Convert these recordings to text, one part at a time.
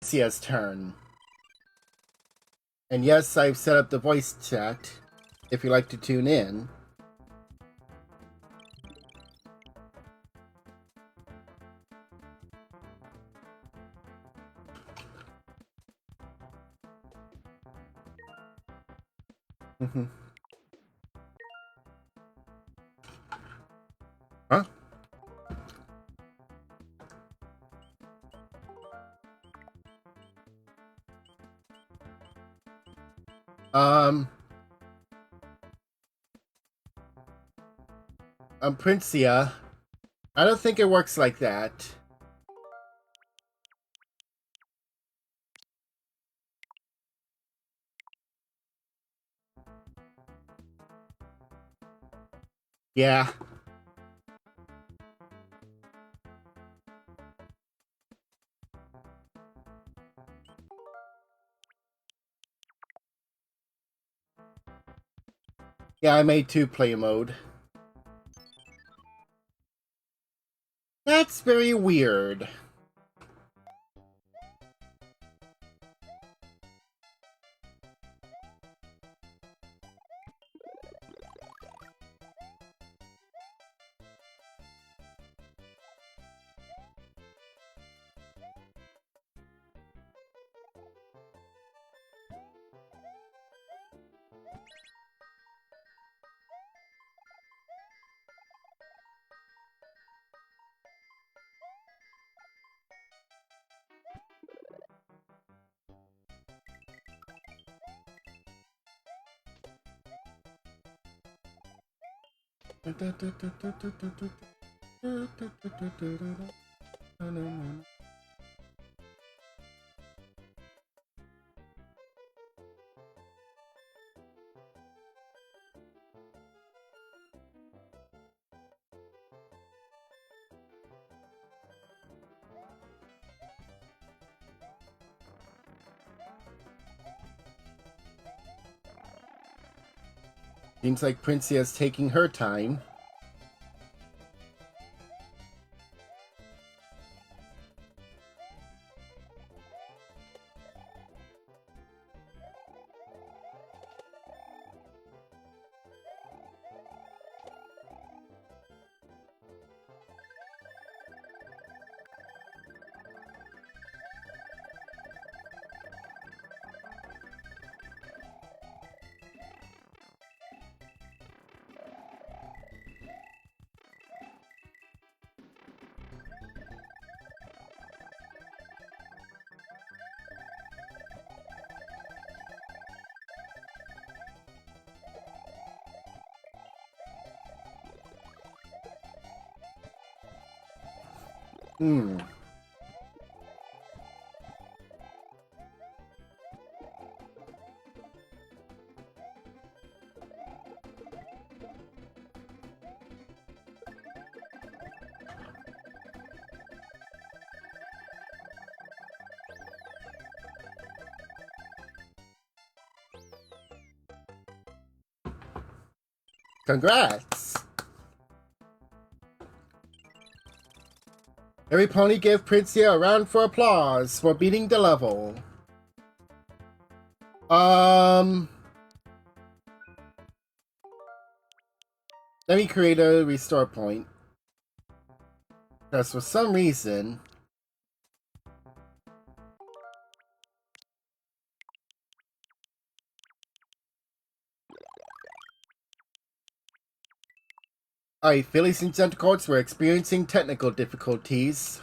Cia's turn. And yes, I've set up the voice chat if you'd like to tune in. Huh? Princia, I don't think it works like that. Yeah. Yeah, I made 2-player mode. That's very weird. Seems like Princia's taking her time. Congrats! Every pony give Princia a round for applause for beating the level. Let me create a restore point. Because for some reason... Alright, Phillies and Centicourts were experiencing technical difficulties.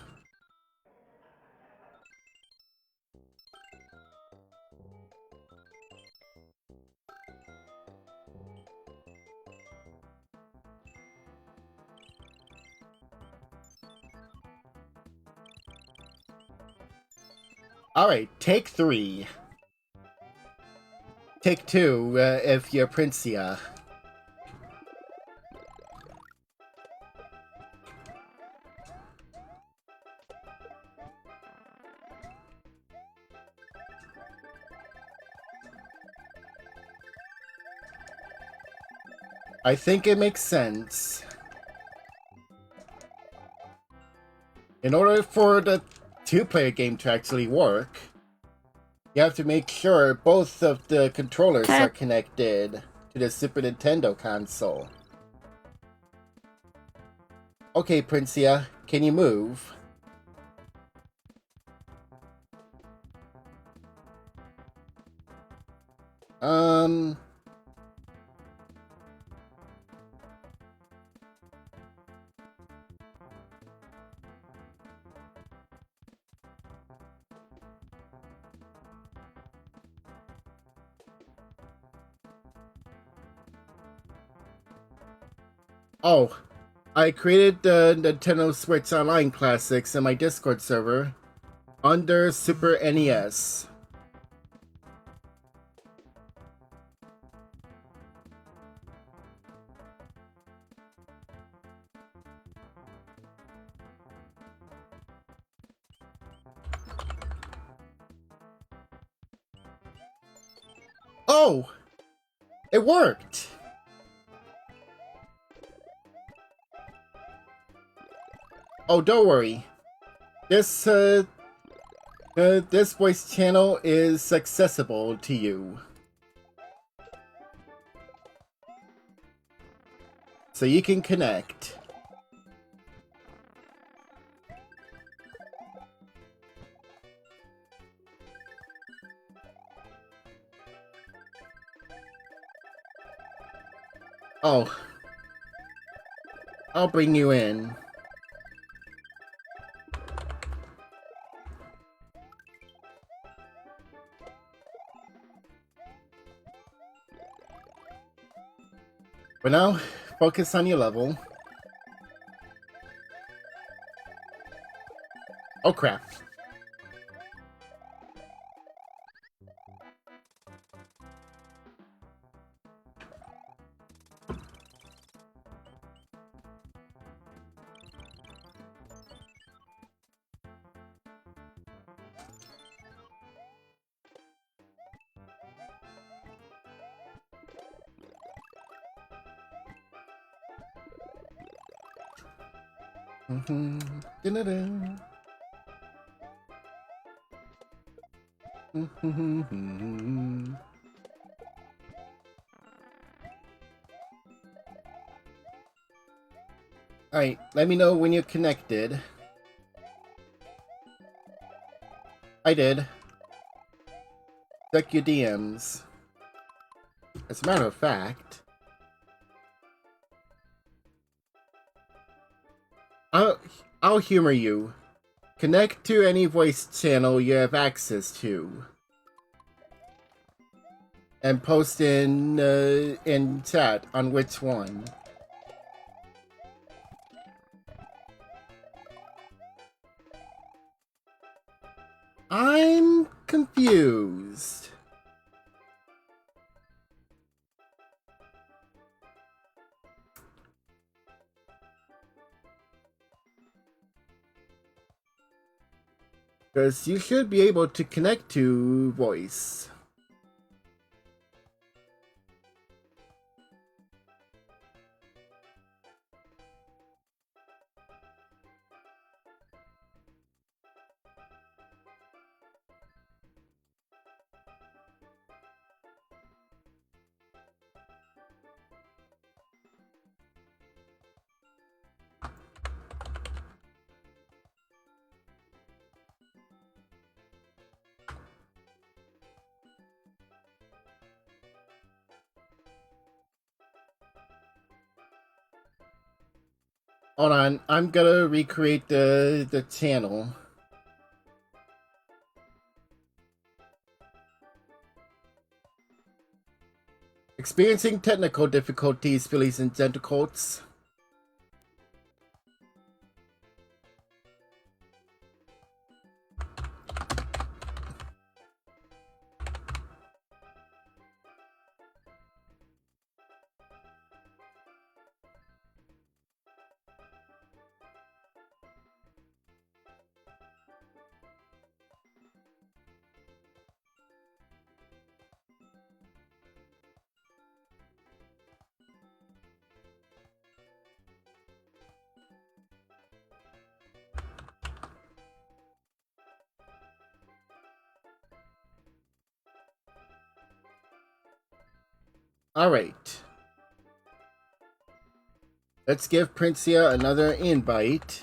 Alright, take 3. Take 2 if you're Princia. I think it makes sense. In order for the two-player game to actually work, you have to make sure both of the controllers are connected to the Super Nintendo console. Okay, Princia, can you move? Oh, I created the Nintendo Switch Online Classics in my Discord server under Super NES. Oh! It worked! Oh, don't worry. This voice channel is accessible to you. So you can connect. Oh. I'll bring you in. For now, focus on your level. Oh crap. Alright, let me know when you're connected. I did. Check your DMs. As a matter of fact, I'll humor you. Connect to any voice channel you have access to. And post in chat on which one. I'm confused. Because you should be able to connect to voice. Hold on, I'm gonna recreate the channel. Experiencing technical difficulties, Phillies and Gentlecoats. Alright. Let's give Princia another invite.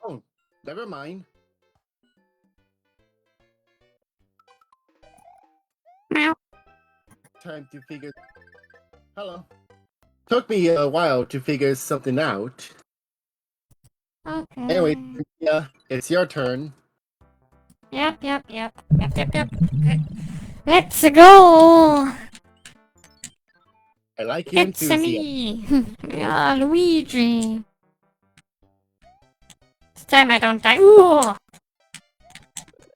Oh, never mind. Meow. Time to figure... Hello. Took me a while to figure something out. Okay. Anyway, Princia, it's your turn. Yep. Let's go! I like your It's enthusiasm. me! Yeah, Luigi! This time I don't die. Ooh!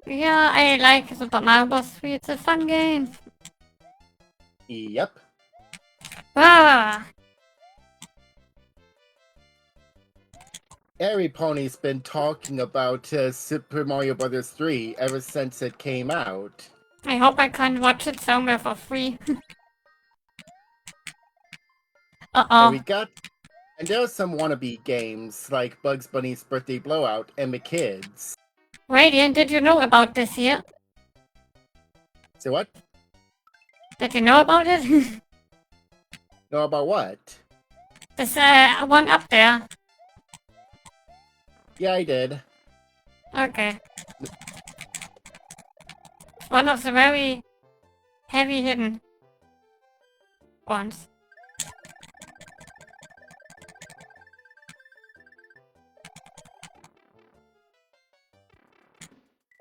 Yeah, I like Super Mario Bros. 3. It's a fun game. Yep. Ah! Every pony's been talking about Super Mario Bros. 3 ever since it came out. I hope I can watch it somewhere for free. And Uh-oh. there are some wannabe games like Bugs Bunny's Birthday Blowout and McKids. Radiant, did you know about this here? So what? Did you know about it? Know about what? This, one up there. Yeah, I did. Okay. One of the very heavy hidden ones.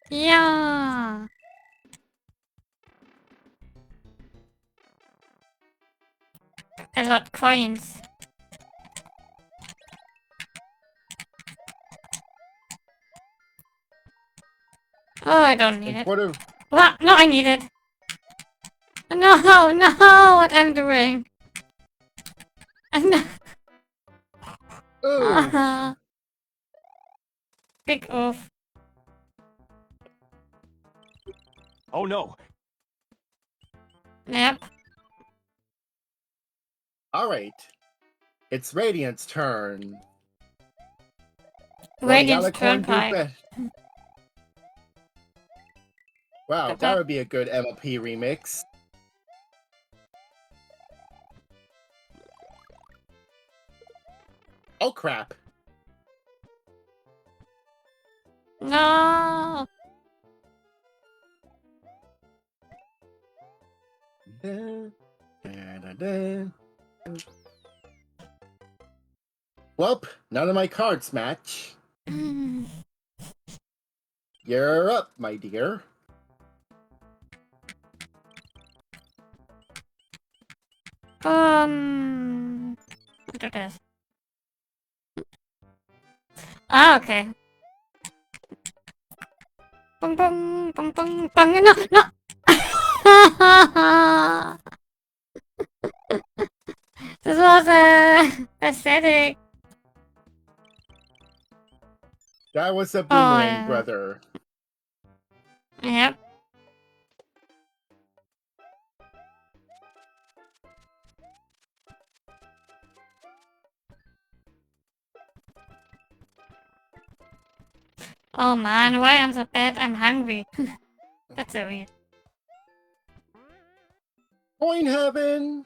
Yeah. A lot coins. Oh, I don't need And it. quarter... What? No, I need it. No, what I'm doing. No. Ooh! Big oof. Oh no! Yep. Alright. It's Radiant's turn. Radiant's Alicorn do Turnpike. best. Wow, that would be a good MLP remix. Oh crap. No. Welp, none of my cards match. You're up, my dear. Look at this. Ah, okay. Bung bung bung bung bung. No. This was aesthetic. That was a boomerang, yeah. brother. Yep. Oh man, why am I so bad? I'm hungry. That's so weird. Coin heaven!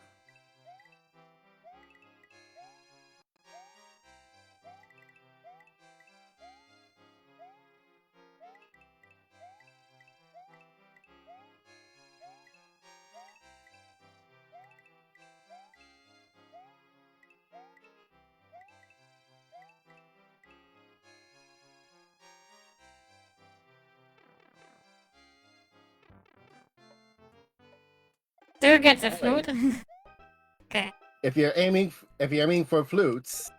Do you get the flute? Okay. If you're aiming for flutes,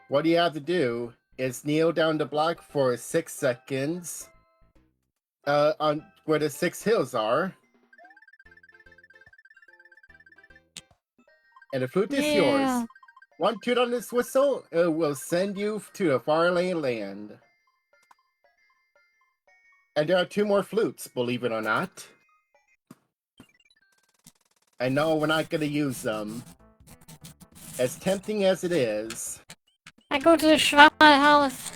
what you have to do is kneel down the block for 6 seconds. On where the 6 hills are. And the flute is yours. One toot on this whistle, it will send you to the faraway land. And there are 2 more flutes, believe it or not. I know we're not gonna use them. As tempting as it is. I go to the Schwab house.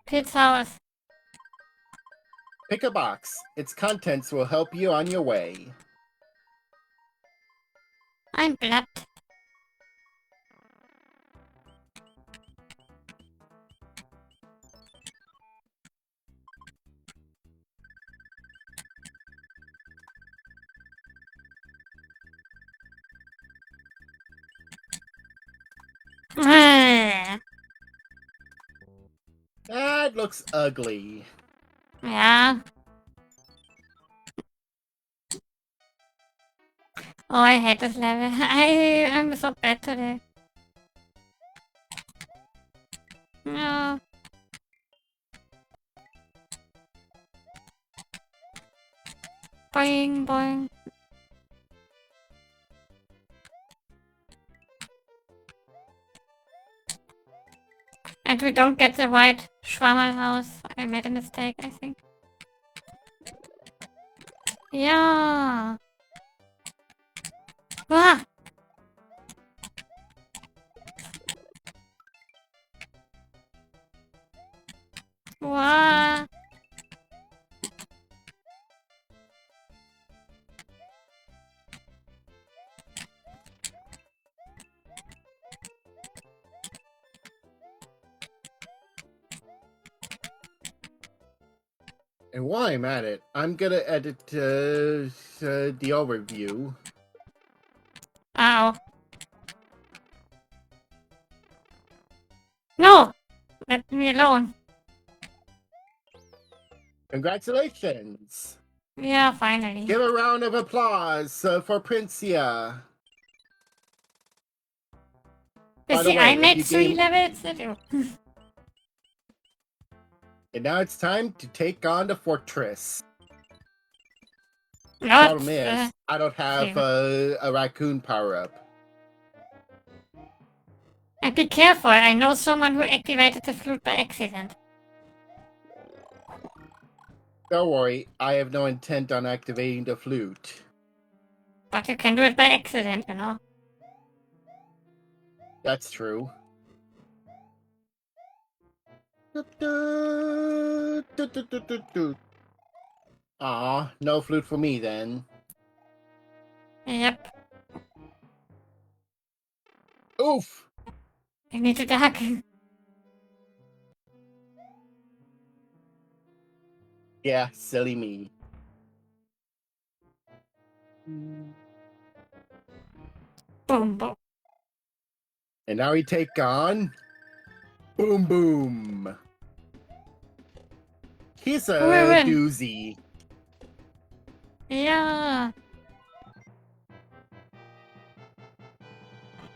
Kid's house. Pick a box. Its contents will help you on your way. I'm blood. That looks ugly. Yeah. Oh, I hate this level. I'm so bad today. No. Boing, boing. And we don't get the white Schwammerl house. I made a mistake, I think. Yeah. Ah! Wah! And while I'm at it, I'm gonna edit the overview. Ow. No! Let me alone. Congratulations! Yeah, finally. Give a round of applause for Princia. You by the see, way, I if made you 3 game- levels to do. And now it's time to take on the fortress. No, Problem is, I don't have a raccoon power-up. and be careful, I know someone who activated the flute by accident. Don't worry, I have no intent on activating the flute. But you can do it by accident, you know. That's true. Aw, no flute for me then. Yep. Oof! I need to duck. Yeah, silly me. Boom, boom. And now we take on Boom Boom. He's a Wait. doozy. Yeah.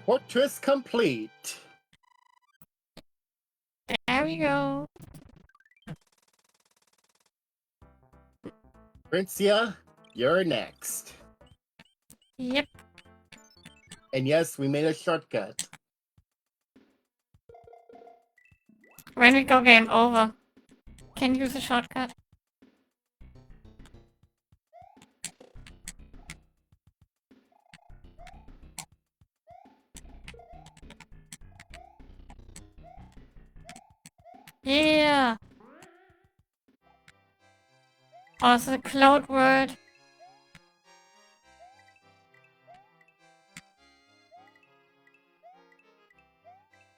Fortress complete. There we go. Princia, you're next. Yep. And yes, we made a shortcut. When we go game over, can use a shortcut. Yeah. Also the cloud word.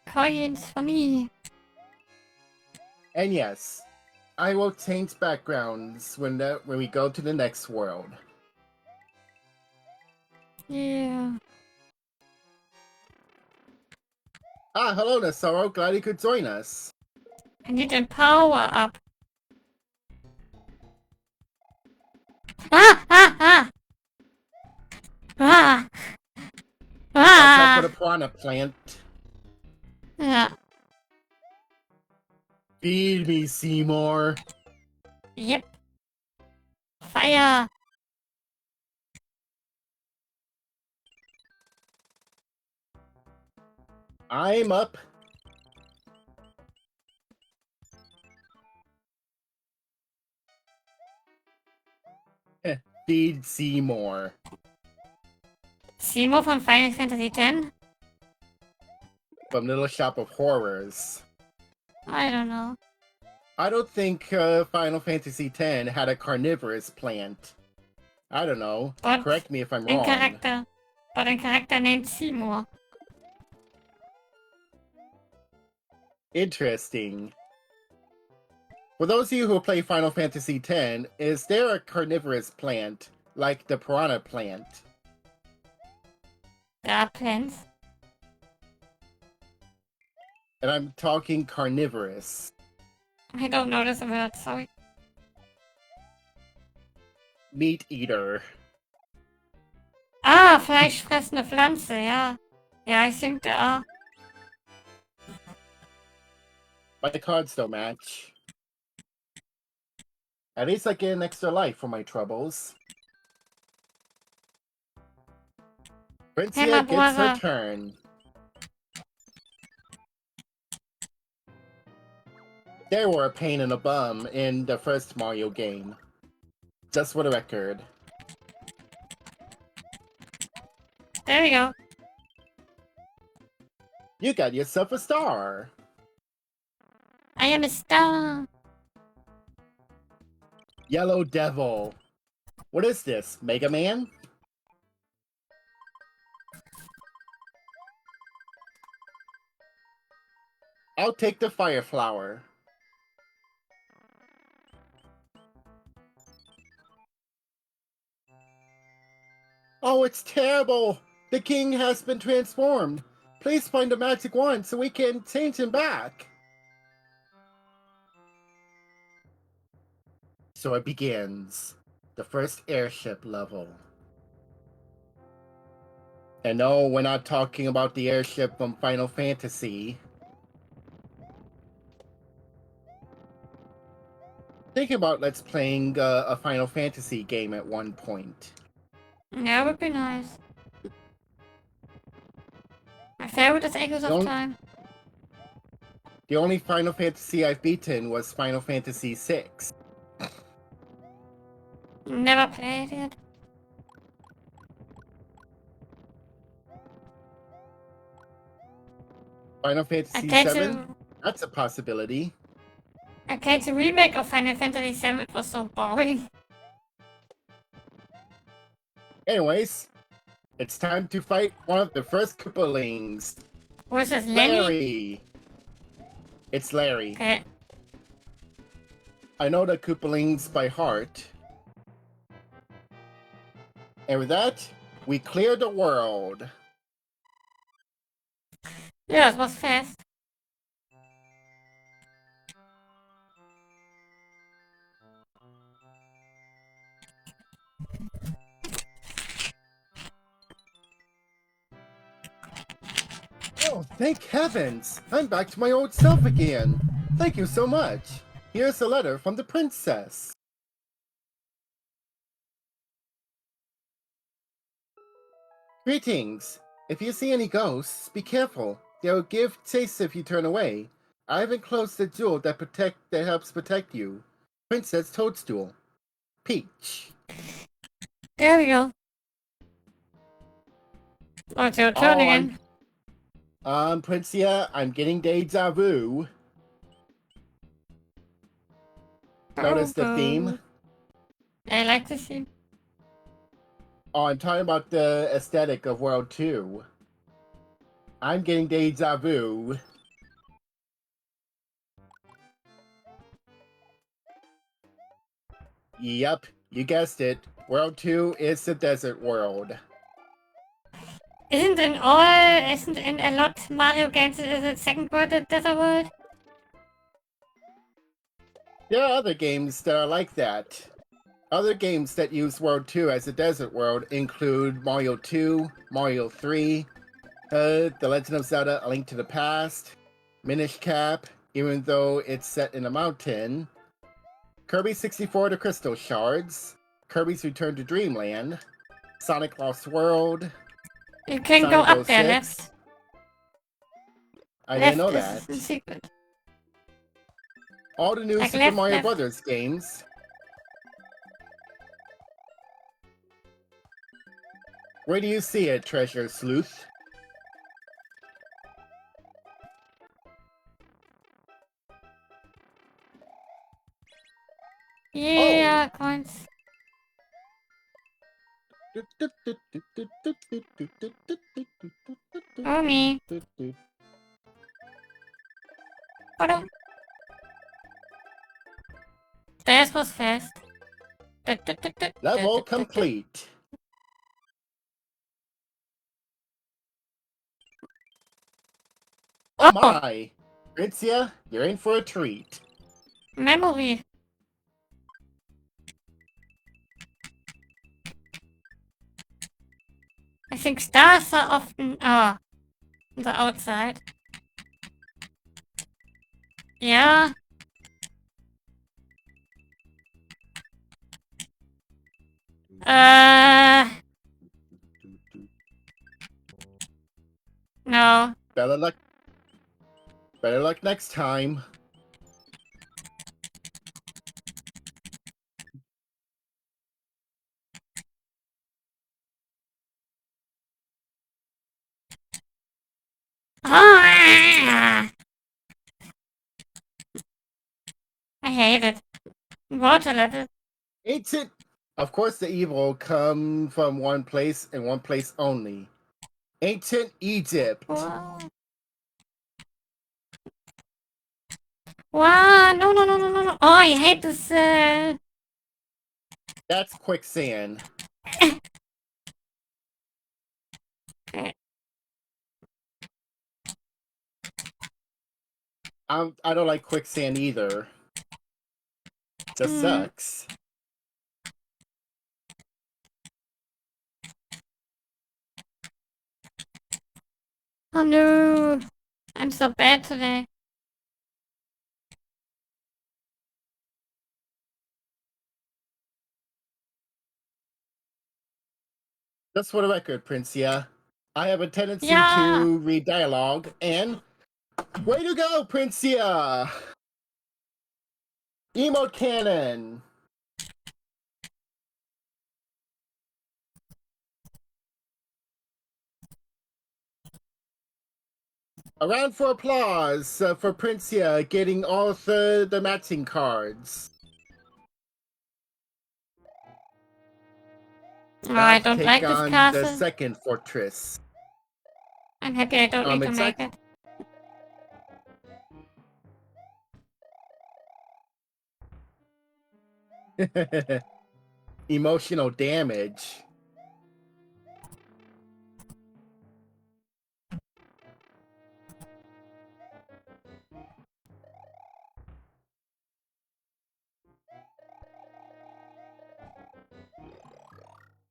Coins for me. And yes, I will change backgrounds when we go to the next world. Yeah. Ah, hello, Nasaro. Glad you could join us. I need a power up. Ah! Ah! Ah! Ah! Watch out for Ah! the piranha plant. Yeah. Feed me, Seymour. Yep. Fire! I'm up. Feed Seymour. Seymour from Final Fantasy X? From Little Shop of Horrors. I don't know. I don't think Final Fantasy X had a carnivorous plant. I don't know. But Correct me if I'm in wrong. character. But in character named Seymour. Interesting. For those of you who play Final Fantasy X, is there a carnivorous plant like the piranha plant? There are plants. And I'm talking carnivorous. I don't know this word, sorry. Meat eater. Ah, fleischfressende Pflanze, ja. Ja, I think there are. My cards don't match. At least I get an extra life for my troubles. Princia my gets her brother. turn. They were a pain in the bum in the first Mario game. Just for the record. There we go. You got yourself a star. I am a star. Yellow Devil. What is this, Mega Man? I'll take the Fire Flower. Oh, it's terrible! The king has been transformed. Please find a magic wand so we can change him back. So it begins. The first airship level. And no, we're not talking about the airship from Final Fantasy. Think about let's playing a Final Fantasy game at one point. That would be nice. My favorite is Echoes of Time. The only Final Fantasy I've beaten was Final Fantasy VI. Never played it. Final Fantasy VII? That's a possibility. I played the remake of Final Fantasy VII, it was so boring. Anyways, it's time to fight one of the first Koopalings. Was this Lenny? Larry! It's Larry. Okay. I know the Koopalings by heart. And with that, we clear the world. Yeah, it was fast. Oh, thank heavens! I'm back to my old self again! Thank you so much! Here's a letter from the princess. Greetings! If you see any ghosts, be careful. They'll give chase if you turn away. I've enclosed the jewel that helps protect you. Princess Toadstool. Peach. There we go. Oh, it's your turn again. Princia, I'm getting deja vu. Notice the theme? I like the theme. Oh, I'm talking about the aesthetic of World 2. I'm getting deja vu. Yep, you guessed it. World 2 is the desert world. Isn't in a lot Mario games the second world the desert world? There are other games that are like that. Other games that use World 2 as a desert world include Mario 2, Mario 3, The Legend of Zelda: A Link to the Past, Minish Cap, even though it's set in a mountain, Kirby 64: The Crystal Shards, Kirby's Return to Dreamland, Sonic Lost World. You can Sonic go up 06. there, left. I didn't know Left that. is the secret. All the new Like Super Mario left. Brothers games. Where do you see it, Treasure Sleuth? Yeah, coins. Oh, me. Hold on. This was fast. Level complete. Oh, My, Ritzia, you're in for a treat. memory. I think stars are often on the outside. Yeah. No. Better luck. Better luck next time. Ah! I hate it. Water level. Ancient. Of course, the evil come from one place and one place only. Ancient Egypt. Wow. Wow. No, no, no, no, no, no. Oh, I hate this. That's quicksand. Okay. I don't like quicksand either. Just sucks. Oh no. I'm so bad today. Just for the record, Princia, I have a tendency Yeah. to read dialogue, and way to go, Princia! Emote cannon. A round for applause for Princia getting all the matching cards. Oh, I Let's don't take like this on castle. the second fortress. I'm happy I don't need to make it. Emotional damage.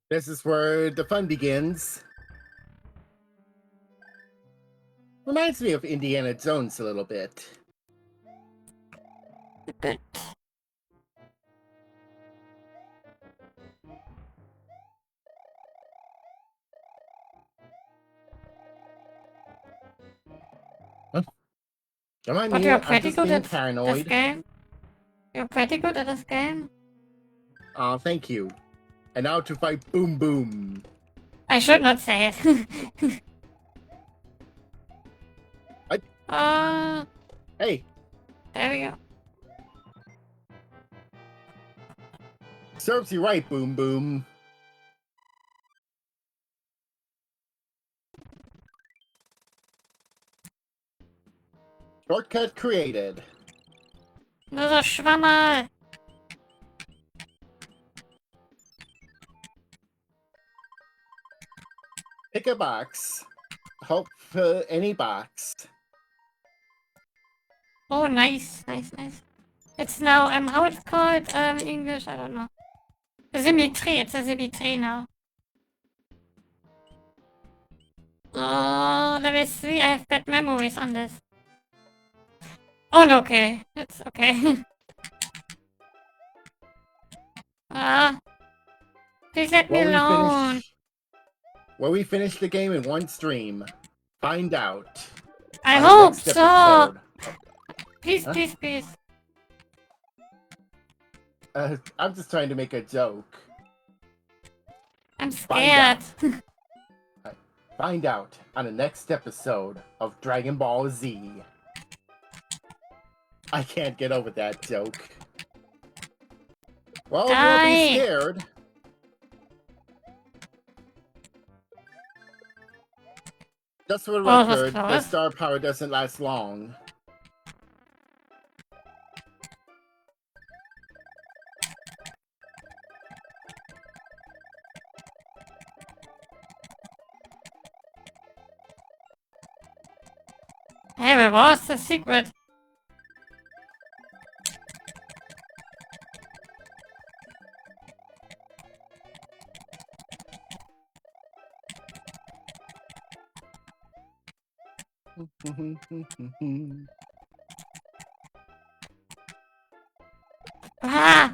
This is where the fun begins. Reminds me of Indiana Jones a little bit. it. Don't mind But me, you're I'm pretty just good being at this paranoid. game. You're pretty good at this game. Aw, thank you. And now to fight Boom Boom. I should not say it. I- Hey, There we go. serves you right, Boom Boom. Shortcut created. Nur so Schwammerl. Pick a box. Hope for any box. Oh, nice, nice, nice. It's now, how it's called, in English, I don't know. Symmetry, it's a symmetry now. Oh, level 3, I have bad memories on this. Oh, no, okay, it's okay. Please let me alone. Will we finish the game in one stream? Find out. I on the hope next so. episode. Please, Huh? please, please. I'm just trying to make a joke. I'm scared. Find out on the next episode of Dragon Ball Z. I can't get over that joke. Well, we'll Die. be scared. Just for the Oh, that's record, the close. star power doesn't last long. Hey, but what's the secret? Ah!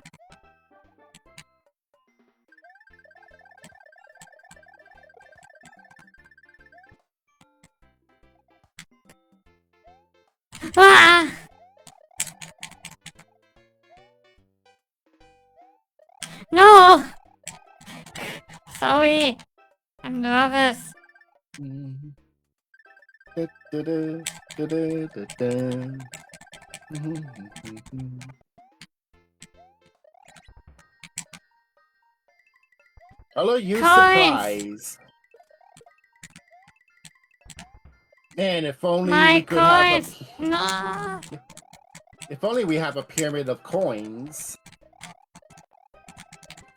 Ah! No! Sorry. I'm nervous. Hello, you Coins! surprise. Man, if only My we could have coins! No! if only we have a pyramid of coins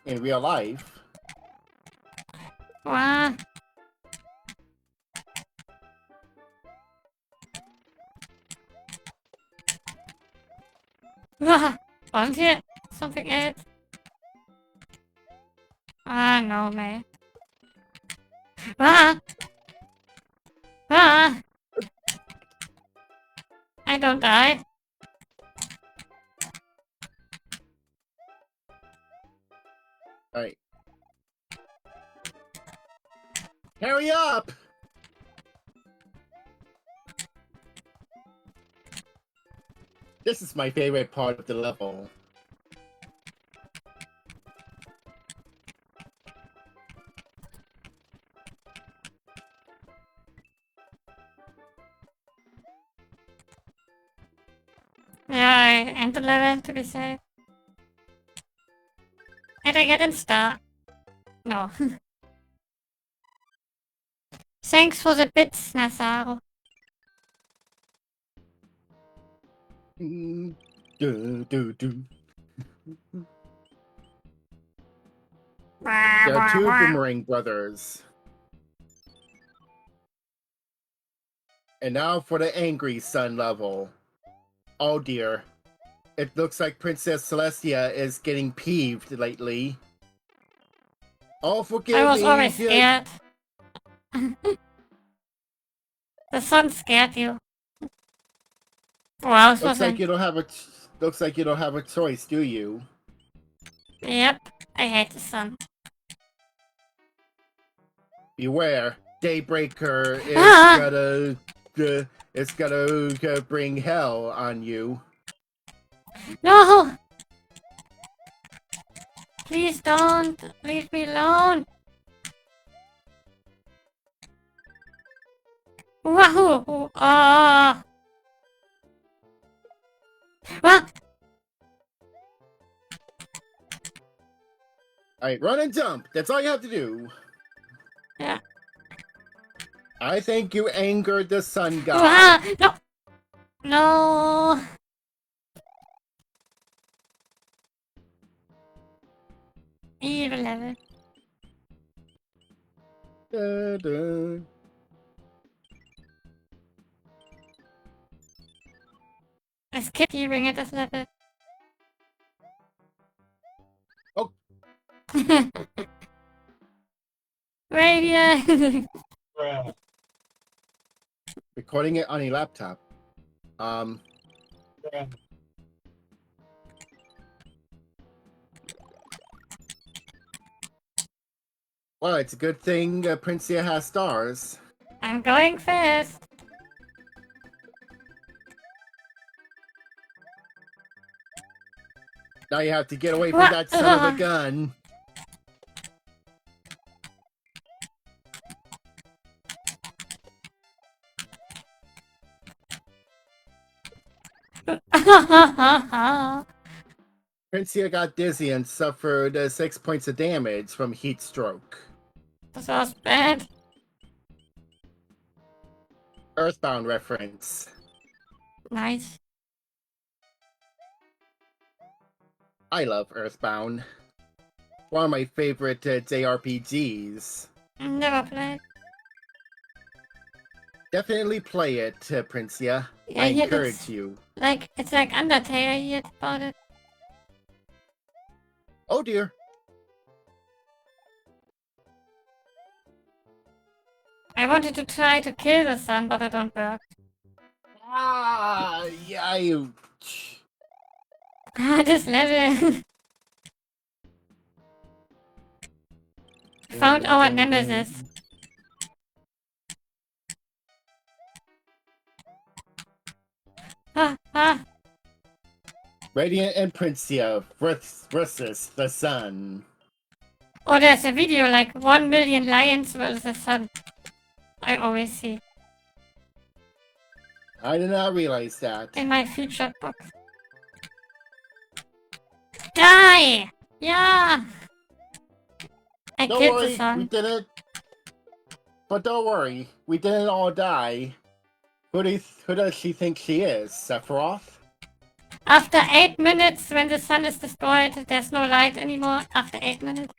in real life. Wow. Ah! Won't it? Something else? Ah, no, man. Ah! Ah! I don't die. Alright. Hurry up! This is my favorite part of the level. Yeah, I end the level to be safe. And I get in star. No. Thanks for the bits, Nassaro. Do, do. There are two Boomerang brothers. And now for the Angry Sun level. Oh dear. It looks like Princess Celestia is getting peeved lately. Oh, forgive I was me. always scared. The sun scared you. Wow, this Looks was like you don't have a looks like you don't have a choice, do you? Yep, I hate the sun. Beware, Daybreaker is Ah! gonna bring hell on you. No! Please don't! Leave me alone! Wahoo! Ah! Ah! Alright, run and jump. That's all you have to do. Yeah. I think you angered the sun god. Ah! No! No! Evil level. Da, da. I skip hearing at this level. Oh. Radio! Recording it on a laptop. Well, it's a good thing Princia has stars. I'm going fast. Now you have to get away from that son of a gun. Princia got dizzy and suffered 6 points of damage from heat stroke. This was bad. Earthbound reference. Nice. I love Earthbound. One of my favorite JRPGs. Never played. Definitely play it, Princia. Yeah, I yeah, encourage it's you. it's like Undertale. I heard about it. Oh dear. I wanted to try to kill the sun, but it don't work. Ah, yeah, you. Ah, this level. Found our nemesis. Ah. Radiant and Princia versus the sun. Oh, there's a video like 1 million lions versus the sun. I always see I did not realize that. in my featured box. Die! Yeah! I Don't killed the worry, we sun. did it. But don't worry, we didn't all die. Who does she think she is? Sephiroth? After 8 minutes, when the sun is destroyed, there's no light anymore. After 8 minutes.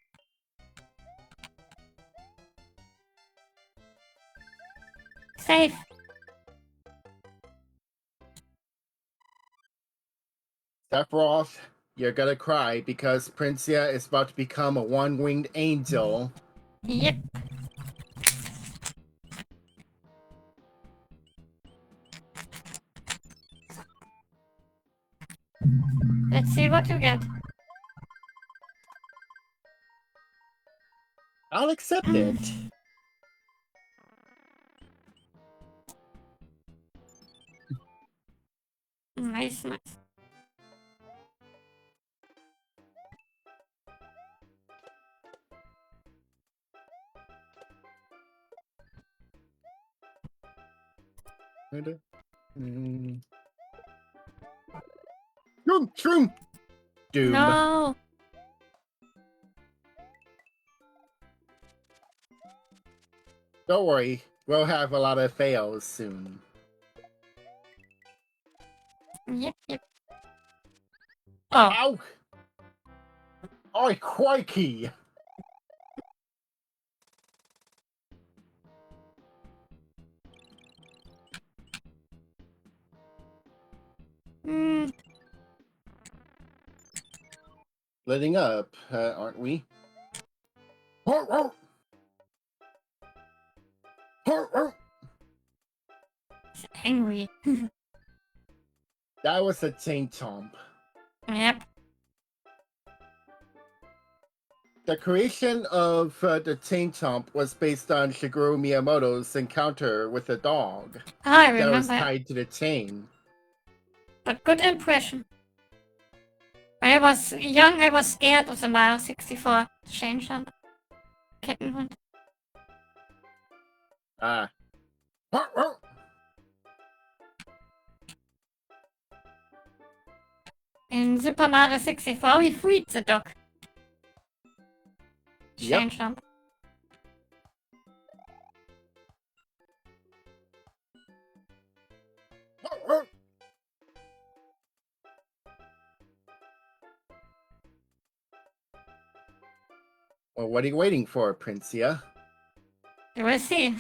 Safe. Sephiroth, you're gonna cry because Princia is about to become a one-winged angel. Yep. Let's see what you get. I'll accept it. Nice. Shroom! Doom. No. Don't worry, we'll have a lot of fails soon. Yep. Oh. Ow! Oh, crikey! Letting up, aren't we? It's angry. That was a chain chomp. Yep. The creation of the chain chomp was based on Shigeru Miyamoto's encounter with a dog I that was remember. tied to the chain. But good impression. When I was young, I was scared of the Mario 64 chain jump. Kitten hunt. Ah. In Super Mario 64, we freed the dog. Chain Yep. jump. Well, what are you waiting for, Princia? You will see.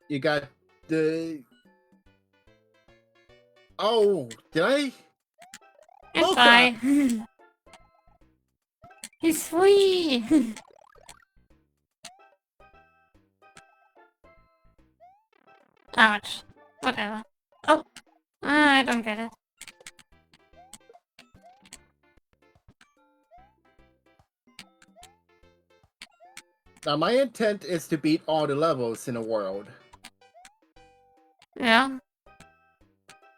You got the... Oh, did I? And Look bye. He's free. Ouch. Whatever. Oh. I don't get it. Now, my intent is to beat all the levels in the world. Yeah.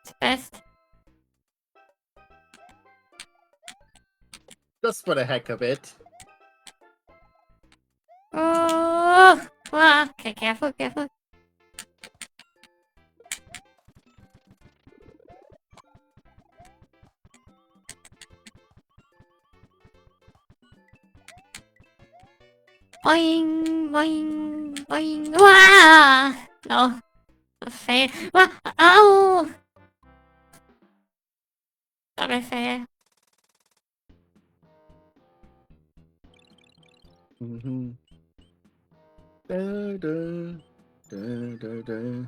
It's best. Just for the heck of it. Wow. Okay, careful, careful. Boing, boing, boing. Wah! No. A fail. Wah! Ow! Double fail. Mm-hmm. Da, da, da, da, da.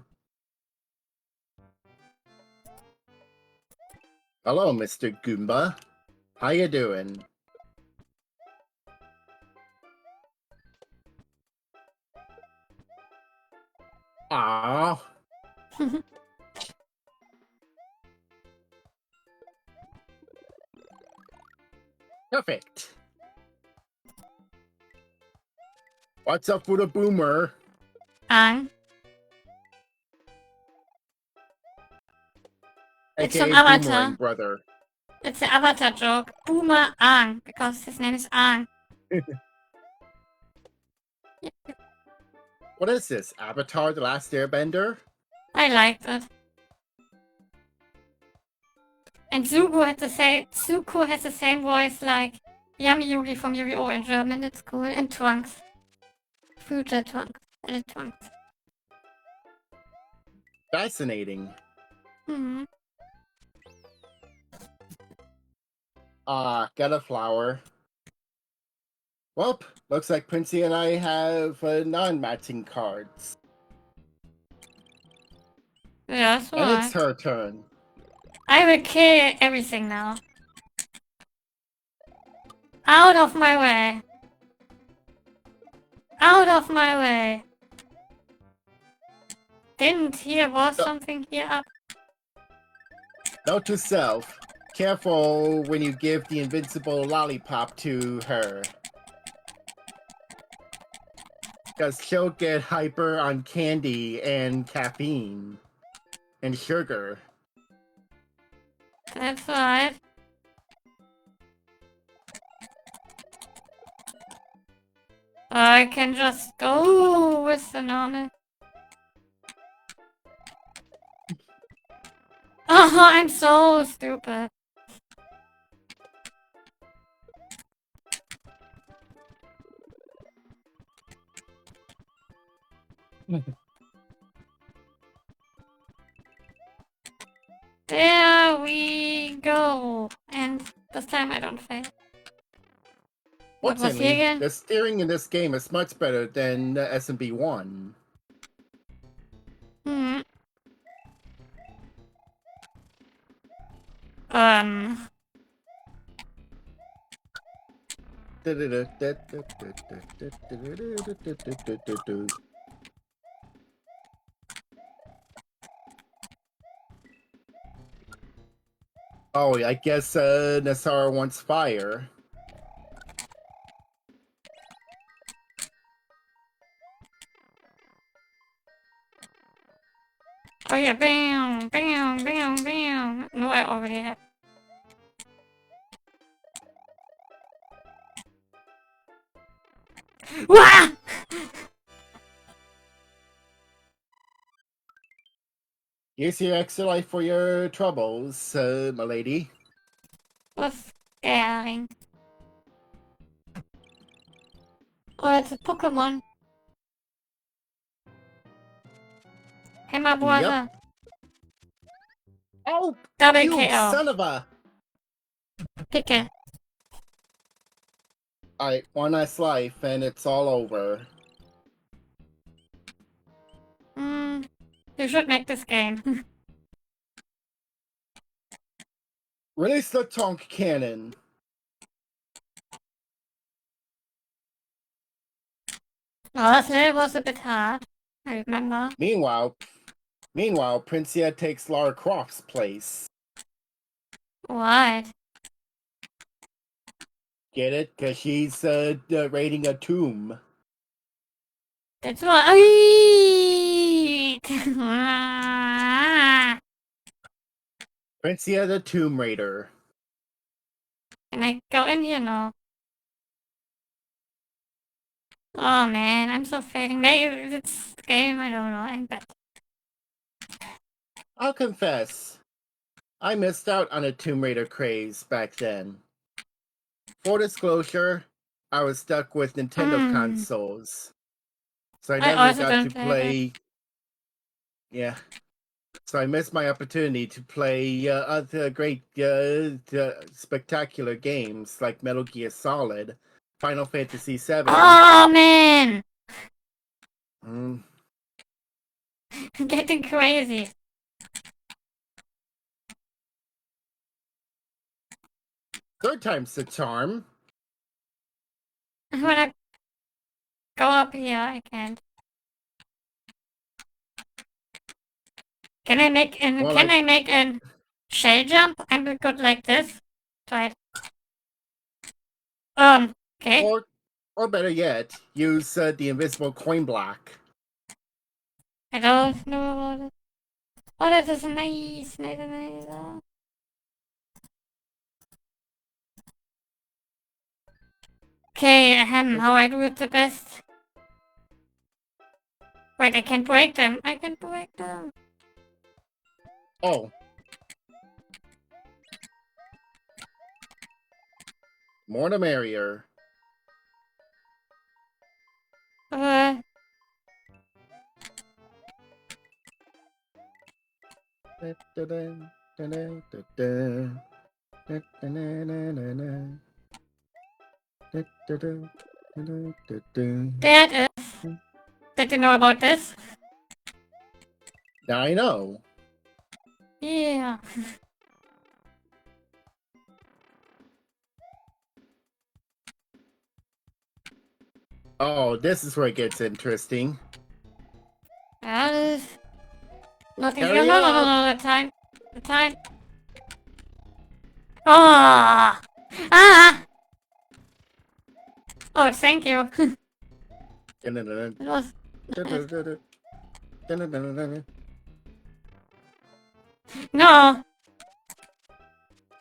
Hello, Mr. Goomba. How you doing? Ah, perfect. What's up with a boomer? Ang. It's AKA from Avatar. Boomerang brother. It's the Avatar joke. Boomer Ang, because his name is Ang. What is this? Avatar: The Last Airbender? I liked it. And Zuko has the same voice like Yami Yuri from Yu-Gi-Oh! In German. It's cool. And Trunks. Future Trunks. And Trunks. Fascinating. Hmm. Ah, got a flower. Well, looks like Princey and I have non-matching cards. Yes, And it's right. her turn. I will kill everything now. Out of my way. Out of my way. Didn't here was something here up? Note to self, careful when you give the invincible lollipop to her. Because she'll get hyper on candy and caffeine. And sugar. That's right. I can just go with the normal. Oh, I'm so stupid. There we go. And this time I don't fail. What was he Fortunately, again? the steering in this game is much better than SMB 1. Hmm. Um. Oh, I guess Nasara wants fire. Oh yeah, bam, bam, bam, bam. No, I already have. Wah! Use your extra life for your troubles, my lady. Was scaring. Oh, it's a Pokemon. Hey, my brother. Yep. Oh, Double you KO. son of a... Pick it. Alright, one last life and it's all over. Hmm. You should make this game. Release the Tonk Cannon. Oh, that was a bit hard. I remember. Meanwhile, Princia takes Lara Croft's place. What? Get it? Because she's raiding a tomb. That's what. Eat! Princia the Tomb Raider. Can I go in here now? Oh man, I'm so fading. Maybe it's the game, I don't know. I'm bad. I'll confess, I missed out on a Tomb Raider craze back then. Full disclosure, I was stuck with Nintendo consoles. So I I never also got to don't play that. play. Yeah. So I missed my opportunity to play other great, spectacular games like Metal Gear Solid, Final Fantasy VII. Oh man! Mm. I'm getting crazy. Third time's the charm. I wanna go up here, I can't. Can I make an shell jump? I'm good like this. Try it. Okay. Or better yet, use the invisible coin block. I don't know about it. Oh, that is nice. Okay, how I do it the best. Wait, I can break them. I can break them. Oh. More the merrier. Uh, Dad, did you know about this? Now I know. Yeah. Oh, this is where it gets interesting. Uh, nothing. Hurry No, up! the time. Oh! Ah! Oh, thank you. It was. No!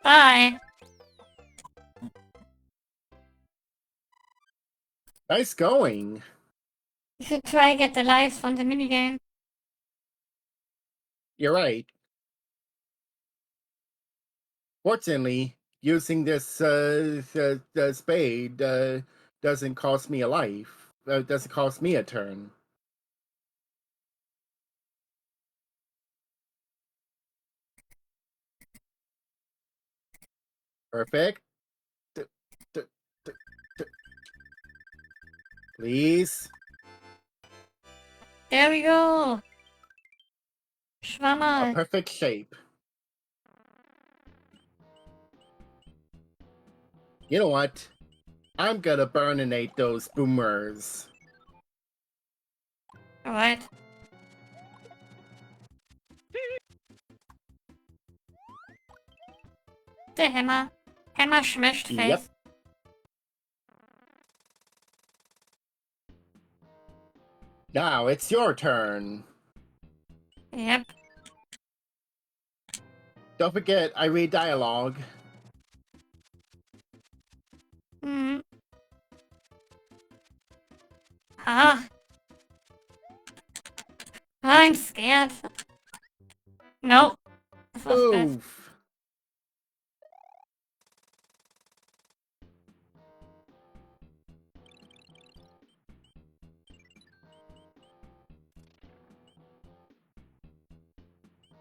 Bye! Nice going. You should try get the lives from the minigame. You're right. Fortunately, using this spade doesn't cost me a life. Doesn't cost me a turn. Perfect. Please. There we go! A Schwammerl. perfect shape. You know what? I'm gonna burninate those boomers. Alright. The hammer. Hammer smashed face. Yep. Now it's your turn. Yep. Don't forget, I read dialogue. Hmm. Ah. I'm scared. Nope. This was bad. Oof.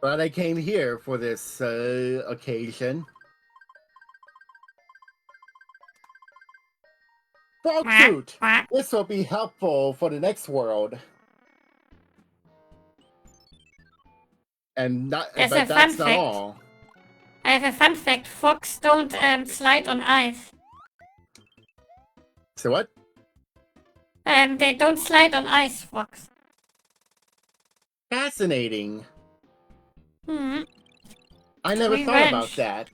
But I came here for this occasion. Frog fruit! Quack. This will be helpful for the next world. And not, There's a but fun that's not fact. all. I have a fun fact. Fox don't slide on ice. So what? They don't slide on ice, Fox. Fascinating. Hmm. I never thought about Revenge. that.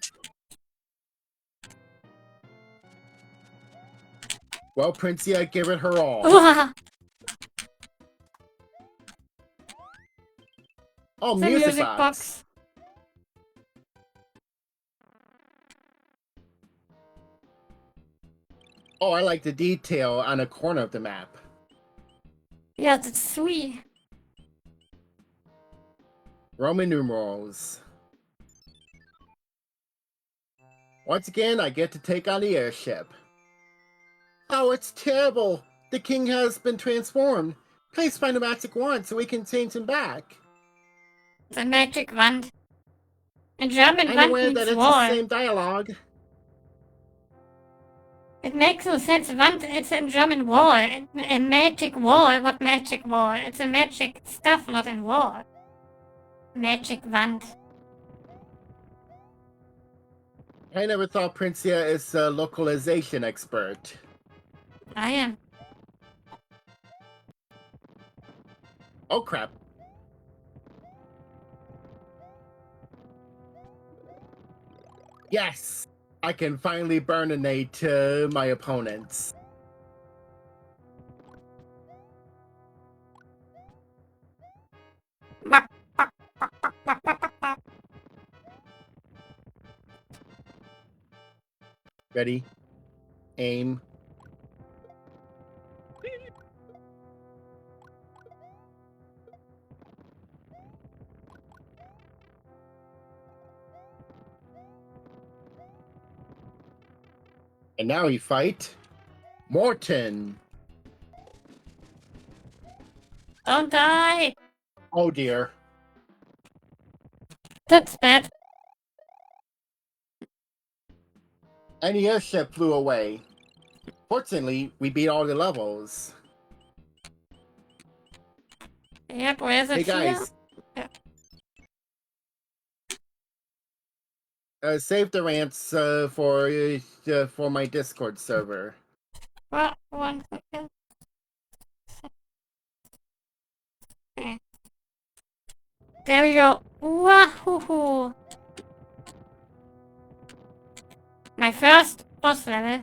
Well, Princia, give it her all. Oh, The music, music box. box. Oh, I like the detail on a corner of the map. Yes, it's 3. Roman numerals. Once again, I get to take on the airship. Oh, it's terrible! The king has been transformed. Please find a magic wand so we can change him back. The magic wand. In German, I'm wand aware that means it's the wall. same dialogue. It makes no sense. Wand, it's in German wall. A magic wall. What magic wall? It's a magic stuff, not in wall. Magic wand. I never thought Princia is a localization expert. I am. Oh crap. Yes! I can finally burninate my opponents. Ready? Aim. And now we fight Morton. Don't die! Oh dear. That's bad. And the airship flew away. Fortunately, we beat all the levels. Yep, where is it Hey guys. here? Save the rants for my Discord server. What? 1 second. Okay. There we go. Wahoo! My first boss level.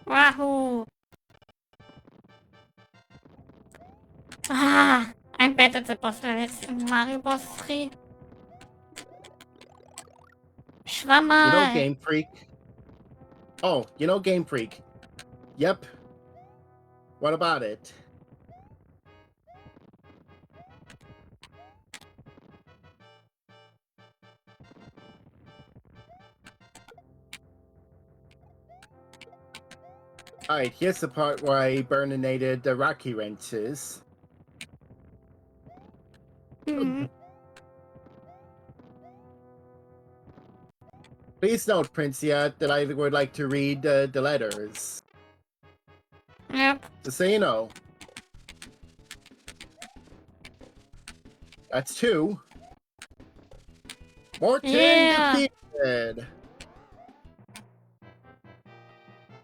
Wahoo! Ah! I'm bad at the boss levels in Mario Bros. 3. Schwammerl! You know Game Freak? Oh, you know Game Freak? Yep. What about it? Alright, here's the part where I burninated the Rocky wrenches. Hmm. Please note, Princia, that I would like to read the letters. Yep. Just so you know. That's 2. Morton Yeah. defeated!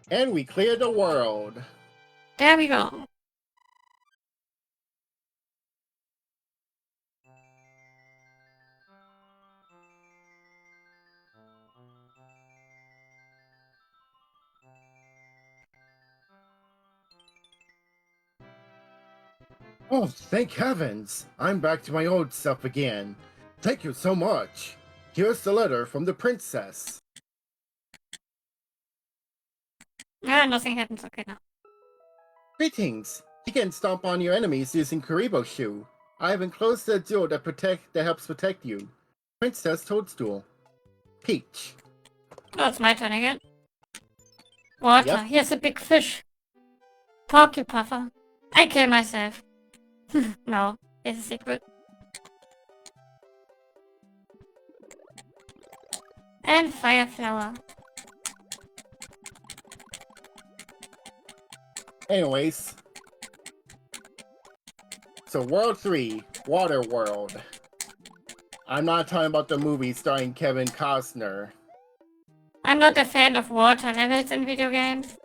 And we cleared the world. There we go. Oh, thank heavens! I'm back to my old self again. Thank you so much. Here's the letter from the princess. Ah, nothing happens. Okay, now. Greetings. You can stomp on your enemies using Karibo Shoe. I have enclosed the jewel that helps protect you. Princess Toadstool. Peach. Oh, it's my turn again. Water. Yep. Here's a big fish. Porcupuffer. I kill myself. No, it's a secret. And fire flower. Anyways. So World 3, Water World. I'm not talking about the movie starring Kevin Costner. I'm not a fan of water levels in video games.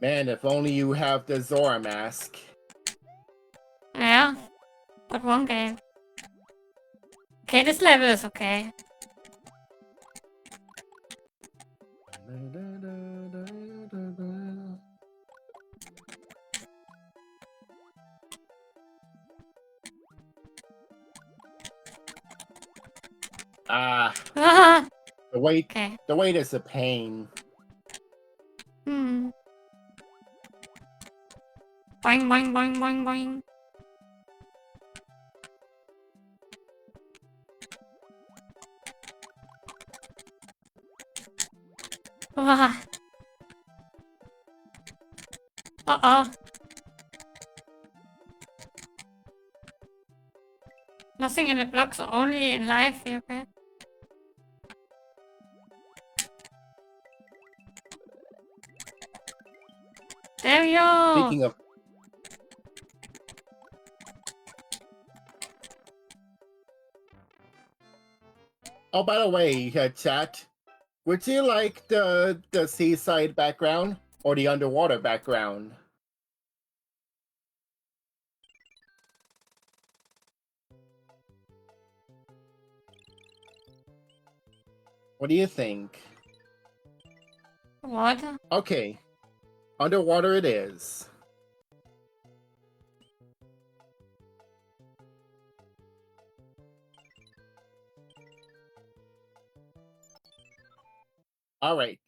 Man, if only you have the Zora mask. Yeah, but one game. Okay, this level is okay. Ah, Ah, the wait okay. is a pain. Boing, boing, boing, boing, boing. Wah. Uh-oh. Nothing in the blocks, only in life, okay? There we go! Speaking of... Oh, by the way, chat, would you like the seaside background or the underwater background? What do you think? What? Okay, underwater it is. All right.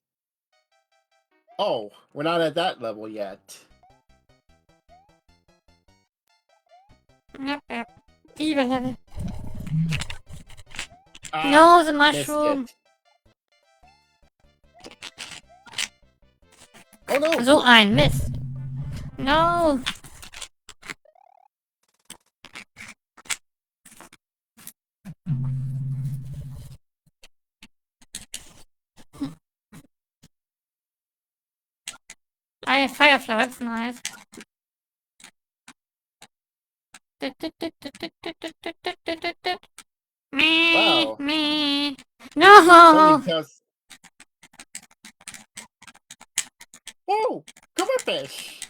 Oh, we're not at that level yet. Yep, yep. Even level. Ah, No, the missed mushroom! it. Oh no! So ein Mist. No! I have Firefly, that's nice. Me, Wow. me. Only No! because... Oh! Come on, fish!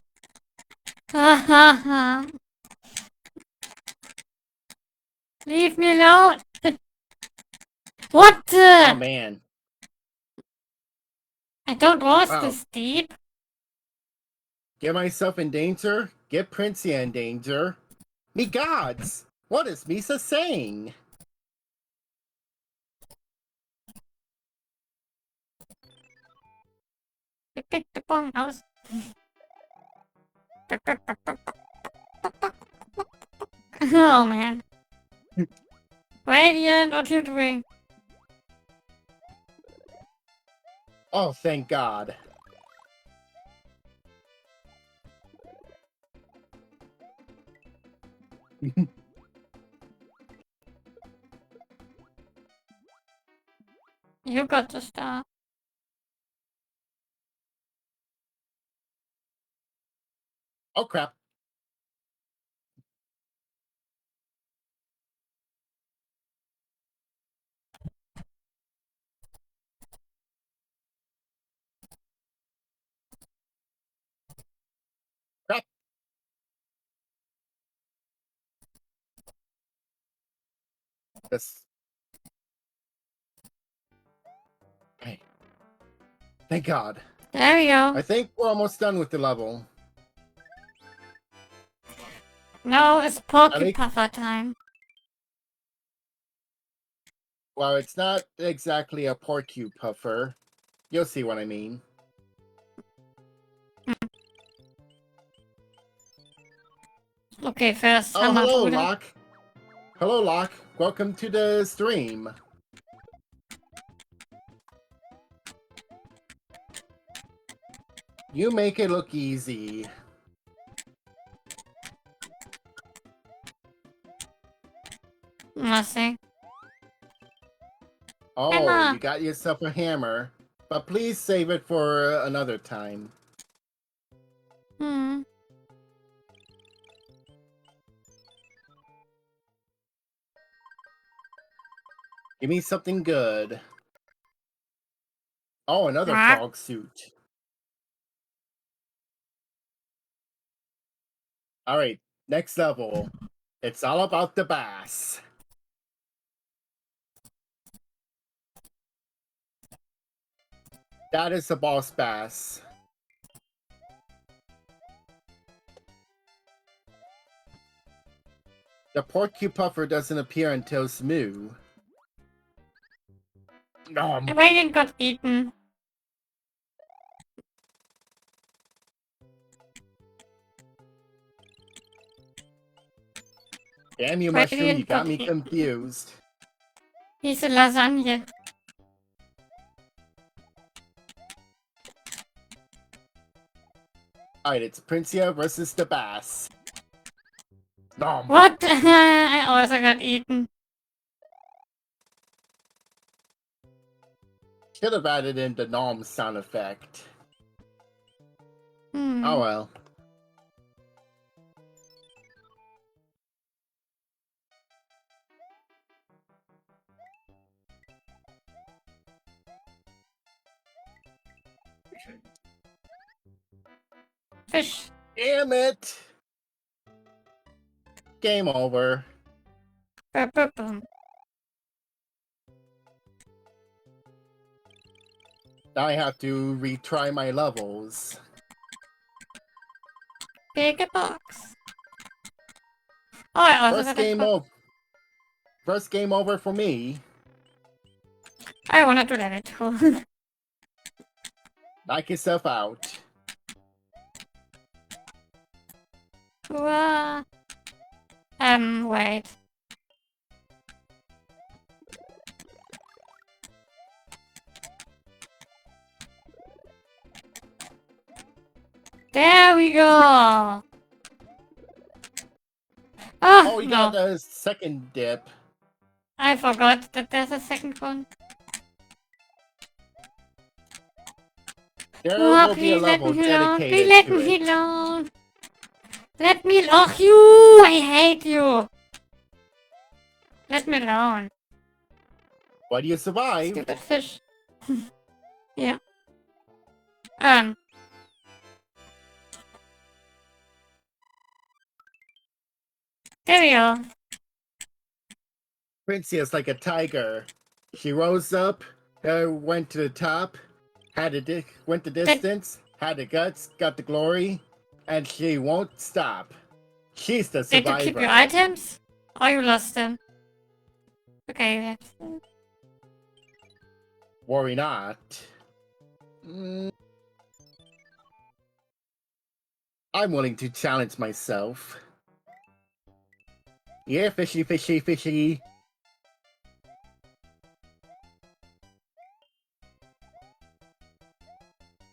Ha ha ha. Leave me alone! What Oh the? man. I don't want Wow. this deep. Get myself in danger? Get Princey in danger? Me gods! What is Misa saying? Pick the bong house. Oh man. Radiant, what you doing? Oh, thank God. You got the star. Oh crap. Crap. This. Hey. Thank God. There we go. I think we're almost done with the level. Now it's I think, Porcupuffer time. well, it's not exactly a porcupuffer. You'll see what I mean. Okay, first, Oh, hello, Hammerbrüder. Locke. Hello, Locke. Welcome to the stream. You make it look easy. Nothing. Oh, Hammer. you got yourself a hammer. But please save it for another time. Hmm. Give me something good. Oh, another Ah. frog suit. Alright, next level. It's all about the bass. That is the boss bass. The porcupuffer doesn't appear until Smoo. The Radiant got eaten. Damn you, Bradley Mushroom, and you got me Bobby. confused. He's a lasagna. Alright, it's Princia versus the Bass. Nom. What? I also got eaten. Should have added in the nom sound effect. Hmm. Oh well. Fish. Damn it! Game over. Boom. Now I have to retry my levels. Bigger box. Oh, I also First got a game box. over. First game over for me. I wanna do that too. Knock yourself out. Wow. Wait. There we go. Oh, you no. got a second dip. I forgot that there's a second one. There Oh, will be a please let level me alone. Please dedicated let to me it. alone. Let me alone. You! I hate you. Let me alone. But you survive. Stupid fish. yeah. There we go. Princey is like a tiger. She rose up, went to the top, went the distance, had the guts, got the glory, and she won't stop. She's the Did you keep your survivor. items? Or you lost them? Okay, that's... Worry not. Mm. I'm willing to challenge myself. Yeah, fishy, fishy, fishy.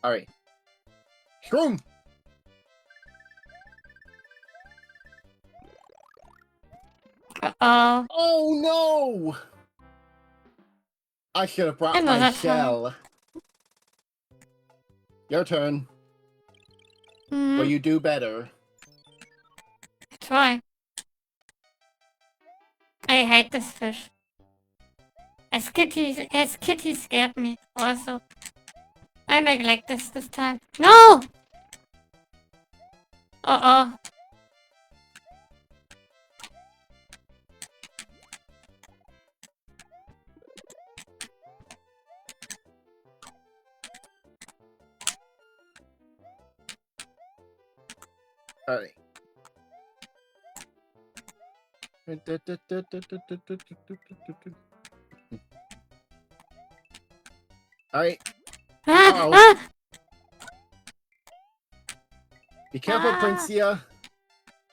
Alright. Shroom! Uh-oh. Oh no! I should have brought Another my time. shell. Your turn. Hmm. Will you do better? Try. I hate this fish. As Kitty scared me also. I make like this time. No! Uh-oh. Alright. Alright. Ah! Uh-oh. Ah! Be careful, Ah. Princia.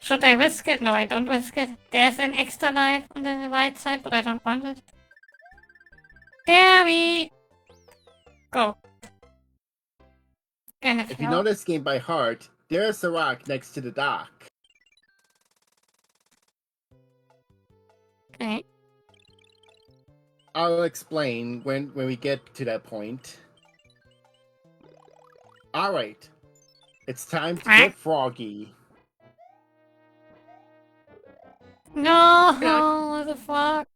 Should I risk it? No, I don't risk it. There's an extra life on the right side, but I don't want it. There we go. Gonna If you float. know this game by heart, there's a rock next to the dock. Okay. I'll explain when we get to that point. Alright. It's time to get froggy. No! What the fuck?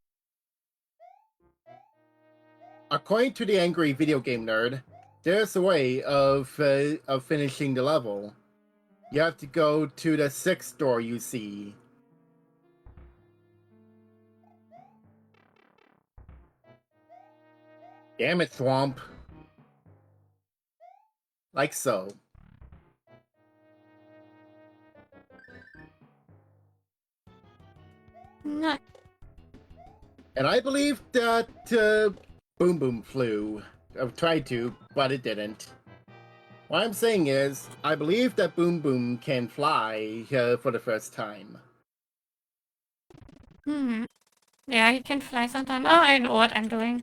According to the angry video game nerd, there's a way of finishing the level. You have to go to the 6th door you see. Damn it, Swamp. Like so. No. And I believe that Boom Boom flew. I've tried to, but it didn't. What I'm saying is, I believe that Boom Boom can fly for the first time. Hmm. Yeah, he can fly sometimes. Oh, I know what I'm doing.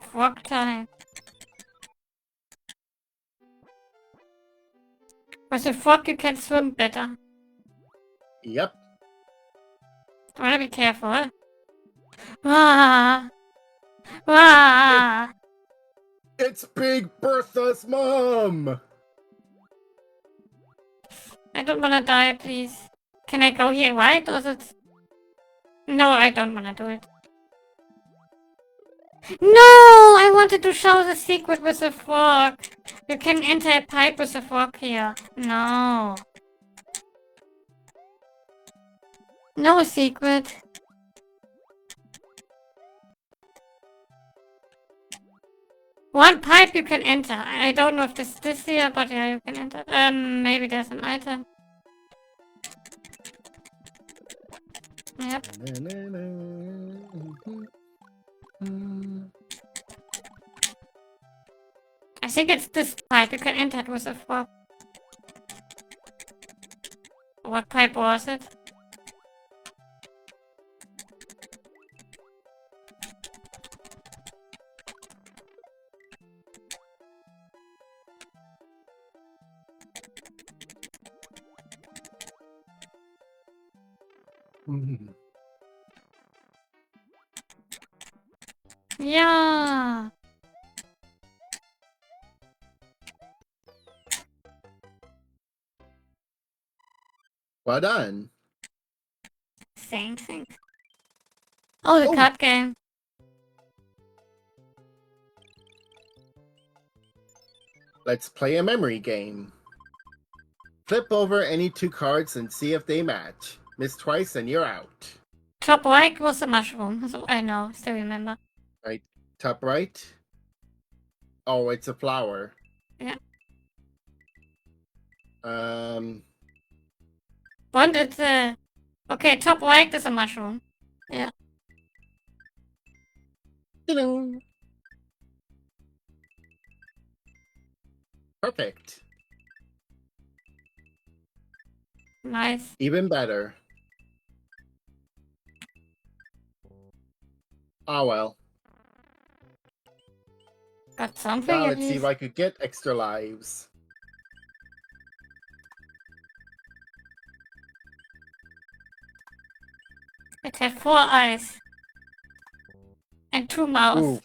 Frog time. With a frog, you can swim better. Yep. Wanna be careful. Ah! Ah! It's Big Bertha's mom! I don't wanna die, please. Can I go here, right? Or is it... No, I don't wanna do it. No! I wanted to show the secret with the frog. You can enter a pipe with the frog here. No. No secret. One pipe you can enter. I don't know if this here, but yeah, you can enter. Maybe there's an item. Yep. I think it's this pipe. You can enter it with a frog. What pipe was it? Yeah. Well done. Same thing. Oh, the Oh. card game. Let's play a memory game. Flip over any 2 cards and see if they match. Miss twice and you're out. Top right was a mushroom. So I know, still remember. Right, top right. Oh, it's a flower. Yeah. One, it's a... Okay, top right is a mushroom. Yeah. Perfect. Nice. Even better. Ah well. Got something Now at let's see if least. I could get extra lives. It had 4 eyes. And 2 mouths. Ooh.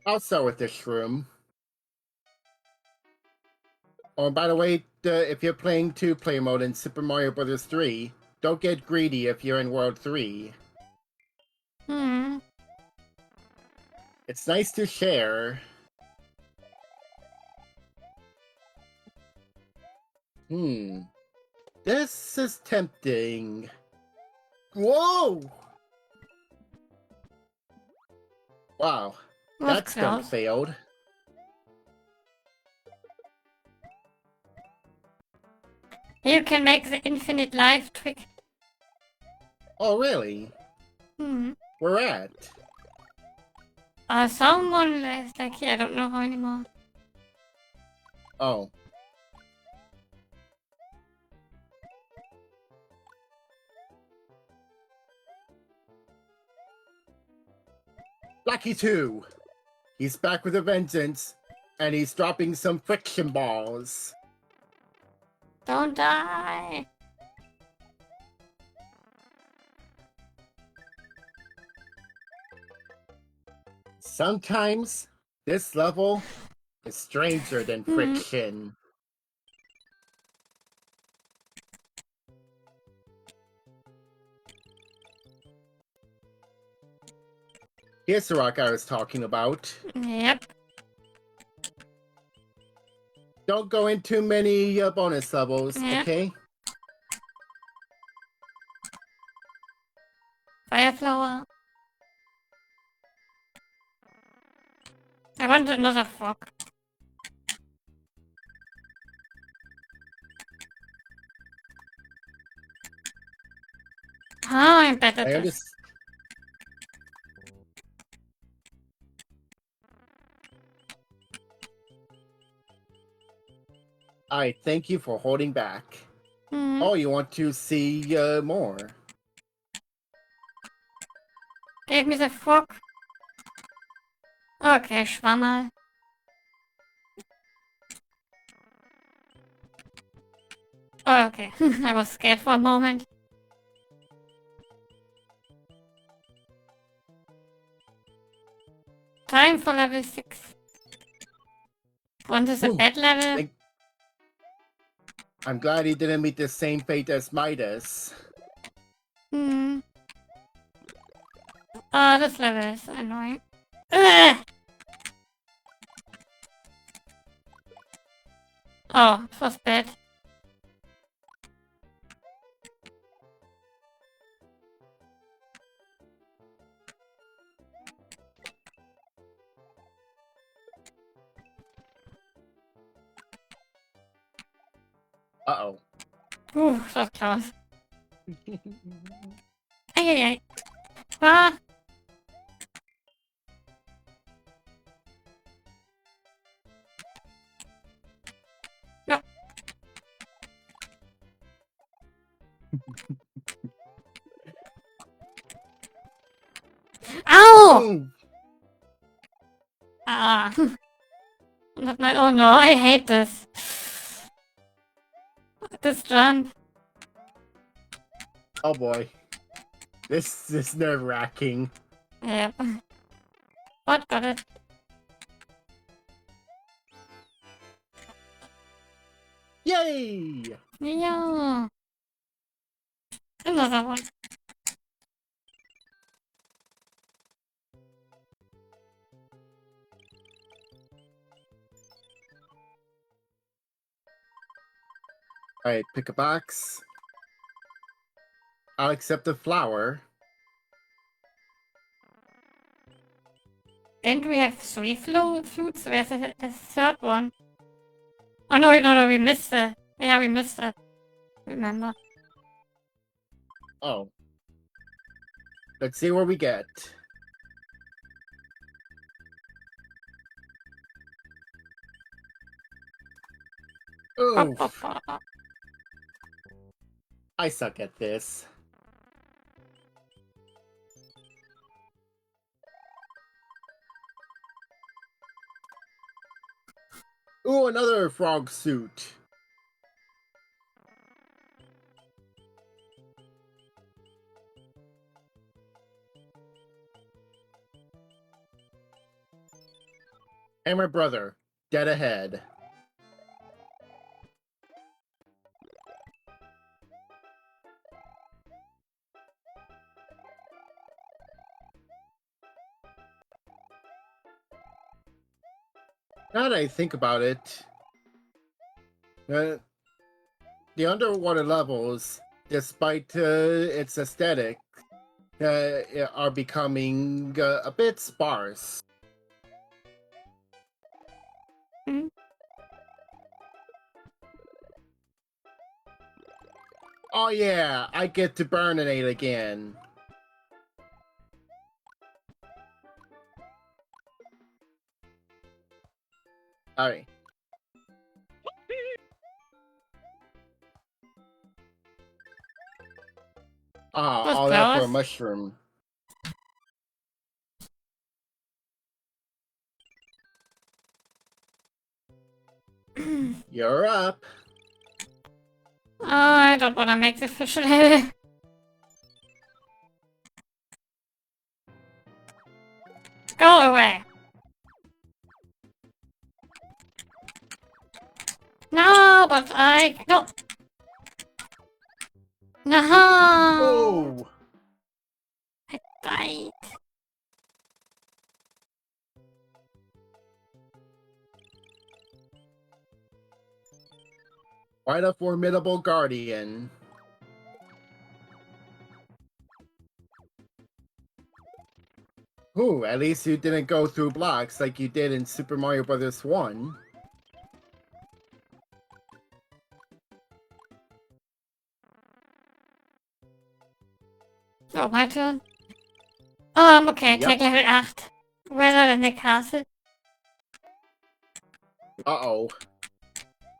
I'll start with this room. Oh, and by the way, if you're playing 2-player mode in Super Mario Bros. 3, don't get greedy if you're in World 3. Hmm. It's nice to share. This is tempting. Whoa! Wow. That stunt close. failed. You can make the infinite life trick. Oh, really? Hmm. Where at? Someone is like here, I don't know how anymore. Oh. Lucky 2! He's back with a vengeance, and he's dropping some friction balls. Don't die! Sometimes, this level is stranger than friction. Here's the rock I was talking about. Yep. Don't go in too many bonus levels, Yeah. okay? Fireflower. I want another frog. Oh, I'm better I at this. understand. I thank you for holding back. Hmm. Oh, you want to see more? Give me the frog. Okay, Schwammerl. Oh, okay. I was scared for a moment. Time for level 6. One is a Ooh, bad level. thank- I'm glad he didn't meet the same fate as Midas. Hmm. Oh, this level is annoying. Ugh! Oh, it was bad. Uh-oh. Ooh, so close. Ay, ay, ay. Ah! No. Ow! Mm. Ah. Not my, oh no, I hate this. This jump. Oh boy. This is nerve-wracking. Yep. What got it? Yay! Yeah. Another one. Alright, pick a box. I'll accept the flower. Didn't we have 3 flutes? Where's the third one? Oh no, no, no, we missed it. Yeah, we missed it. Remember. Oh. Let's see where we get. Pop, Oof. pop, pop, pop. I suck at this. Ooh, another frog suit. And my brother, dead ahead. Now that I think about it, the underwater levels, despite its aesthetic, are becoming a bit sparse. Hmm? Oh yeah, I get to burninate again. Alright. Ah, Was all that for a close. mushroom. You're up. Oh, I don't wanna make the fish level. Go away. No, but I... No. No. Oh! I died. Quite a formidable guardian. Ooh, at least you didn't go through blocks like you did in Super Mario Bros. 1. So, my turn. Oh, I'm okay. Yep. Take level 8. Rather than the castle. Uh-oh.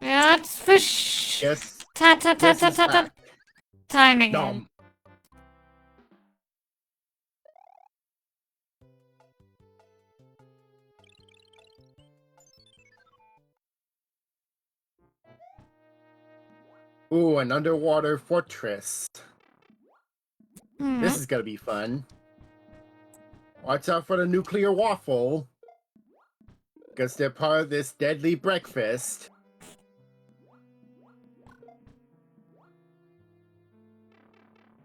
Yeah, it's fish. Yes, Ta ta ta this ta is ta ta. back. Time again. Nom. Ooh, an underwater fortress. Hmm. This is gonna be fun. Watch out for the nuclear waffle. Because they're part of this deadly breakfast.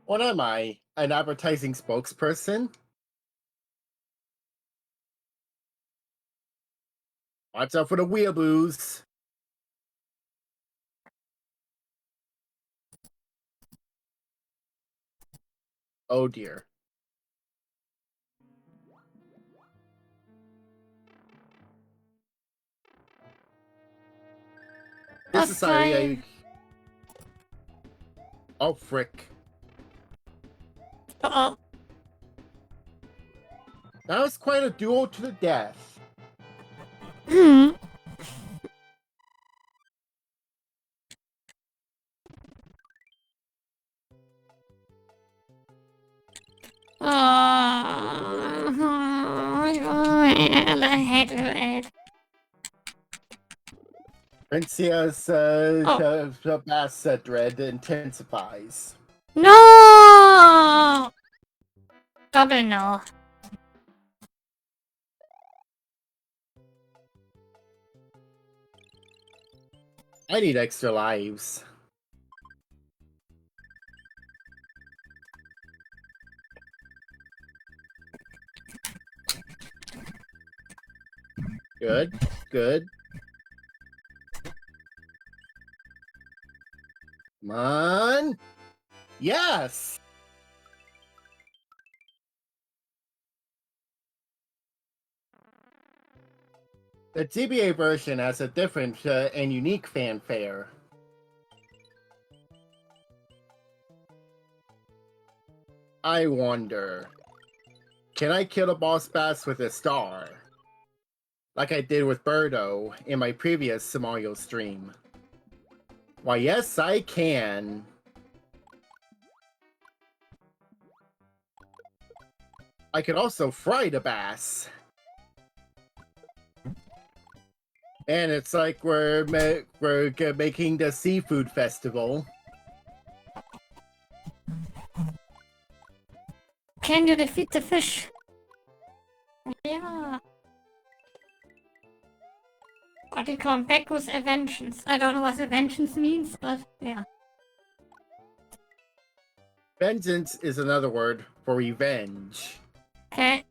What am I? An advertising spokesperson? Watch out for the weeaboos. Oh dear. This is Sorry. Oh frick. Uh-oh. That was quite a duel to the death. Hmm. I hate it. Princia's Oh. bass dread intensifies. No! Double no. I need extra lives. Good, good. Come on. Yes! The GBA version has a different and unique fanfare. I wonder, can I kill a boss bass with a star? Like I did with Birdo in my previous Mario stream. Why, yes, I can. I could also fry the bass. And it's like we're making the seafood festival. Can you defeat the fish? Yeah. What do you call Beku's Avengeance? I don't know what Avengeance means, but yeah. Vengeance is another word for revenge. Okay.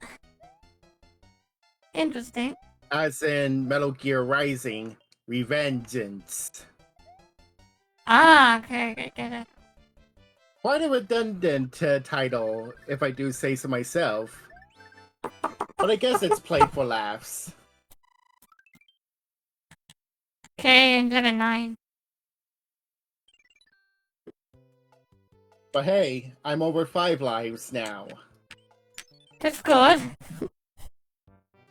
Interesting. As in Metal Gear Rising, Revengeance. Ah, okay, get it. Quite a redundant title, if I do say so myself. But I guess it's played for laughs. Okay, level 9. But hey, I'm over 5 lives now. That's good.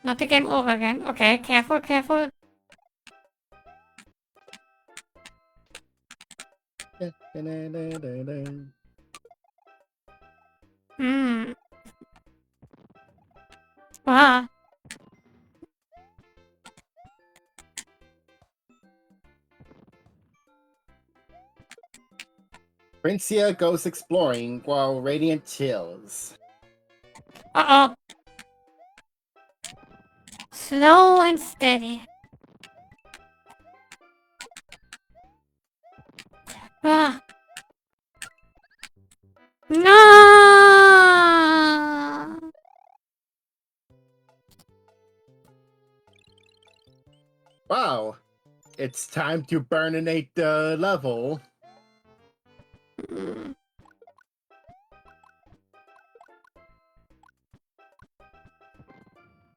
Not the game over again. Okay, careful, careful. Hmm. Ah. Princia goes exploring while Radiant chills. Uh-oh. Slow and steady. Ah. No! Wow, it's time to burninate the level. Hmm.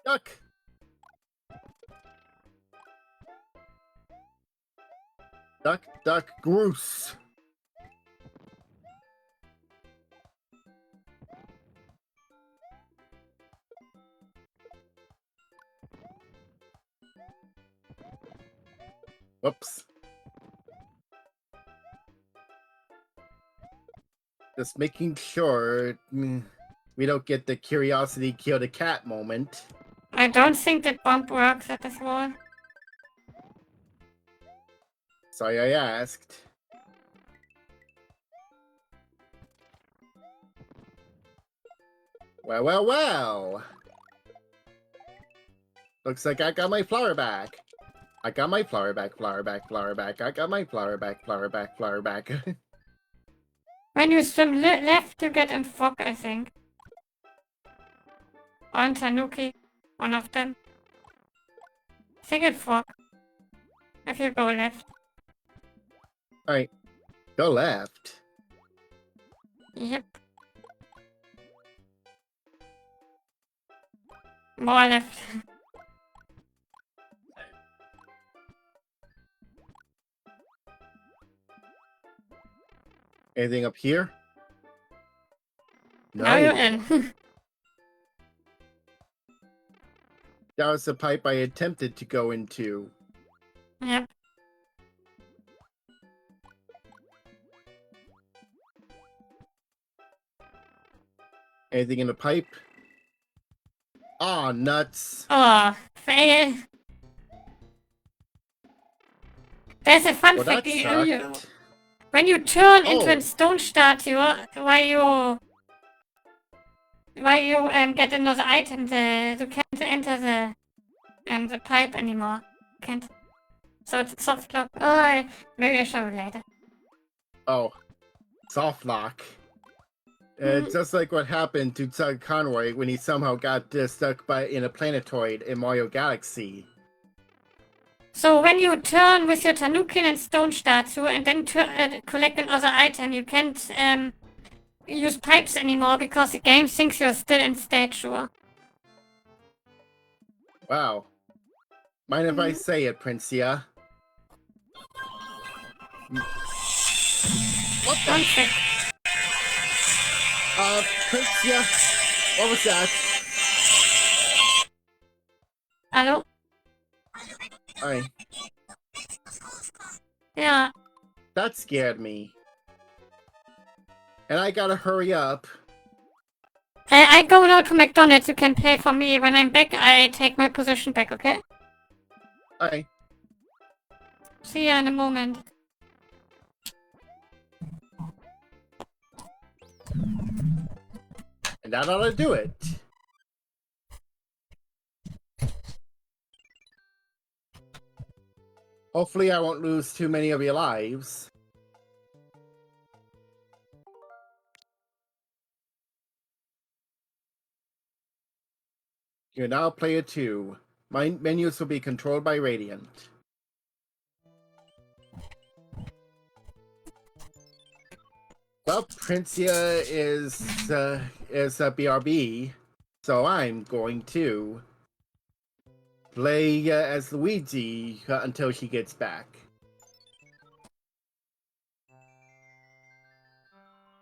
Duck! Duck, duck, goose! Whoops. Just making sure we don't get the curiosity kill the cat moment. I don't think that bomb works at this wall. Sorry I asked. Well, well, well. Looks like I got my flower back. I got my flower back, flower back, flower back. I got my flower back, flower back, flower back. When you swim left, you get in fog, I think. Or in Tanuki. One of them. I think it's fog. If you go left. Alright. Go left. Yep. More left. Anything up here? Now you're Nice. in. That was the pipe I attempted to go into. Yep. Anything in the pipe? Aw, nuts. Oh, fail. There's a fun Well, fact. that sucked. When you turn into Oh. a stone statue, while you get another item, you can't enter the pipe anymore. Can't. So it's a soft lock. Oh, maybe I'll show you later. Oh. Soft lock. Just like what happened to Doug Conroy when he somehow got stuck in a planetoid in Mario Galaxy. So when you turn with your Tanukin and stone statue and then collect another item, you can't use pipes anymore because the game thinks you're still in statue. Wow. Mind if I say it, Princia? What Fun the? fact. Princia? What was that? Hello? Alright. Yeah. That scared me. And I gotta hurry up. I go now to McDonald's. You can pay for me. When I'm back, I take my position back, okay? Alright. See ya in a moment. And that ought to do it. Hopefully I won't lose too many of your lives. You're now player 2. My menus will be controlled by Radiant. Well, Princia is a BRB, so I'm going to play as Luigi until she gets back.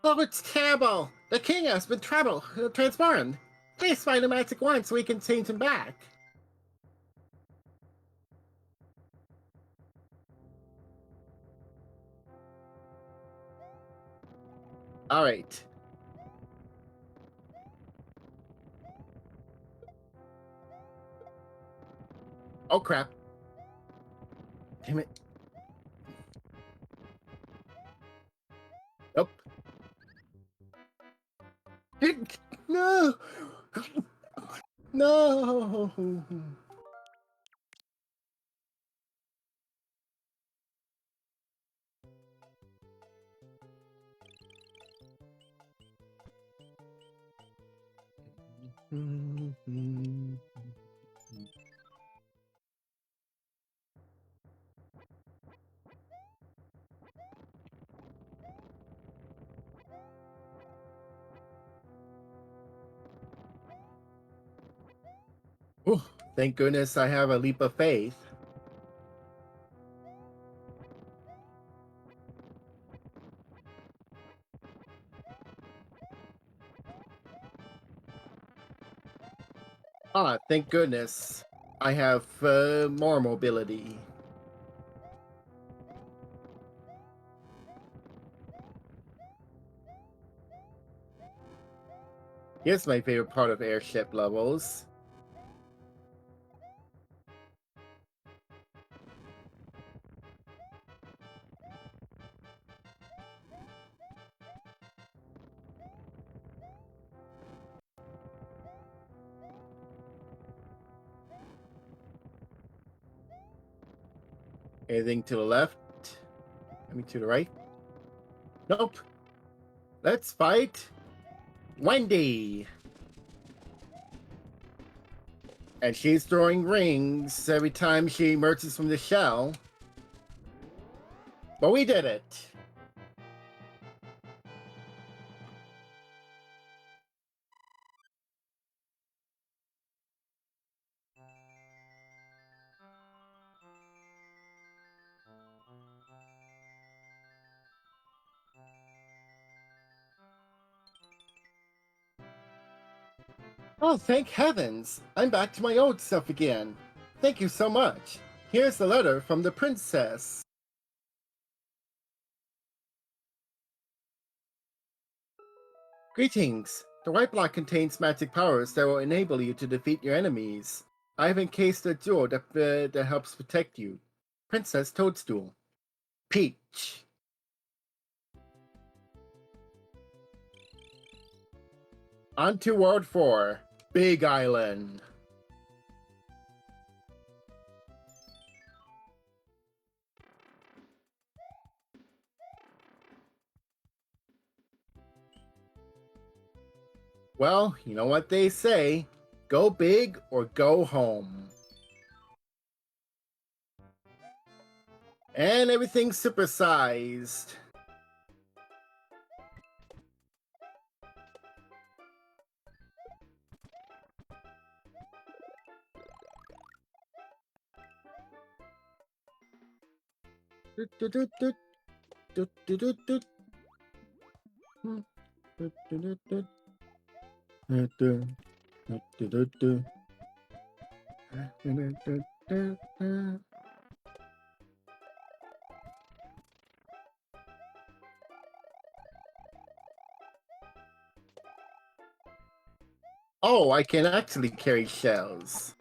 Oh, it's terrible! The king has been transformed. Please find a magic wand so we can change him back. Alright. Oh crap. Damn it. Nope. No! No! Oh, thank goodness I have a leap of faith. Ah, thank goodness I have more mobility. Here's my favorite part of airship levels. Anything to the left? I mean, to the right? Nope. Let's fight Wendy. And she's throwing rings every time she emerges from the shell. But we did it. Oh, thank heavens! I'm back to my old self again. Thank you so much. Here's the letter from the princess. Greetings. The white block contains magic powers that will enable you to defeat your enemies. I have encased a jewel that helps protect you. Princess Toadstool. Peach. On to World 4. Big Island. Well, you know what they say. Go big or go home. And everything's supersized. Oh, I can actually carry shells.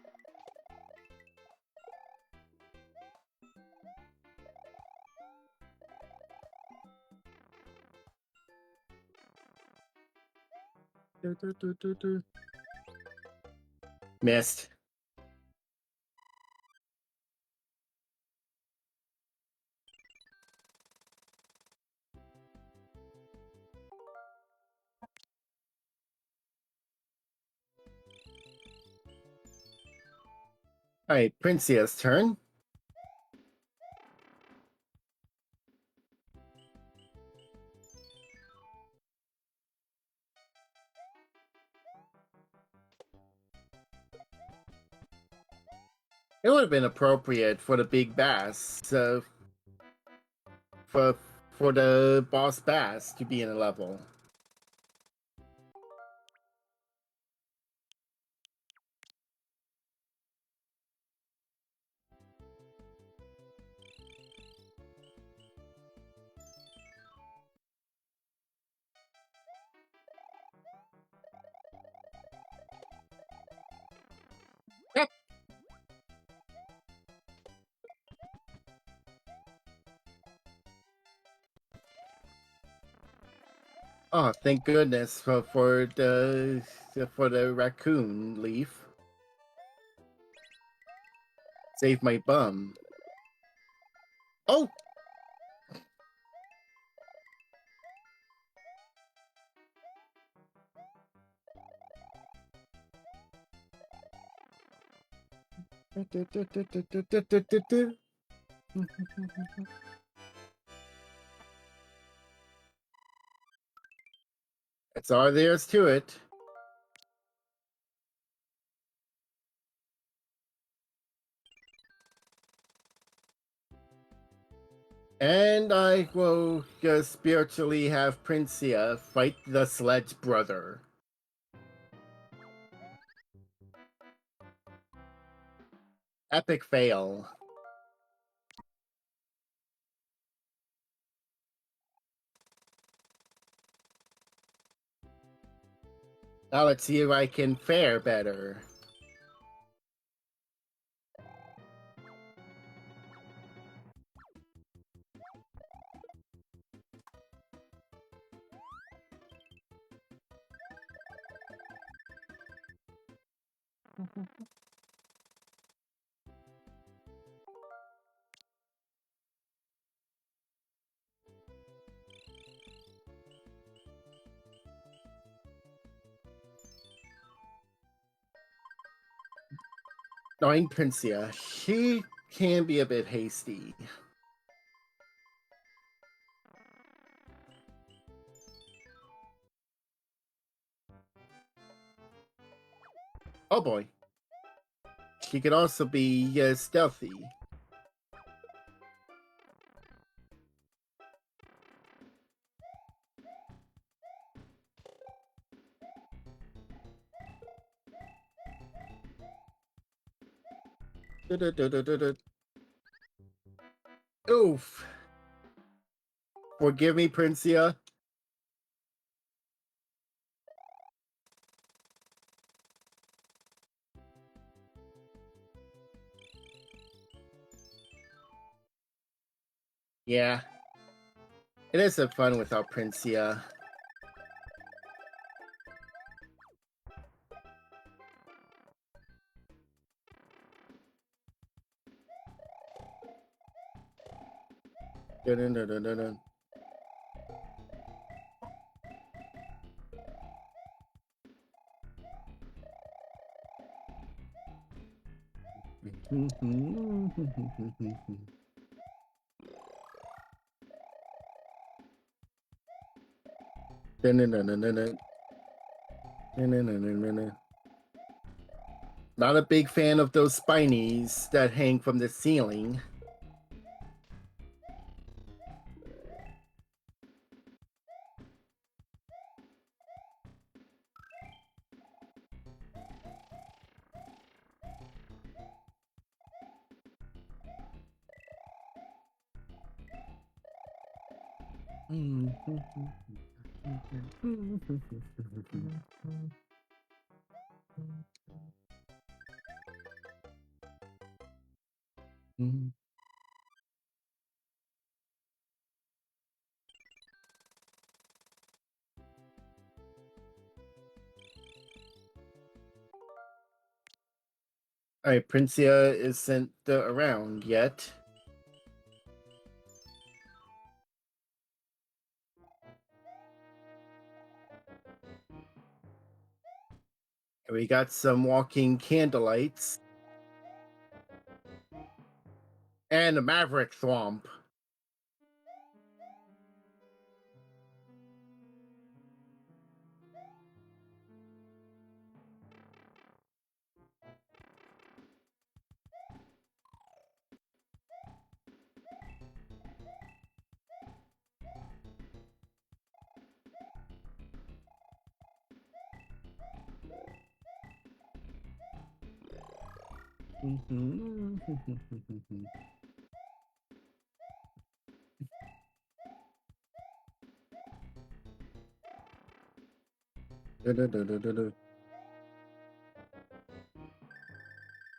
Missed. Alright, Princia's turn. It would have been appropriate for the big bass, for the boss bass to be in a level. Yep. Oh, thank goodness for the raccoon leaf. Save my bum. Oh! That's all there is to it. And I will just spiritually have Princia fight the Sledge Brother. Epic fail. Now let's see if I can fare better. Knowing Princia, she can be a bit hasty. Oh boy. She could also be stealthy. Oof. Forgive me, Princia. Yeah. It isn't fun without Princia. Dun-dun-dun-dun-dun. Dun-dun-dun-dun-dun. Dun-dun-dun-dun-dun. Not a big fan of those spinies that hang from the ceiling. Alright, Princia isn't around yet. We got some walking candlelights. And a Maverick Thwomp.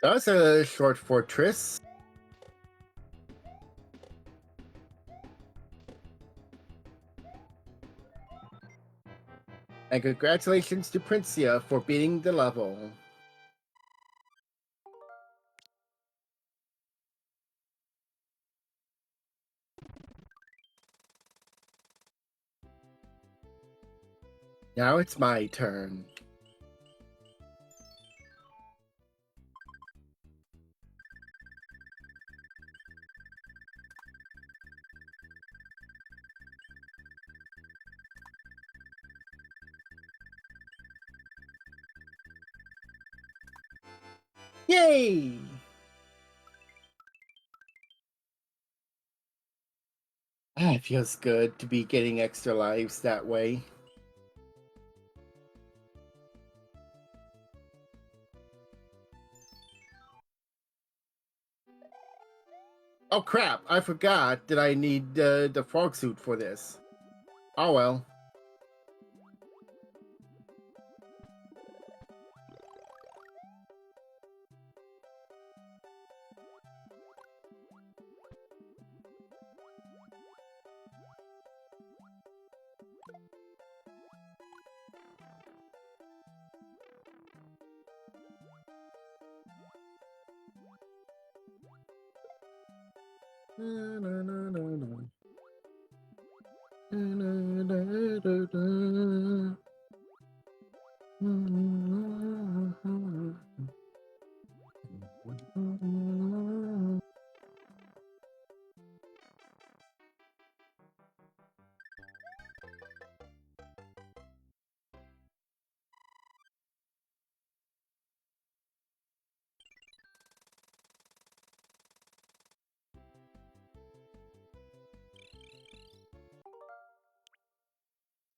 That's a short fortress. And congratulations to Princia for beating the level. Now it's my turn. Yay! It feels good to be getting extra lives that way. Oh crap, I forgot that I need the frog suit for this. Oh well.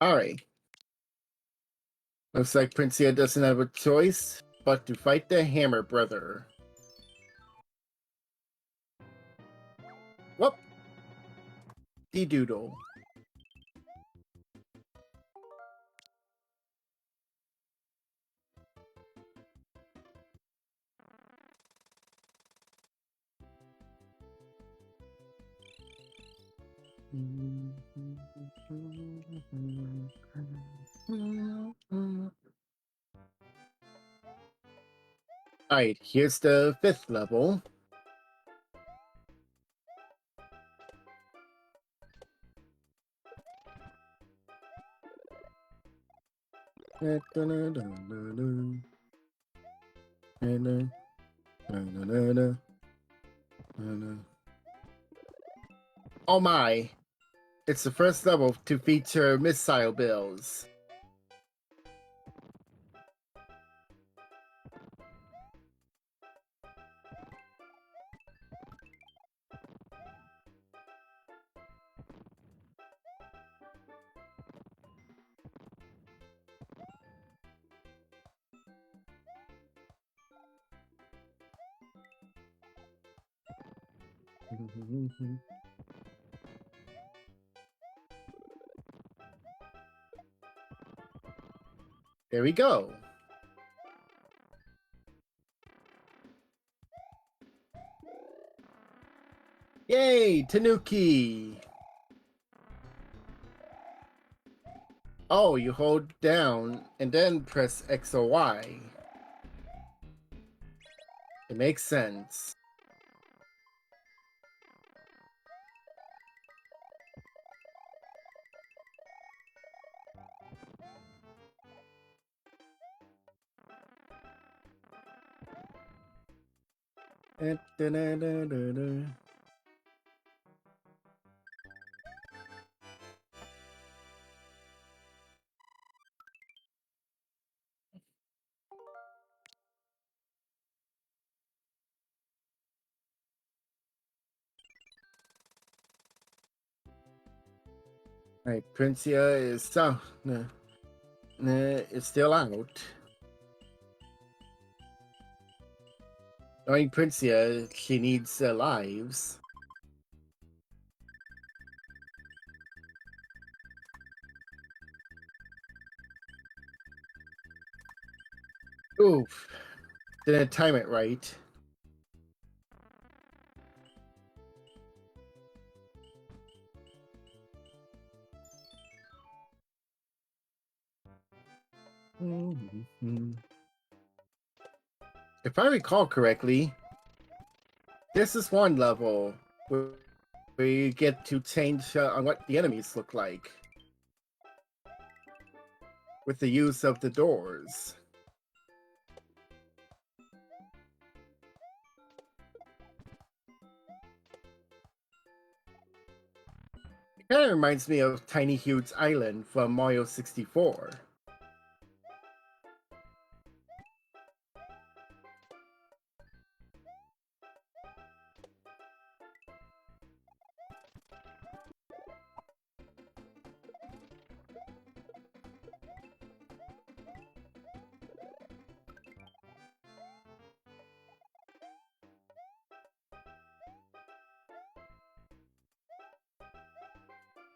Alright. Looks like Princia doesn't have a choice but to fight the Hammer Brother. Whoop! De-doodle. Alright, here's the 5th level. Oh my! It's the first level to feature missile bills. There we go. Yay, Tanuki! Oh, you hold down and then press X or Y. It makes sense. Alright, Princia is is still out. Knowing Princia, she needs lives. Oof. Didn't time it right. If I recall correctly, this is one level where you get to change on what the enemies look like with the use of the doors. It kind of reminds me of Tiny Huge Island from Mario 64.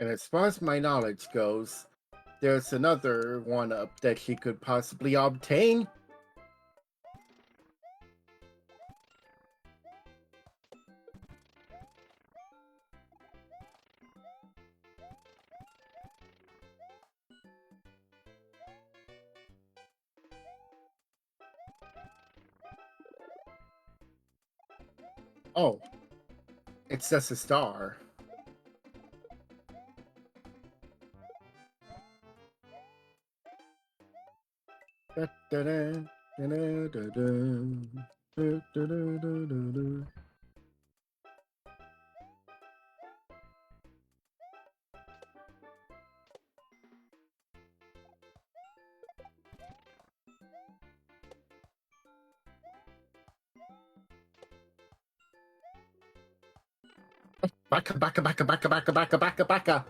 And as far as my knowledge goes, there's another one-up that she could possibly obtain. Oh, It's just a star. Da-da-da, da-da-da-da, da-da-da-da-da-da. Baka, baka, baka, baka, baka, baka, baka, baka.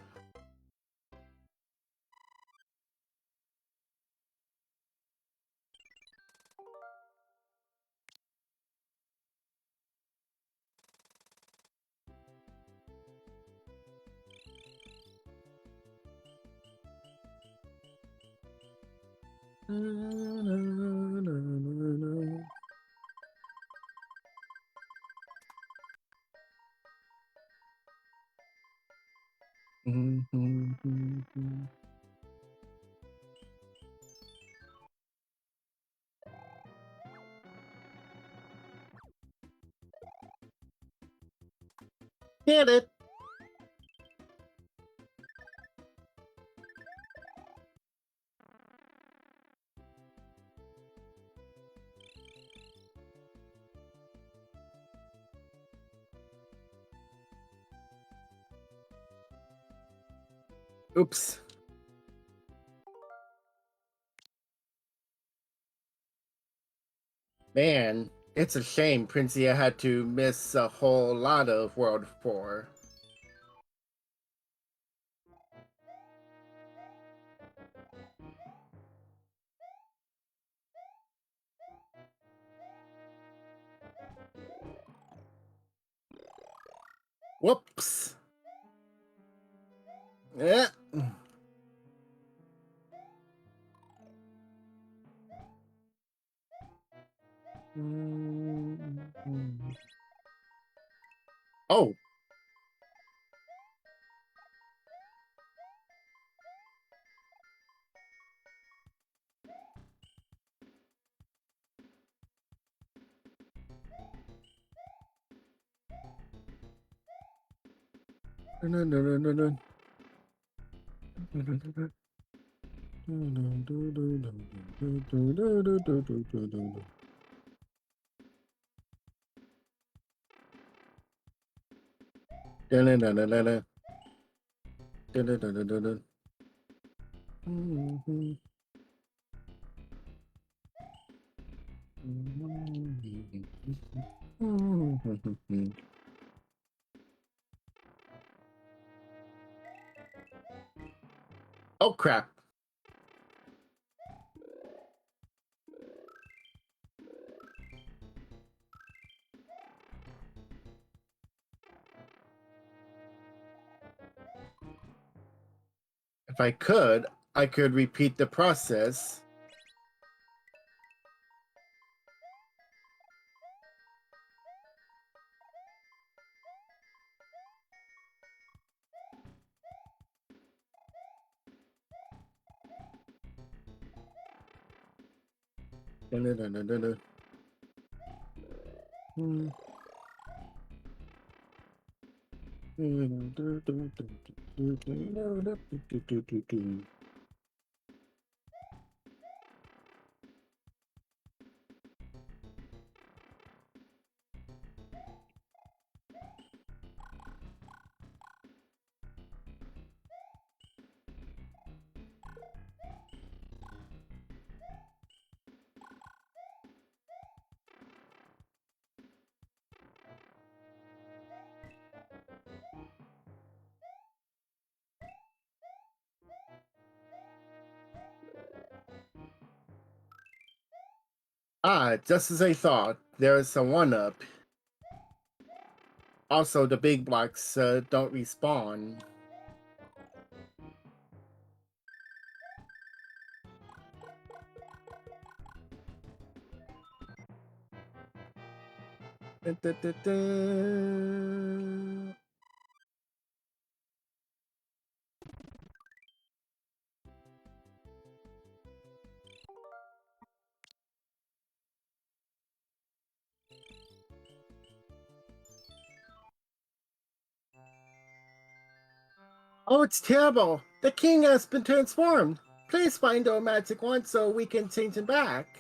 Get it. Oops. Man, it's a shame Princia had to miss a whole lot of World 4. Whoops. Yeah. Oh. Oh crap. If I could repeat the process. Ah, just as I thought, there is a one-up. Also, the big blocks don't respawn. Da-da-da-da. Oh, it's terrible! The king has been transformed! Please find our magic wand so we can change him back.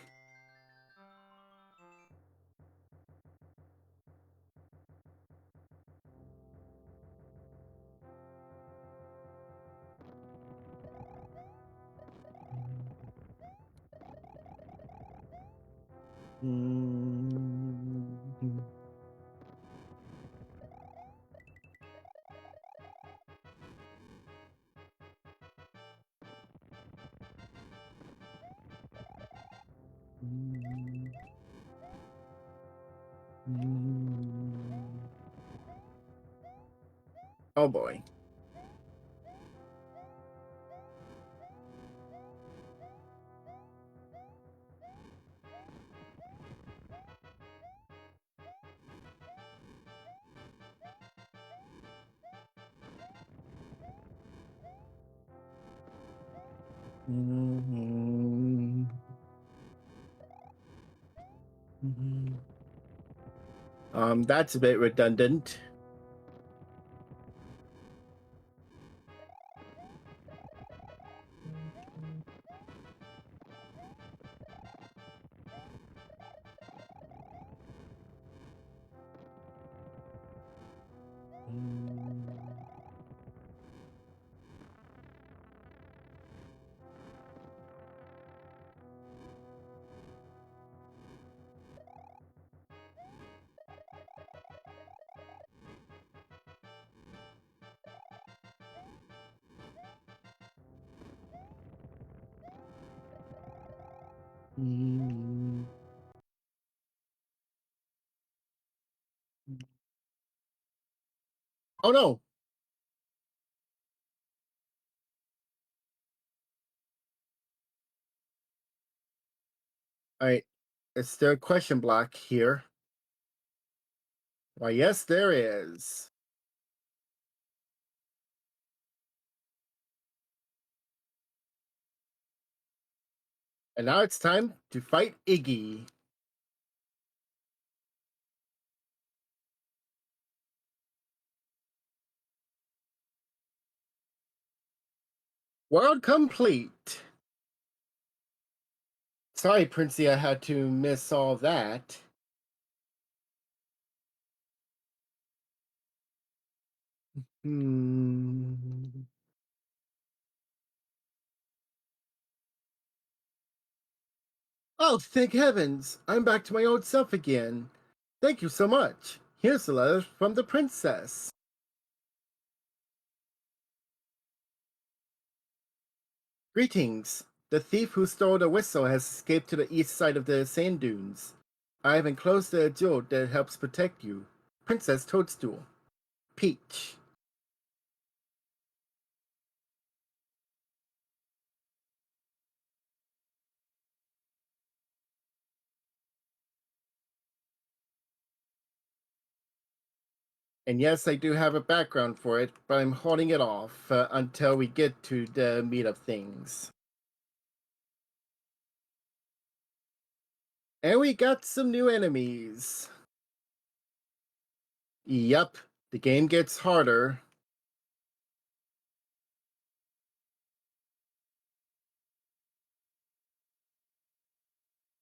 Oh boy. That's a bit redundant. Oh no! Alright, is there a question block here? Why, yes, there is. And now it's time to fight Iggy. World complete. Sorry, Princey, I had to miss all that. Hmm. Oh, thank heavens! I'm back to my old self again. Thank you so much. Here's a letter from the princess. Greetings. The thief who stole the whistle has escaped to the east side of the sand dunes. I have enclosed a jewel that helps protect you. Princess Toadstool. Peach. And yes, I do have a background for it, but I'm holding it off until we get to the meat of things. And we got some new enemies. Yup, the game gets harder.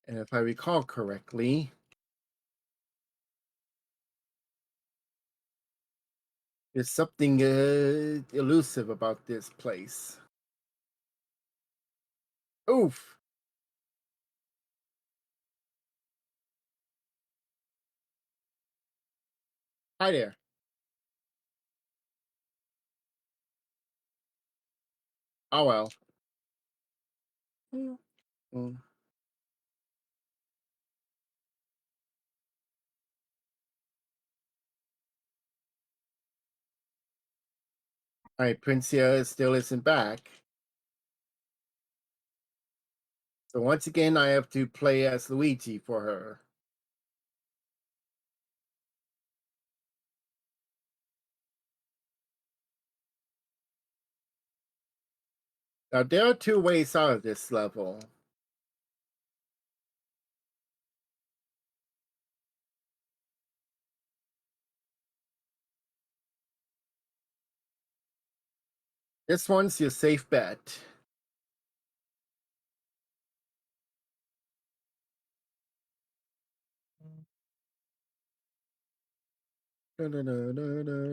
And if I recall correctly, there's something elusive about this place. Oof! Hi there. Oh well. Mm. Mm. Alright, Princia still isn't back. So once again, I have to play as Luigi for her. Now, there are two ways out of this level. This one's your safe bet. Well,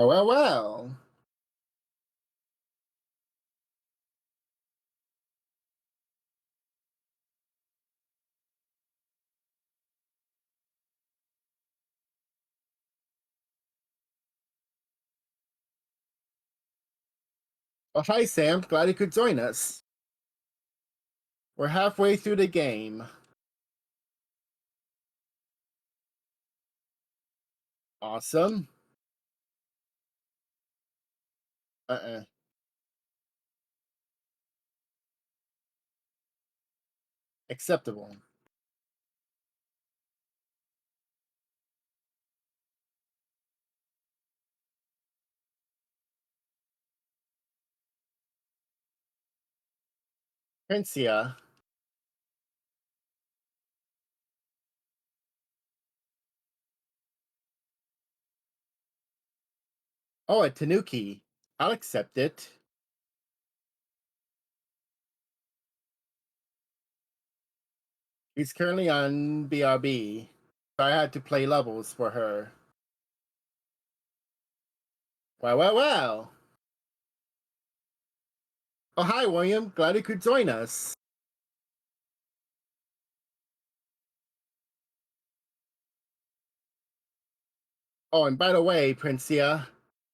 well, well. Oh, hi, Sam. Glad you could join us. We're halfway through the game. Awesome. Uh-uh. Acceptable. Princia. Oh, a Tanuki. I'll accept it. He's currently on BRB, so I had to play levels for her. Well, well, well. Oh, hi, William. Glad you could join us. Oh, and by the way, Princia,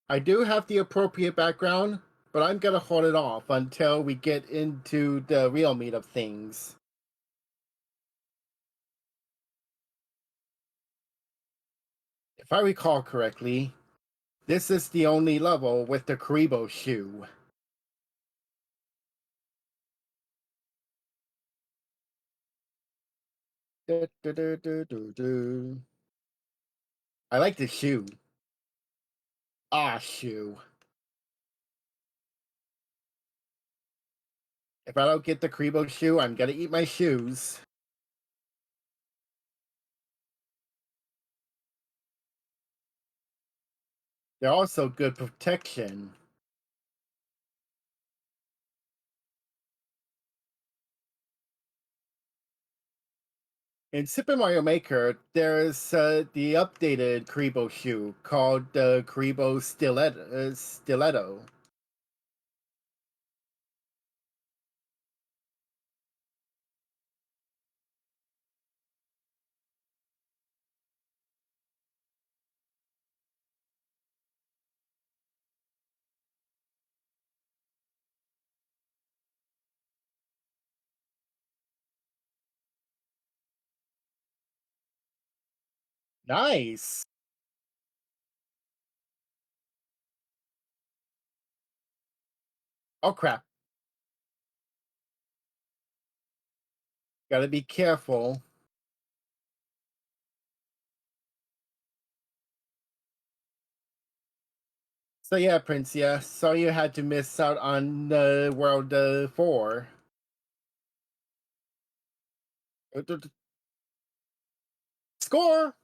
I do have the appropriate background, but I'm gonna hold it off until we get into the real meat of things. If I recall correctly, this is the only level with the Karibo shoe. Du, du, du, du, du, du. I like the shoe. Ah, shoe. If I don't get the Karibo shoe, I'm gonna eat my shoes. They're also good protection. In Super Mario Maker, there's the updated Karibo shoe called the Karibo Stiletto. Nice. Oh crap. Gotta be careful. So yeah, Princia, sorry you had to miss out on World 4. Score!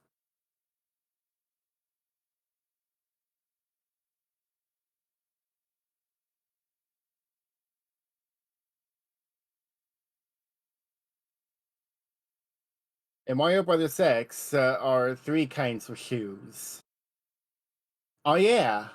In Mario Brothers X are 3 kinds of shoes. Oh yeah.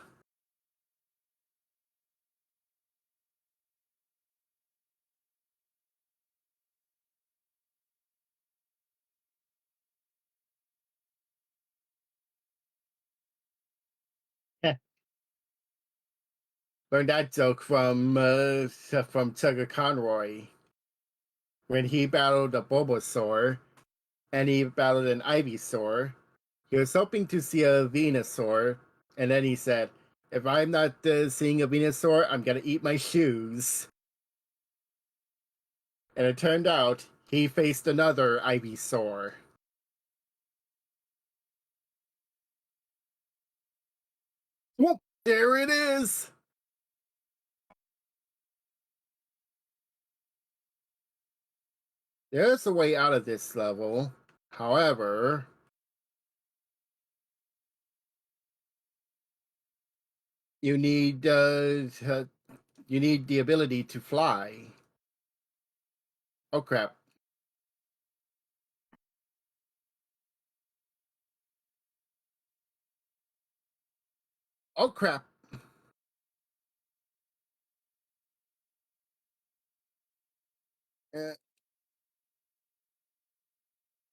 Learned that joke from Tugger Conroy when he battled a Bulbasaur and he battled an Ivysaur. He was hoping to see a Venusaur, and then he said, "If I'm not seeing a Venusaur, I'm gonna eat my shoes." And it turned out he faced another Ivysaur. Whoop! There it is! There's a way out of this level. However, you need the ability to fly. Oh crap. Oh crap. Uh,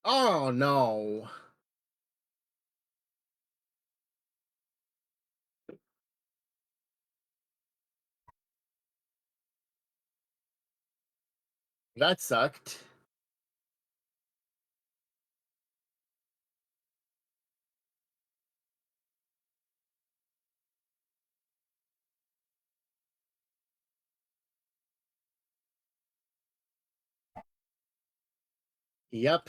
oh no. That sucked. Yep.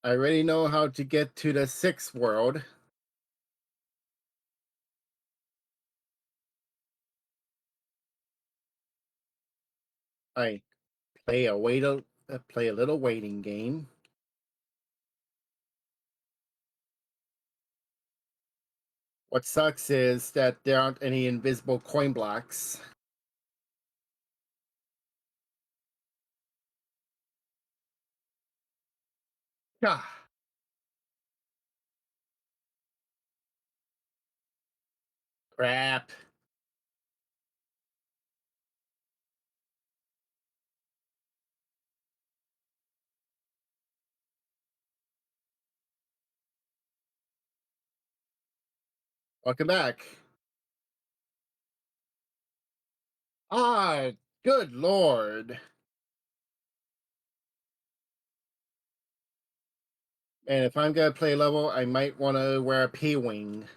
I already know how to get to the 6th world. I play a little waiting game. What sucks is that there aren't any invisible coin blocks. Ah, crap. Welcome back. Ah, good lord. And if I'm gonna play level, I might want to wear a P-Wing.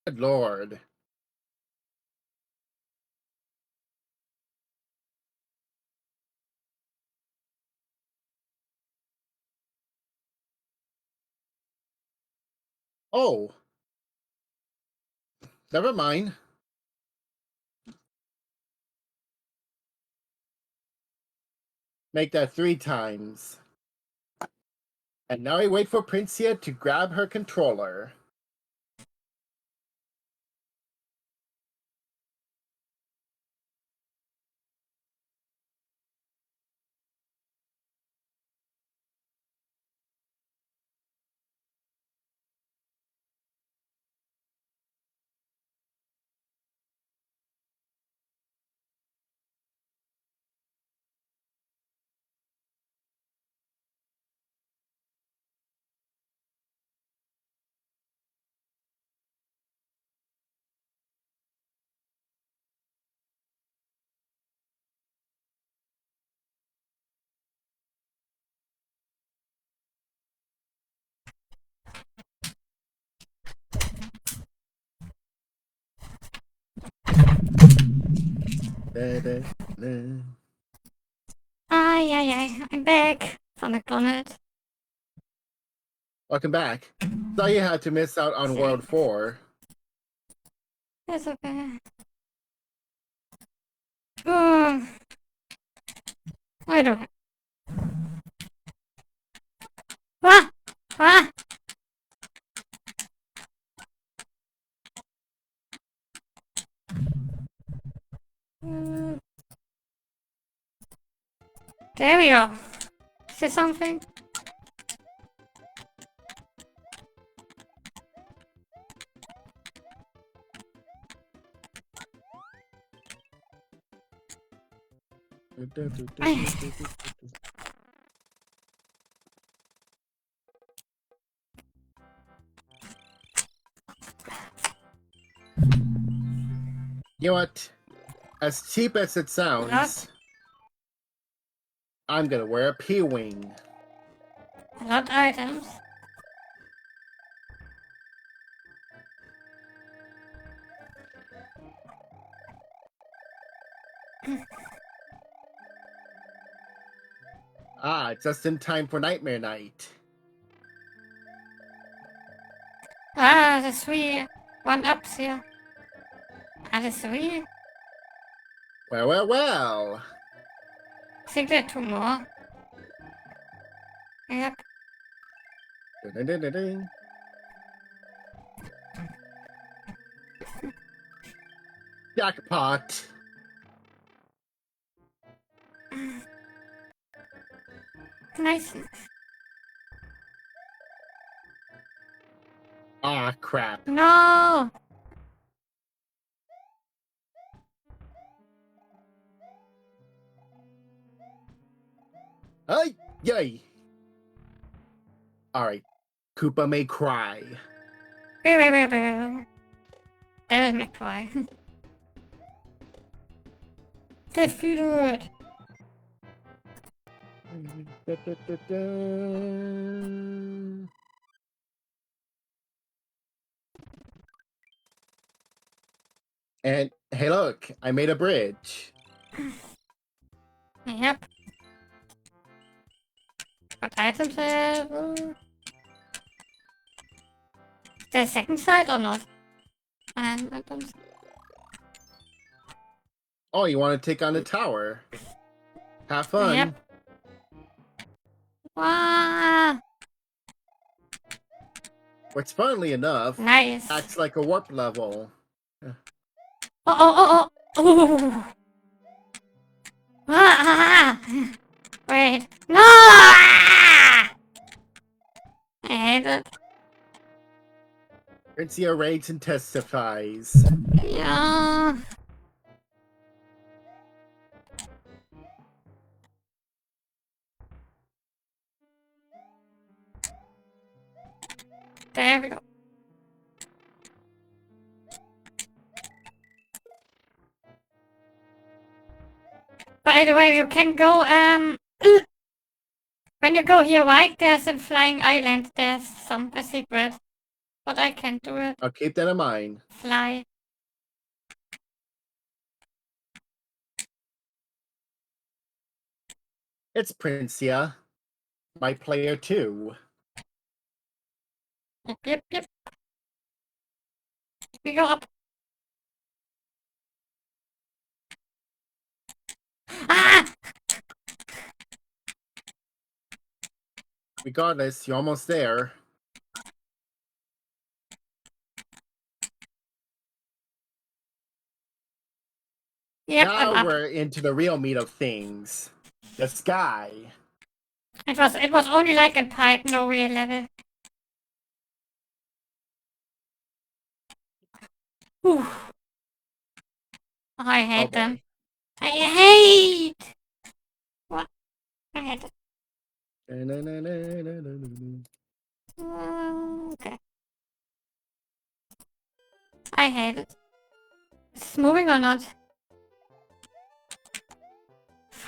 Good lord. Oh, never mind. Make that 3 times. And now I wait for Princia to grab her controller. Da, da, da. Ay, I'm back from McDonald's. Welcome back. Saw you had to miss out on World 4. It's okay. Oh, I don't. Ah! Ah! Mm, there we go. Is there something? You know what? As cheap as it sounds, What? I'm gonna wear a P-Wing. Lot items. Ah, just in time for Nightmare Night. Ah, the 3 1-ups here. Are the 3? Well, well, well. I think there are 2 more. Yep. Dun-dun-dun-dun-dun. Jackpot. Nice. Ah, crap. No! Ay, yay. Alright. Koopa may cry. There's McFly. Defeated! Da-da-da-da. And hey, look, I made a bridge. Yep. What items have? The second side or not? Items. Oh, you want to take on the tower? Have fun. Yep. Wow! Which, funnily enough, Nice. acts like a warp level. Oh! Ah! Wait. No! Ah! I hate it. Princia rages and testifies. Yeah. There we go. By the way, you can go, when you go here, right, there's a flying island, there's a secret. But I can't do it. I'll keep that in mind. Fly. It's Princia, my player 2. Yep. We go up. Ah! Regardless, you're almost there. Yep, Now I'm up. we're into the real meat of things. The sky. It was only like a pipe, no real level. Whew. I hate them. boy. I hate! What? I hate it. Okay. I hate it. Is this moving or not?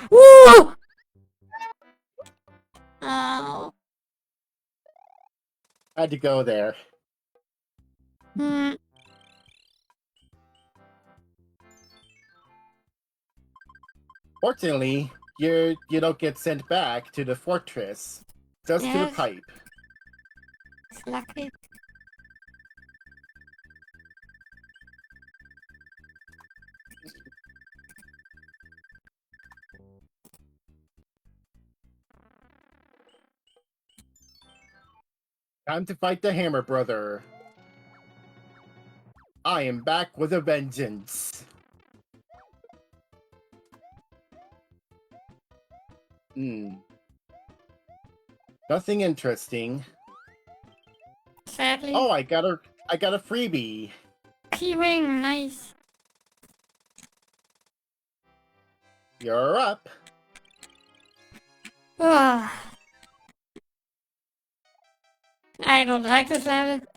Woo! Oh. Had to go there. Hmm. Fortunately, you don't get sent back to the fortress. Just to the Yes. pipe. It's lucky. Time to fight the Hammer Brother. I am back with a vengeance. Nothing interesting. Sadly. Oh, I got a freebie. P-Wing, nice. You're up. Ugh. I don't like this level.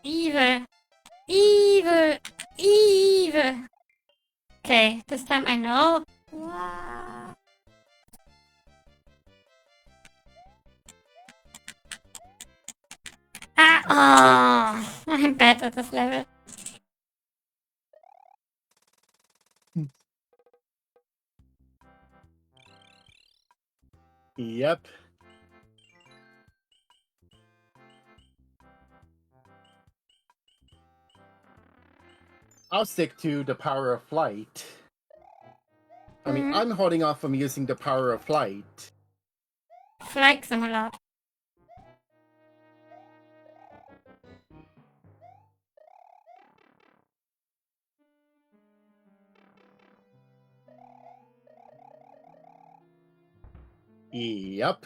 Evil. Evil! Evil! Okay, this time I know. Wow. Ah, oh, I'm bad at this level. Yep. I'll stick to the power of flight. I mean, I'm holding off from using the power of flight. Flight Simulator. Yep.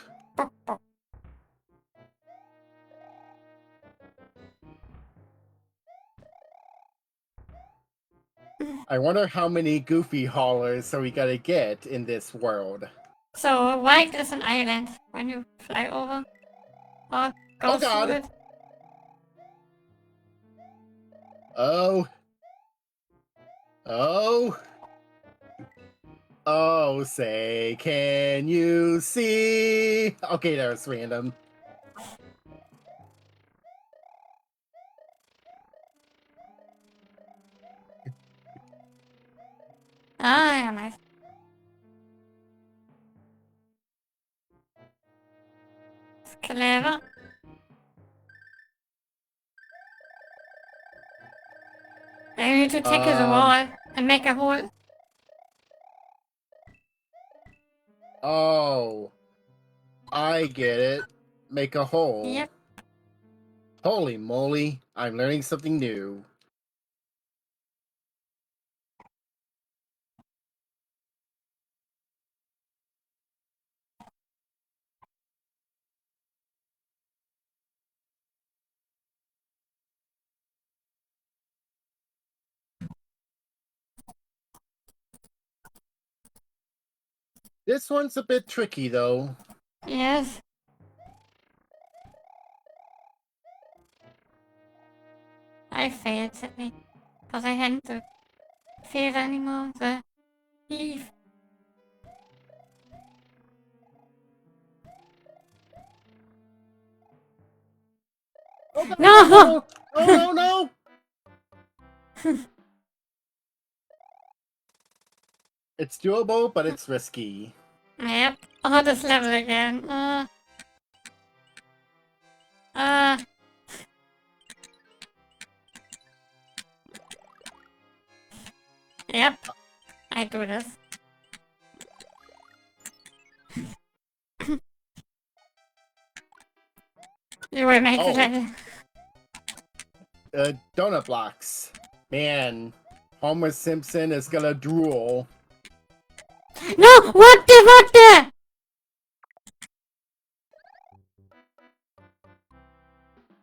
I wonder how many Goofy haulers are we gonna get in this world. So, white is an island when you fly over. Or go Oh, God. through it. Oh. Oh. Oh, say, can you see? Okay, that was random. Ah, ja, nice. It's clever. I need to tackle the wall and make a hole. Oh. I get it. Make a hole. Yep. Holy moly, I'm learning something new. This one's a bit tricky, though. Yes. I failed, Sydney. Because I hadn't the field anymore. The leaf. Oh, God, No! no, no, no! It's doable, but it's risky. Yep. Oh, this level again. Yep. I do this. You will make the level. Donut blocks. Man, Homer Simpson is gonna drool. No! What the?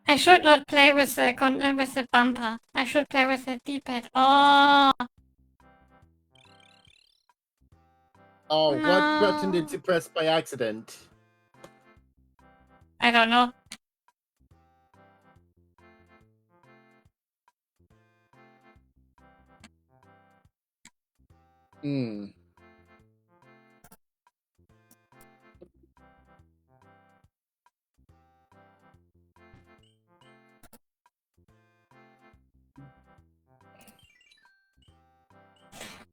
I should not play with the bumper. I should play with the D-pad. Oh! Oh, No. what button did you press by accident? I don't know. Hmm.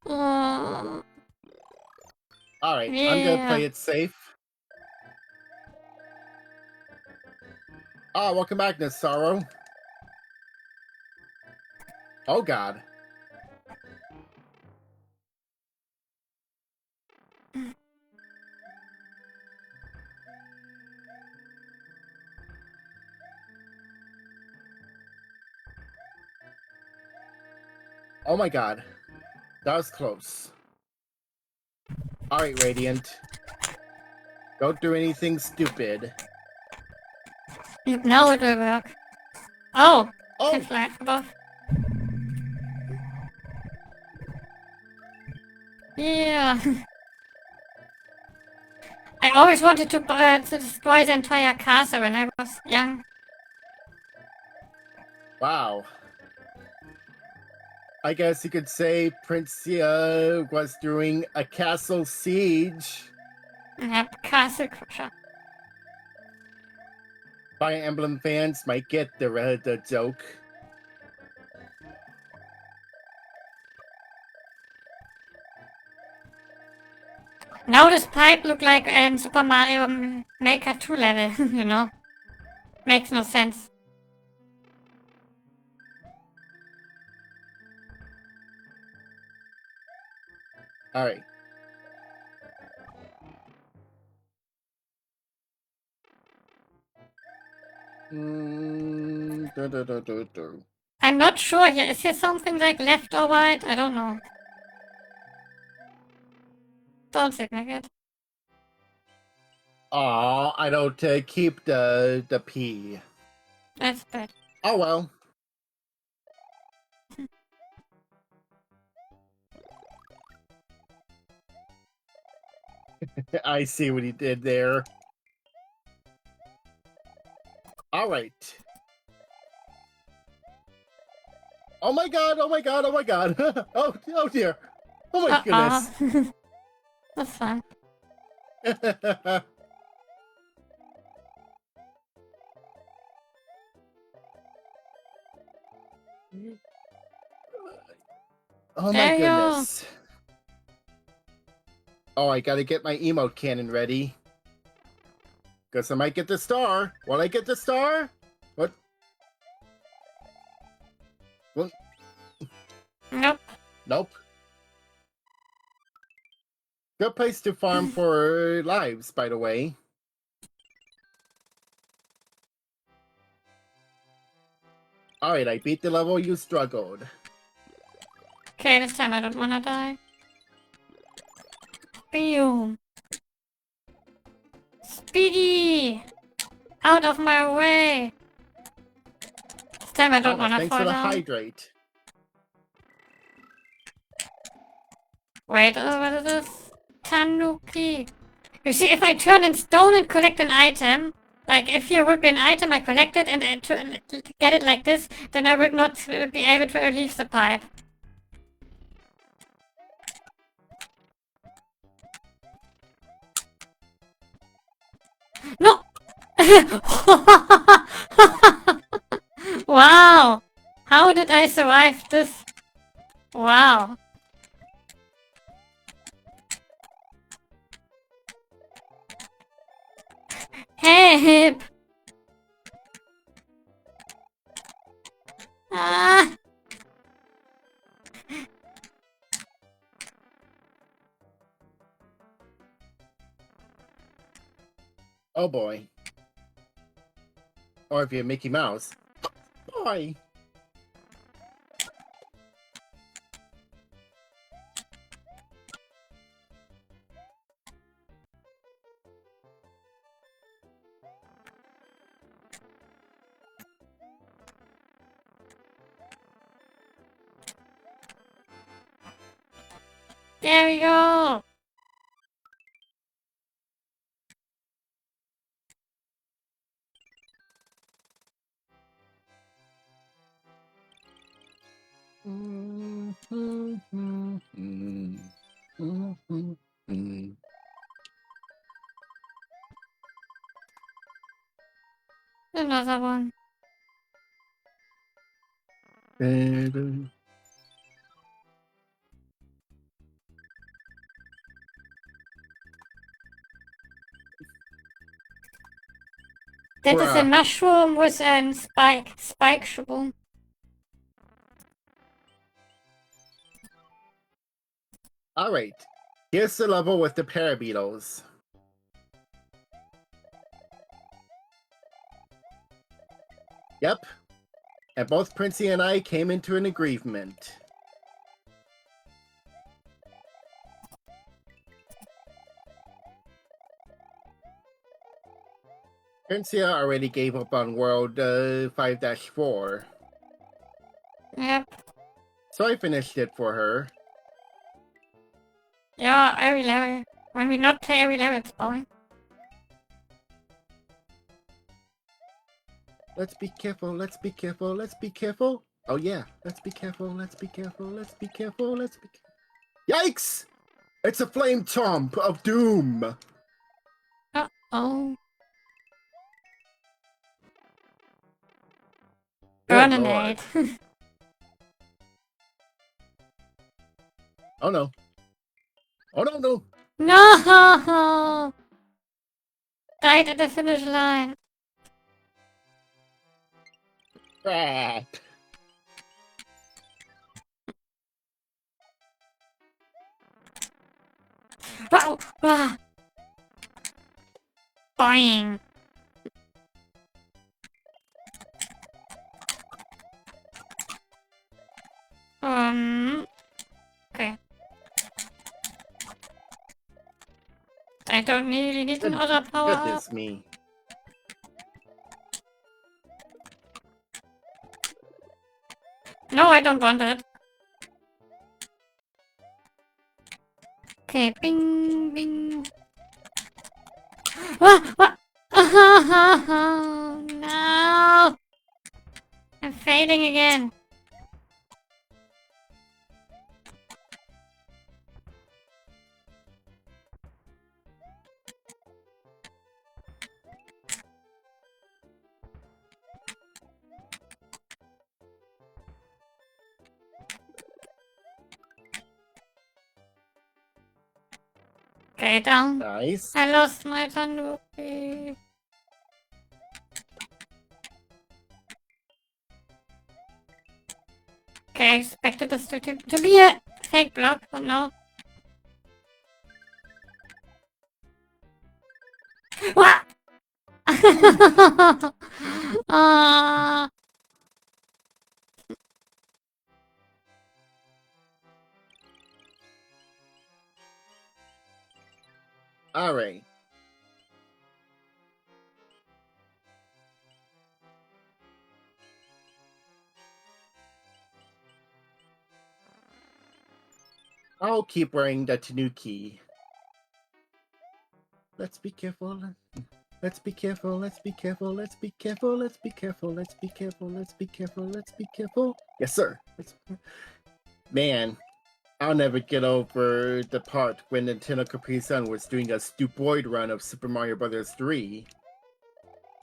Oh. Alright, Yeah. I'm gonna play it safe. Ah, welcome back, Nassaro. Oh, God. Oh my God. That was close. Alright, Radiant. Don't do anything stupid. You know it will work. Oh! Oh! Can fly above. Yeah. I always wanted to destroy the entire castle when I was young. Wow. I guess you could say Princia was doing a castle siege. Yep, Castle Crusher. Fire Emblem fans might get the joke. Now this pipe look like Super Mario Maker 2 level, you know? Makes no sense. All right. I'm not sure here. Is here something like left or right? I don't know. Don't look like it. Aw, I don't keep the P. That's bad. Oh well. I see what he did there. All right. Oh my god, oh my god, oh my god. Oh dear. Oh my goodness. That's fine. Oh my There you go. goodness. Oh, I gotta get my emote cannon ready. Guess I might get the star. Will I get the star? What? What? Nope. Nope. Good place to farm for lives, by the way. Alright, I beat the level you struggled. Okay, this time I don't wanna die. Boom. Speedy! Out of my way! This time I don't wanna Thanks fall for the down. hydrate. Wait, what is this? Tanuki. You see, if I turn in stone and collect an item, like if here would be an item I collect it and get it like this, then I would not be able to leave the pipe. No! Wow! How did I survive this? Wow. Help! Ah! Oh boy. Or if you're Mickey Mouse. Boy. There we go! Another one. That is a Bruh. mushroom with a spike shroom. Alright. Here's the level with the parabeetles. Yep. And both Princey and I came into an agreement. Princia already gave up on World 5-4. Yep. So I finished it for her. Yeah, every level. When we not play every level, it's boring. Let's be careful, let's be careful, let's be careful. Oh yeah, let's be careful, let's be careful, let's be careful, let's be careful. Yikes! It's a flame tomb of doom! Uh-oh. Good Grenade. Oh no. Oh no, no! No! Died at the finish line. Crap! Wow! Ah. Boing. Okay. I don't really need another power up. Goodness me. No, I don't want it. Okay, bing, bing. Ah, ah. No! I'm failing again. Okay, down. Nice. I lost my Tanuki. Okay, I expected this to be a fake block, but no. What? Ah. Alright. I'll keep wearing the Tanuki. Let's be careful. Let's be careful. Let's be careful. Let's be careful. Let's be careful. Let's be careful. Let's be careful. Let's be careful. Yes, sir. Man, I'll never get over the part when Nintendo Capri Sun was doing a stupoid run of Super Mario Bros. 3.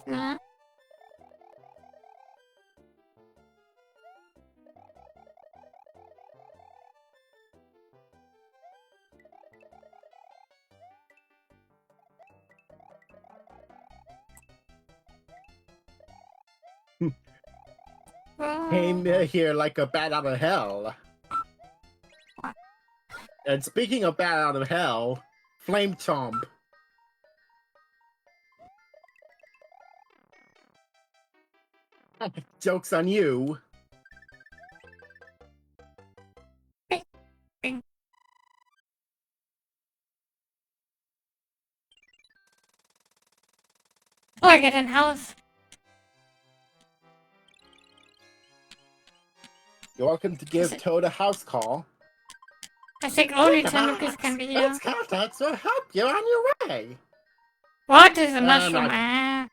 Nah. Came here like a bat out of hell. And speaking of bat out of hell, Flame Tomb. Joke's on you. Or get in house. You're welcome to give Toad a house call. I think only Tanukis can be here. Its contacts will help you on your way. What is a mushroom? Not...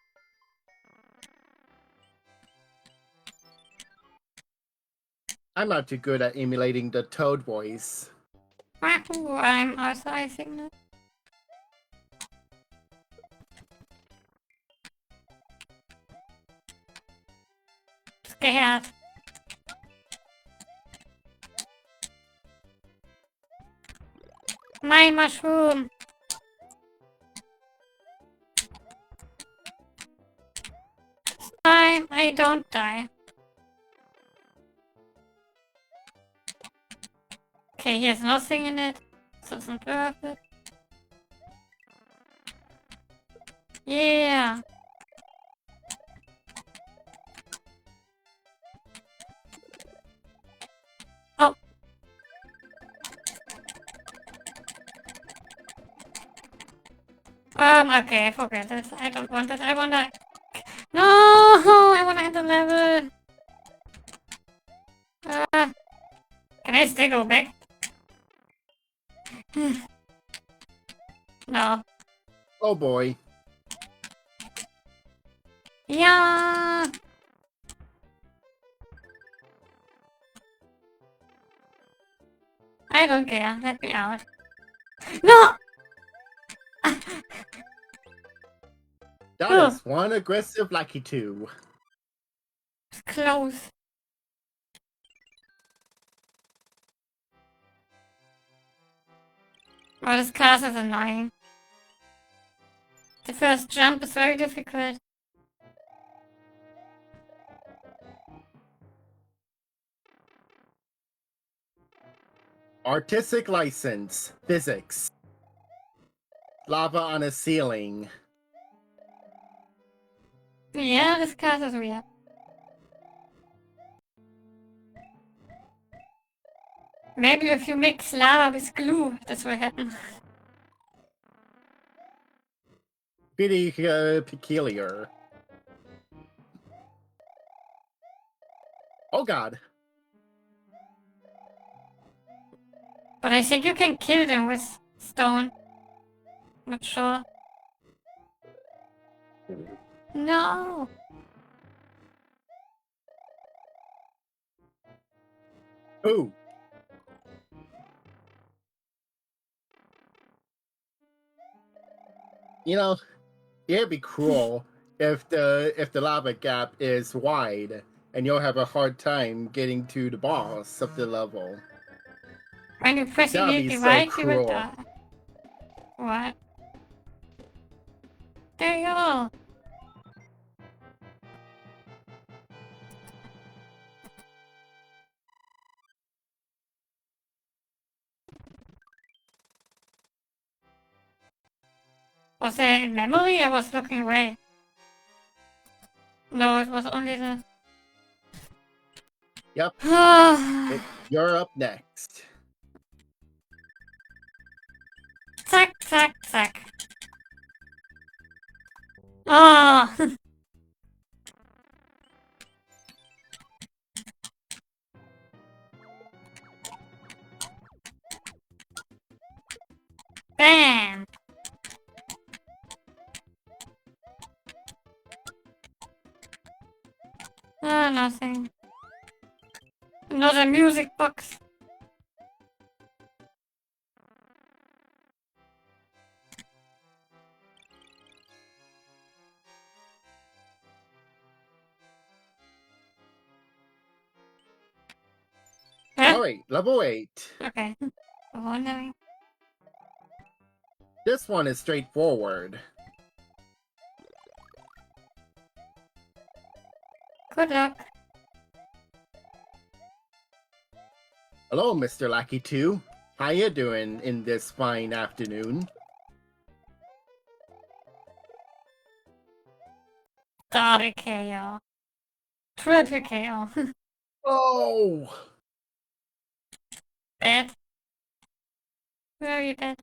I'm not too good at emulating the Toad voice. I'm authorizing it. Scared. My mushroom. I don't die. Okay, here's nothing in it. This isn't worth it. Yeah. Oh. Okay, forget this. I don't want it. I wanna... No! I wanna end the level! Can I still go back? No. Oh boy. Yeah! I don't care. Let me out. No! That Ugh. is one aggressive Lucky 2. It's close. Oh, this cast is annoying. The first jump is very difficult. Artistic license. Physics. Lava on a ceiling. Yeah, this cast is weird. Maybe if you mix lava with glue, this will happen. Pretty peculiar. Oh god. But I think you can kill them with stone. Not sure. No! Ooh. You know, it'd be cruel if the lava gap is wide and you'll have a hard time getting to the boss of the level. When you press That'd be immediately so right, you will cruel. die. What? There you go! Was there a memory? I was looking away. No, it was only the... Yep. You're up next. Zack, zack, zack. Oh! Bam! Oh, nothing. Another music box. Huh? Alright, level 8. Okay. Wondering. This one is straightforward. Good luck. Hello, Mr. Lucky 2. How you doing in this fine afternoon? Double KO. Triple KO. Oh! Dead. Where are you dead?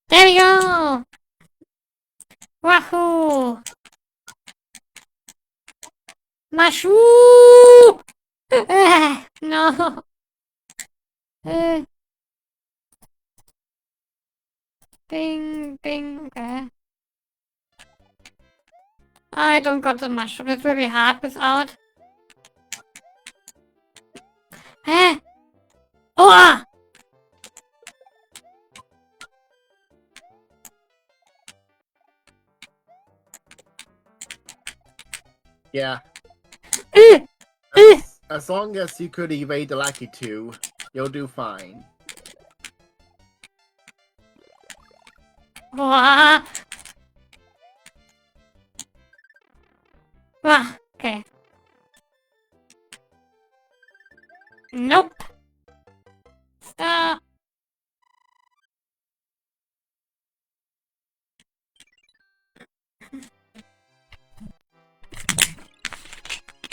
There we go! Wahoo! Mushroom! No! Bing, bing, okay. I don't got the mushroom, it's really hard without. Eh! Oh! Yeah. Eh! As long as you could evade the Lucky 2, you'll do fine. Wah! Wah! Okay. Nope. Stop.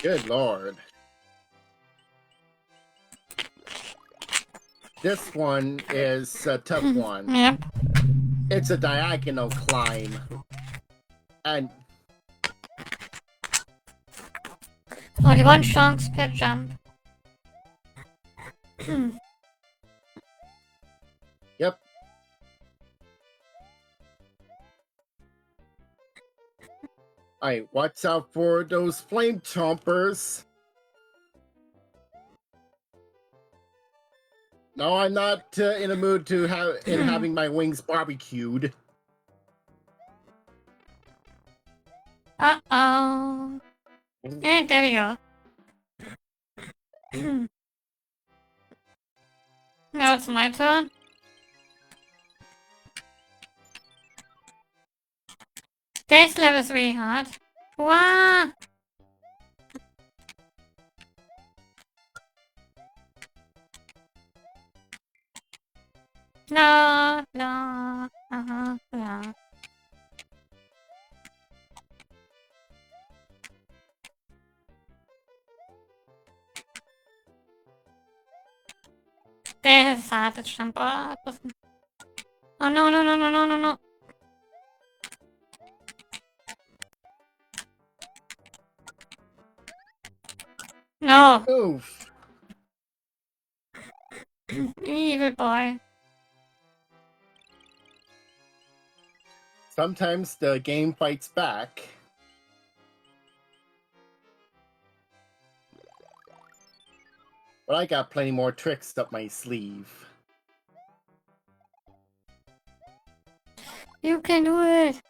Good lord. This one is a tough one. Yep. It's a diagonal climb. And Only one chance per jump. yep. Alright, watch out for those flame chompers. No, I'm not in a mood to have having my wings barbecued. Uh-oh. And there we go. Now it's my turn. This level is really hard. Wow. No, no, no. This is hard to jump. Oh, oh no, no, no, no, no, no, no. No, Oof. evil boy. Sometimes the game fights back. But I got plenty more tricks up my sleeve. You can do it.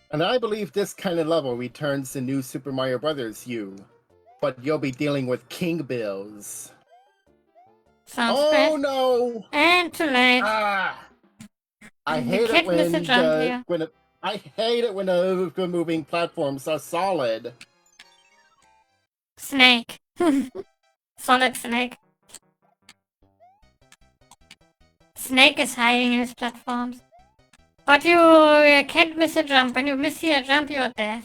And I believe this kind of level returns to New Super Mario Bros. U. But you'll be dealing with King Bills. Sounds Oh bad. no! And too late. Ah! I You hate it can't miss a jump here. I hate it when the moving platforms are solid. Snake. Solid Snake. Snake is hiding in his platforms. But you can't miss a jump. When you miss here a jump, you're dead.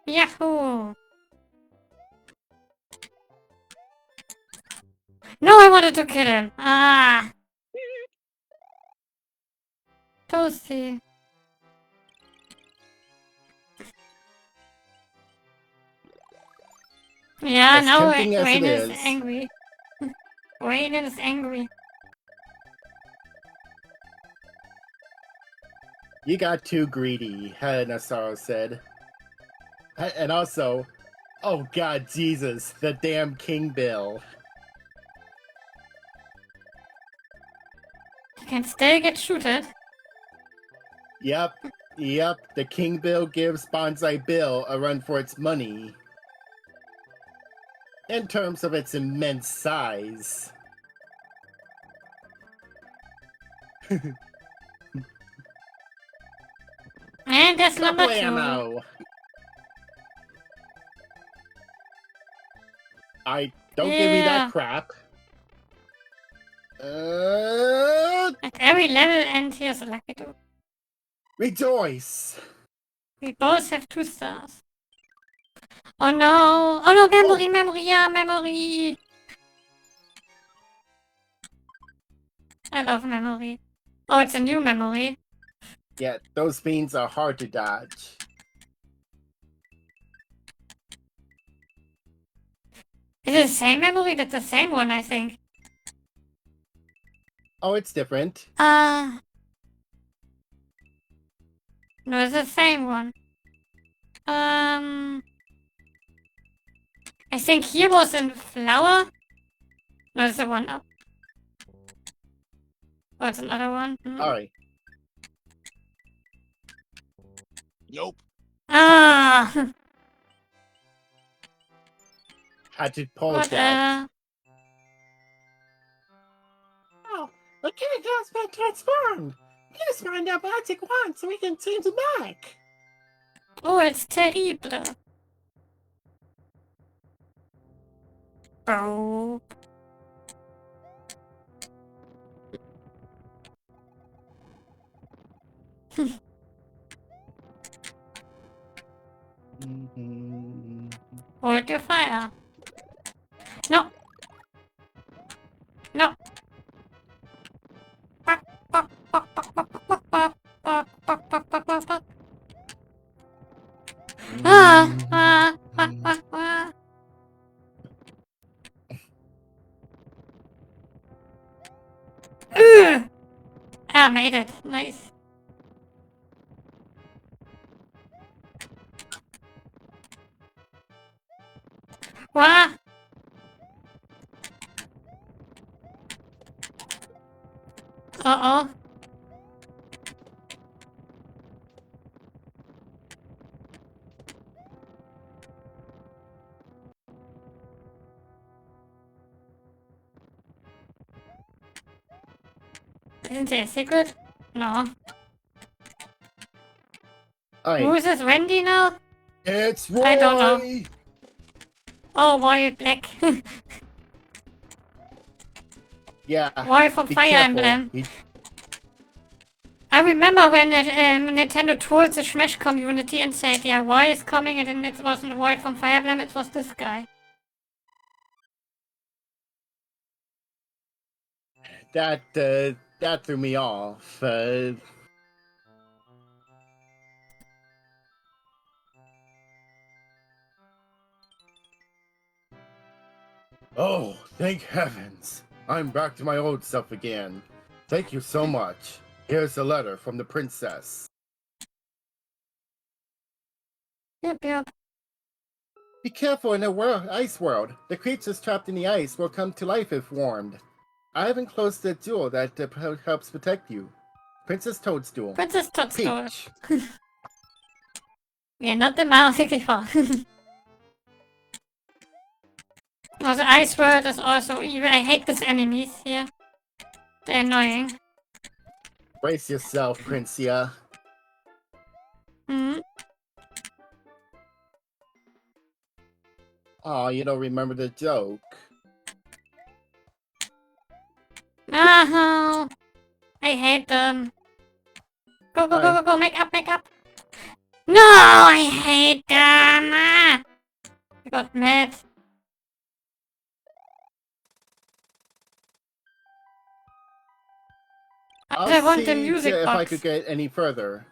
Yahoo! No, I wanted to kill him. Ah! Toasty. Yeah, As now tempting as Rain it is is. angry. Rain is angry. You got too greedy, Nasaro said. And also, oh god, Jesus, the damn King Bill. You can still get shooted. Yep, the King Bill gives Bonsai Bill a run for its money. In terms of its immense size. And that's number Double 2. ammo! Don't give me Yeah. that crap. At every level end, here's a lucky dude. Rejoice! We both have 2 stars. Oh no! Oh no, memory, memory, yeah, memory! I love memory. Oh, it's a new memory. Yeah, those fiends are hard to dodge. Is it the same memory? That's the same one, I think. Oh, it's different. No, it's the same one. I think here was in flower. No, it's the one up. Oh, it's another one. Alright. Nope. Ah! Had to pull What, that. Oh, the king has been transformed! Please find out magic wand so we can change it back! Oh, it's terrible. Oh. Hold your fire. No. No. made it. Nice. What? Uh-oh. Isn't there a secret? No. Alright, Who's this Wendy now? it's Roy! I don't know. Oh, Roy Black. Yeah, Roy from be Fire careful. Emblem. I remember when Nintendo told the Smash community and said, yeah, Roy is coming, and then it wasn't Roy from Fire Emblem, it was this guy. That threw me off. Oh, thank heavens. I'm back to my old self again. Thank you so much. Here's a letter from the princess. Yep. Be careful in the ice world. The creatures trapped in the ice will come to life if warmed. I have enclosed a jewel that helps protect you. Princess Toadstool. Princess Toadstool. Peach. Yeah, not the Mario 64. Oh, the ice world is also evil. I hate these enemies here. They're annoying. Brace yourself, Princia. Hmm. Aw, you don't remember the joke. Oh, I hate them. Go, make up. No, I hate them. I got mad. I want the music if box. I could get any further.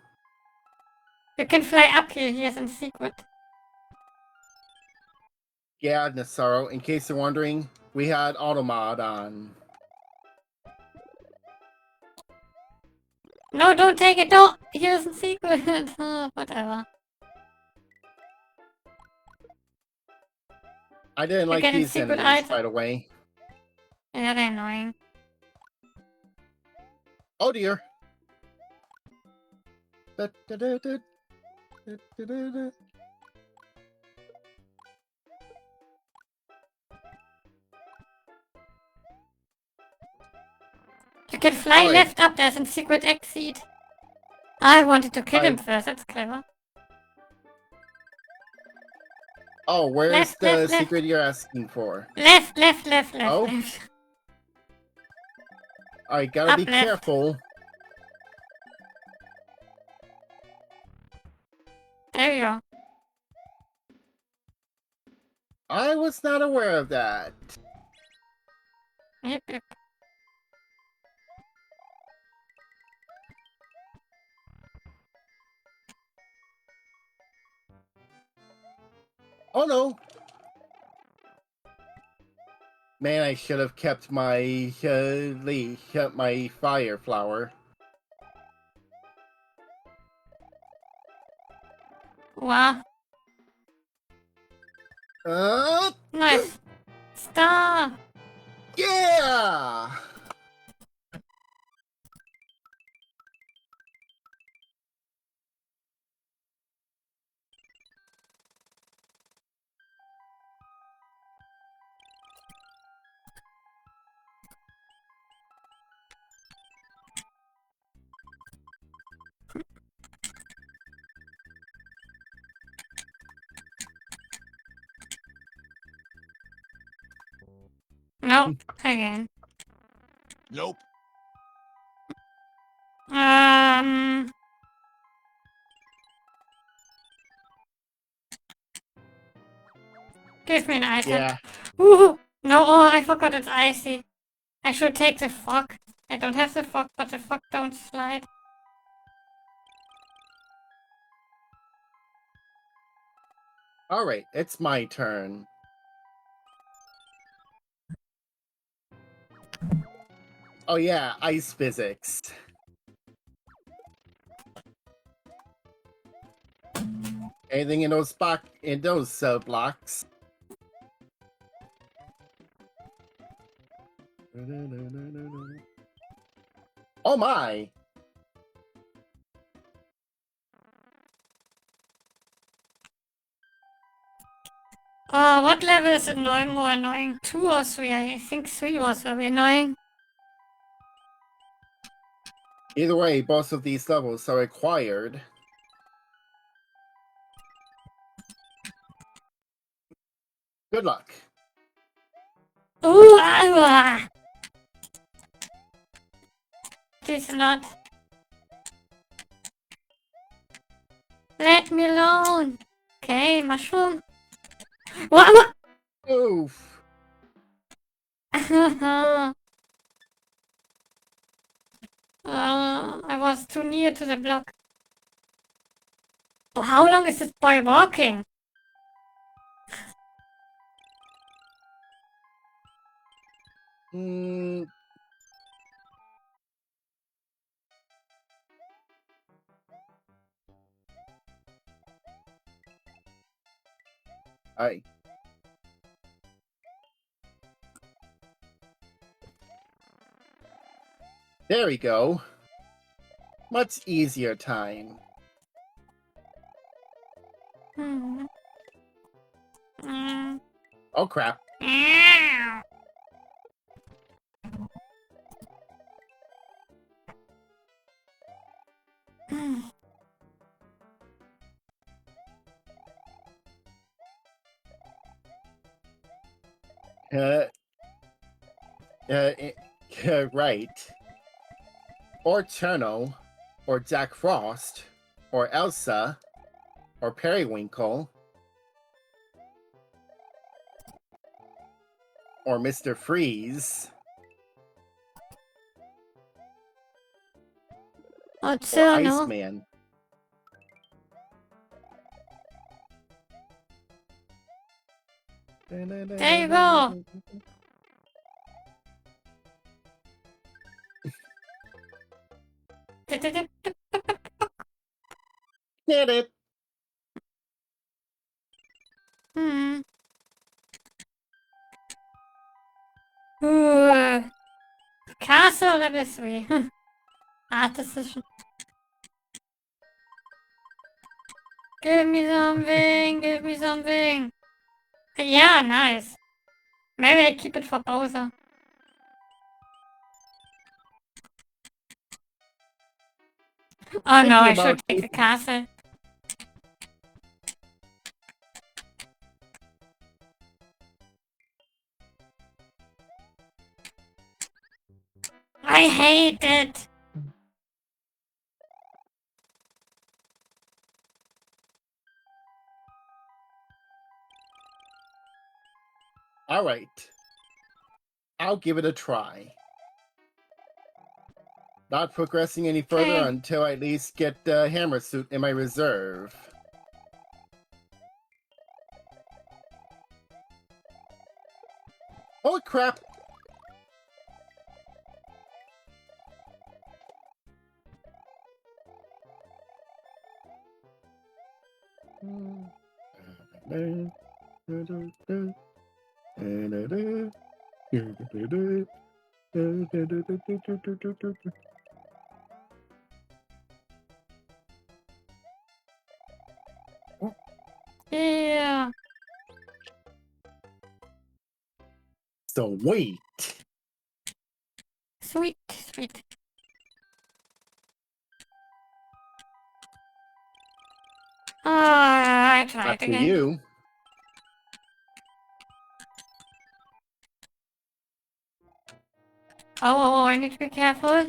You can fly up here, here's in secret. Yeah, Nasaro, in case you're wondering, we had Automod on. No, don't take it, don't! Here's in secret. Oh, whatever. I didn't like getting these secret enemies, item. by the way. Yeah, they're annoying. Oh dear. You can fly Alright. left up, there's a secret exit. I wanted to kill him I- first, that's clever. Oh, where's Left, the left, left. secret you're asking for? Left. Oh? Left. Alright, gotta Up be left. careful. There you go. I was not aware of that. Yep. Oh no! Man, I should have kept my my fire flower. Wow. Nice. Star. Yeah! No, again. Nope. Give me an item. Yeah. Ooh, no, oh, I forgot it's icy. I should take the fog. I don't have the fog, but the fog don't slide. Alright, it's my turn. Oh yeah, ice physics. Anything in those blocks? Oh my! What level is annoying, more annoying? 2 or 3? I think 3 was very annoying. Either way, both of these levels are required. Good luck. Ooh, Please not. Let me alone. Okay, mushroom. What? Oof. I was too near to the block. Oh, how long is this boy walking? Aye. There we go. Much easier time. Oh crap. Right. Or Cherno, or Jack Frost, or Elsa, or Periwinkle, or Mr. Freeze, Oh, or Cerno. Iceman. There you go. Did it. Castle level 3. Hard decision. Give me something, give me something. Yeah, nice. Maybe I keep it for Bowser. Oh no, I should take the castle. I hate it. Alright. I'll give it a try. Not progressing any further Okay. until I at least get the hammer suit in my reserve. Holy crap! Yeah. So wait. Sweet, sweet. I tried Up to again. you. Oh, I need to be careful.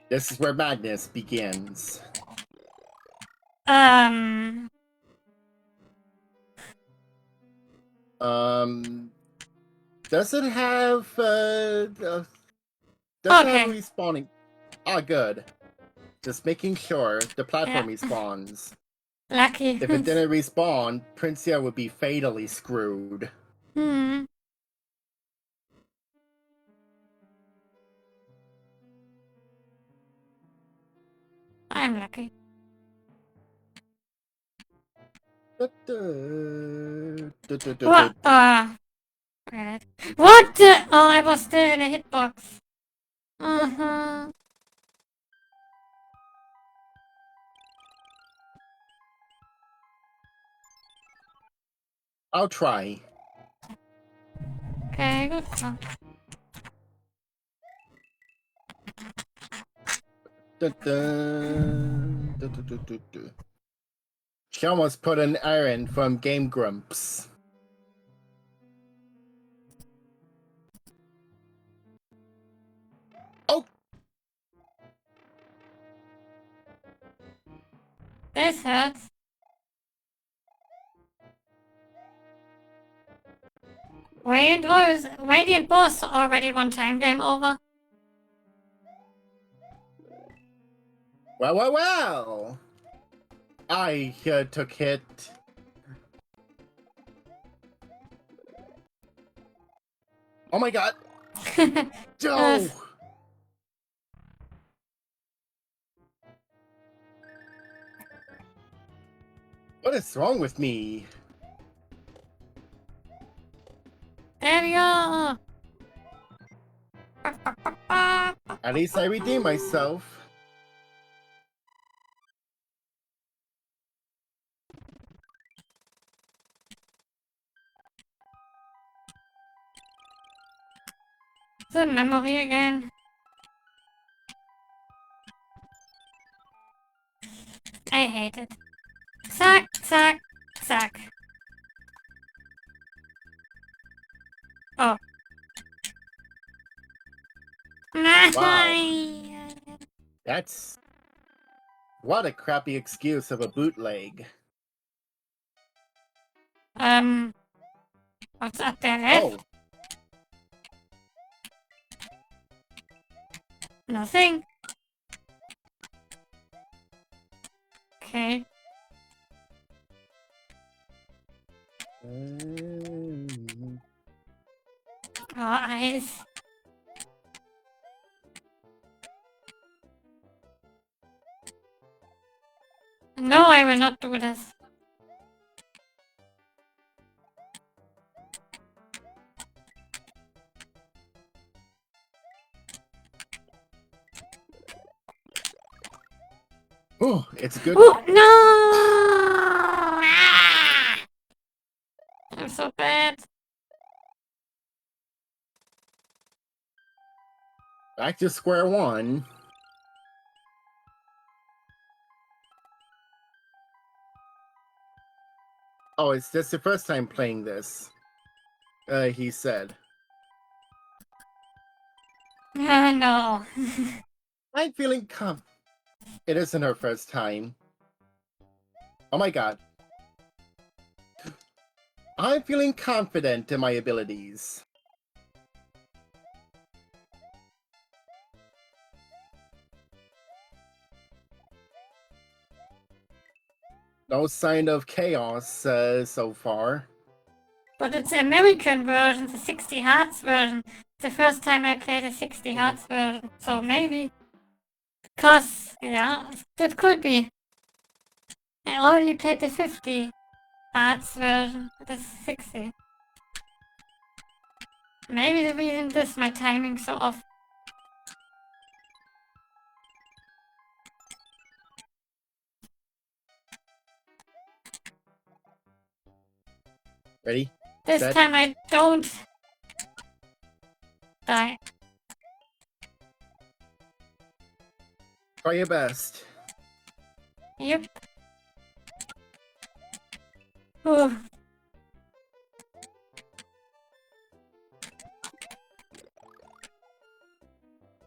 This is where madness begins. Does it have does it have a respawning? Ah, good. Just making sure the platform respawns. Lucky. If it didn't respawn, Princia would be fatally screwed. I'm lucky. What? Forget it. What the? Oh, I was still in a hitbox. Uh-huh. I'll try. Okay, good call. She almost put an errand from Game Grumps. Oh! This hurts. Radiant boss already one time, game over. Well. I took hit. Oh my god! Joe! What is wrong with me? There you go. At least I redeemed myself. The memory again. I hate it. Suck. Oh. Wow. That's... What a crappy excuse of a bootleg. What's up there, left? Oh, Nothing. Okay. Oh, eyes. No, I will not do this. oh, it's good. Oh, no! Ah! I'm so bad. Back to square one. Oh, it's just the first time playing this. He said. No. I'm feeling It isn't her first time. Oh my god. I'm feeling confident in my abilities. No sign of chaos so far. But it's the American version, the 60 Hertz version. The first time I played a 60 Hertz version, so maybe. Because, yeah, that could be. I only played the 50 Hertz version, the 60. Maybe the reason this, my timing so off. Ready? This Set. time I don't die. Try your best. Yep. Ooh.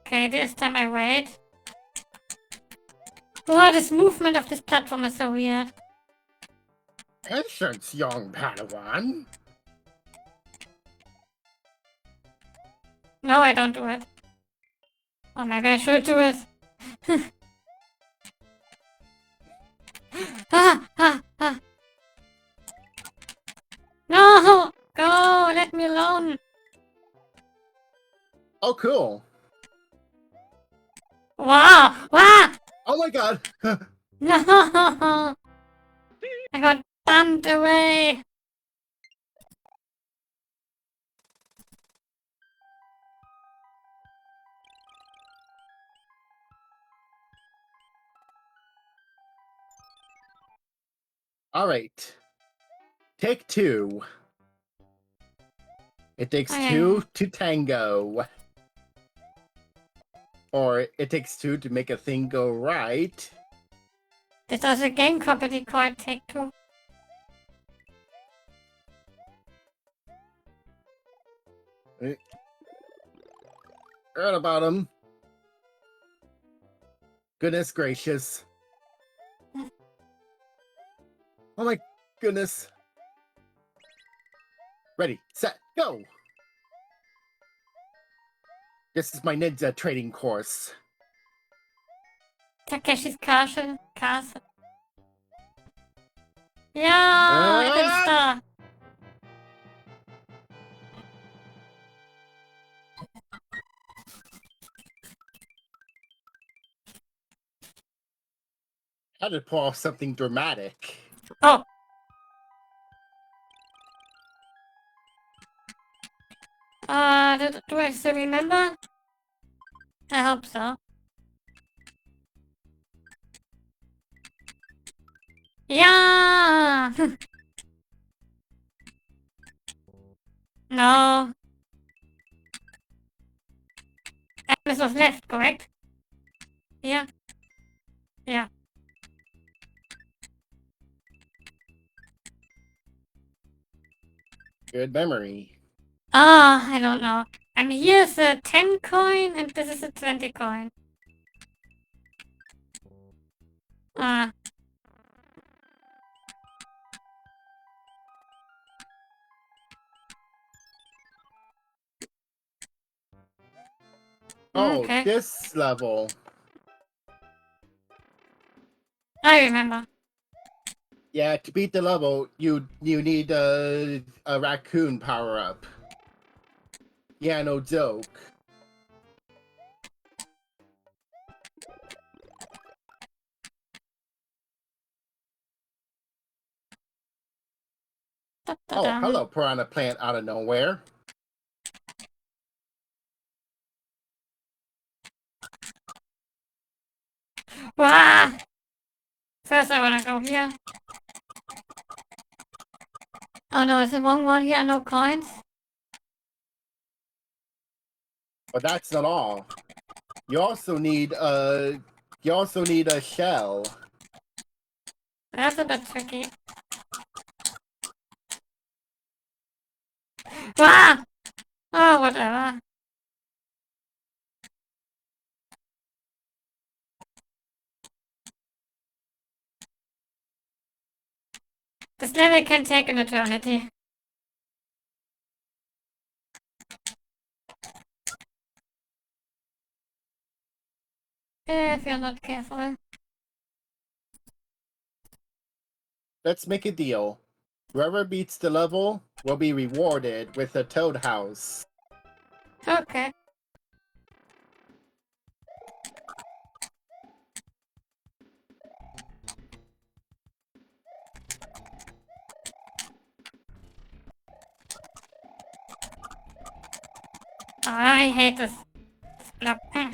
Okay, this time I wait. Oh, this movement of this platform is so weird. Patience, young Padawan. No, I don't do it. Or maybe I should do it. Ah! No! Go! Let me alone! Oh, cool. Wow! Wow! Oh my god! No! I got bumped away! Alright. Take two. It takes Okay. two to tango. Or it takes two to make a thing go right. This is a game property called Take-Two. Heard about him. Goodness gracious. Oh my goodness. Ready, set, go! This is my ninja training course. Takeshi's Castle. Ja, ich bin's da. Had to pull off something dramatic. Oh. Do I still remember? I hope so. Yeah! No. This was left, correct? Yeah. Yeah. Good memory. Ah, I don't know. And here's a 10 coin, and this is a 20 coin. Ah. Oh, Okay. this level. I remember. Yeah, to beat the level, you need a raccoon power up. Yeah, no joke. Oh, hello, piranha plant out of nowhere. Wah! First I wanna go here. Oh no, it's the wrong one here, no coins. But that's not all. You also need a shell. That's a bit tricky. Wah! Oh, whatever. This level can take an eternity. If you're not careful. Let's make a deal. Whoever beats the level will be rewarded with a toad house. Okay. Oh, I hate this. Block. Okay.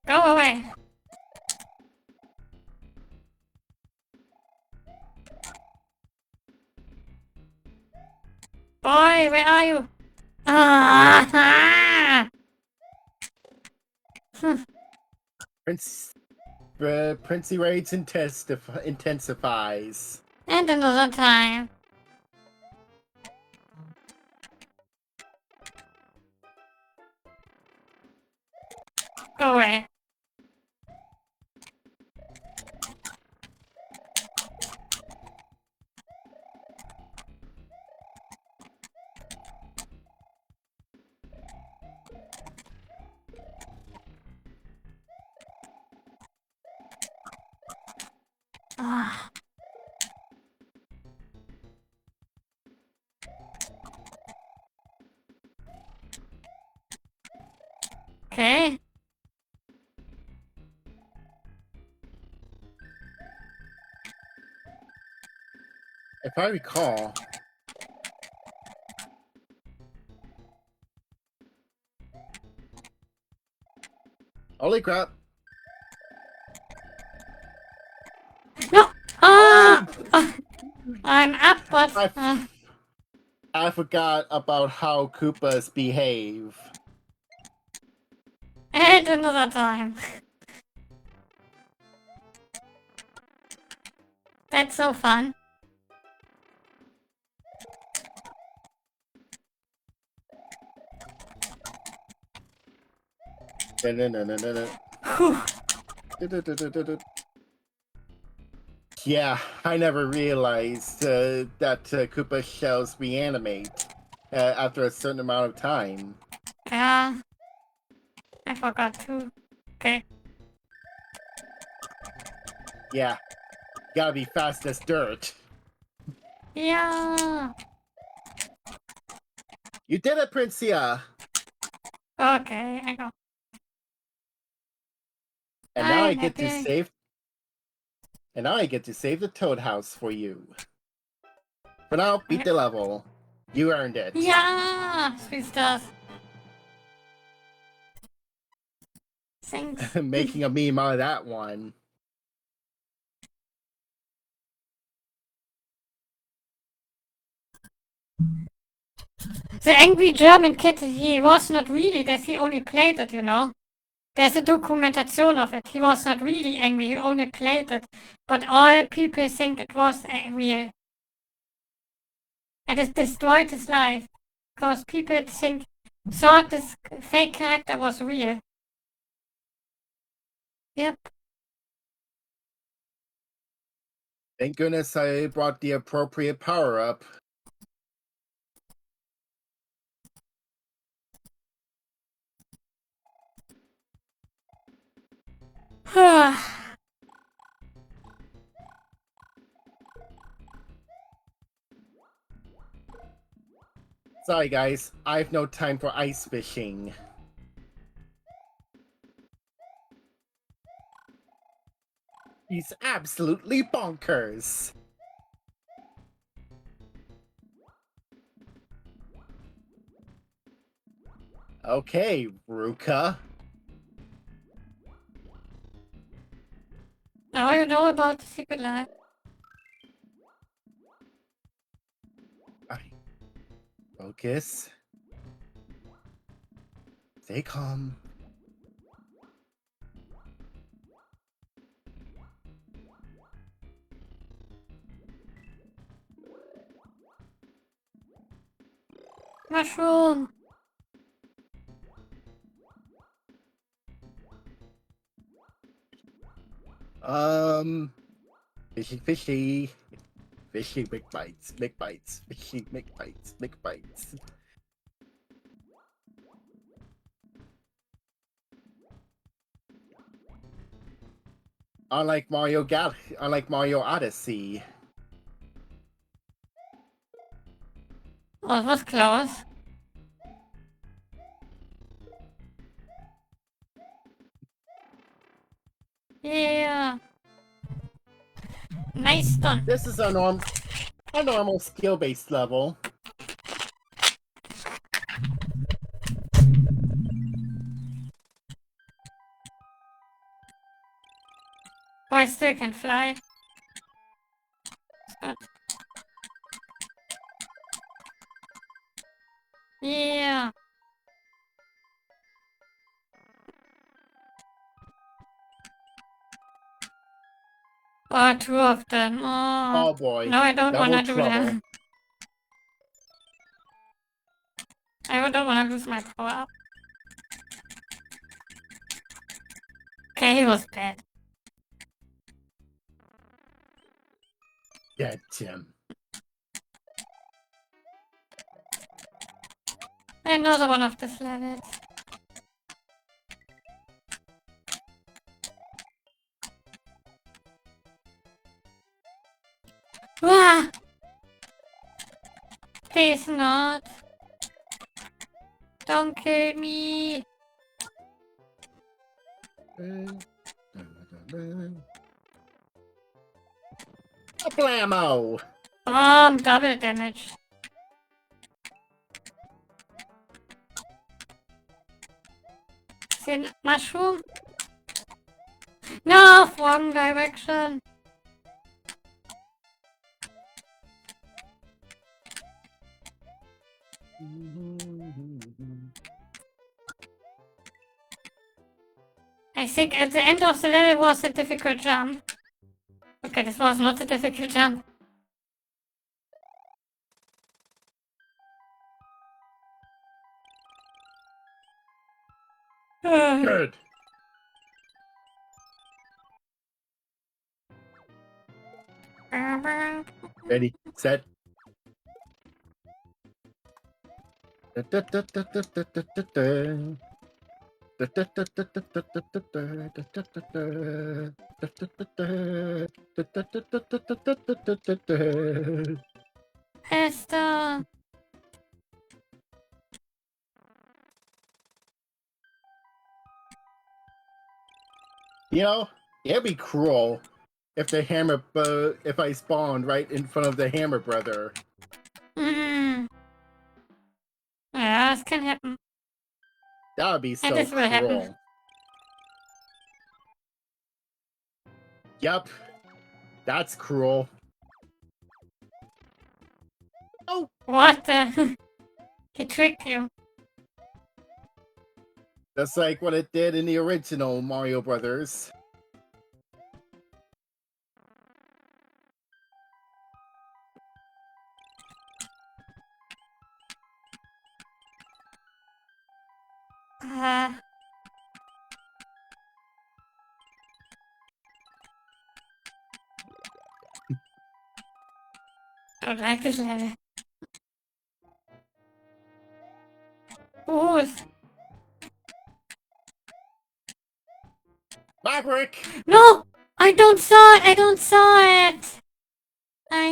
Go away. Boy, where are you? Ah! Princey Raids intensifies. And another time. Go away. Ah. Okay. If I recall, holy crap! No! Ah! Oh! I'm up, but... I forgot about how Koopas behave. and another time. That's so fun. Da-da-da-da-da-da. Whew. Da-da-da-da-da-da. Yeah, I never realized that Koopa shells reanimate after a certain amount of time. Yeah. I forgot too. Okay. Yeah, gotta be fast as dirt. Yeah. You did it, Princia! Okay, I go. And now I I'm get to happy. save. And now I get to save the Toad House for you. For now, beat the level. You earned it. Yeah! Sweet stuff. Thanks. Making a meme out of that one. The angry German kid, he was not really that, he only played it, you know. There's a documentation of it. He was not really angry, he only played it. But all people think it was real. And it destroyed his life. Because people thought this fake character was real. Yep. Thank goodness I brought the appropriate power up. Sorry guys, I have no time for ice fishing. He's absolutely bonkers. Okay, Ruka. Now you know about the secret life. Focus. Stay calm. Mushroom. Fishy, fishy. Fishy, big bites, big bites. Fishy, big bites, big bites. Unlike Mario Odyssey. Oh, it was close. Yeah. Nice done. This is a normal skill-based level. Boy still can fly. Good. Yeah. Oh, two of them. Oh. Oh boy. No, I don't Double wanna do trouble. that. I don't wanna lose my power up. Okay, he was bad. Yeah, Tim. Another one of these levels. Wah! Please not. Don't kill me. Blammo! Double damage. See mushroom? No, wrong direction. I think at the end of the level was a difficult jump. Okay, this was not a difficult jump. Good. Ready, set. Esther. You know, it'd be cruel if the hammer, if I spawned right in front of the Hammer Brother. Mm. Yeah, this can happen. That would be so this will happen. cruel. Yep, that's cruel. Oh, What the? He tricked you. that's like what it did in the original Mario Brothers. I like this level. Ooh. Maverick! No! I don't saw it! I don't saw it! I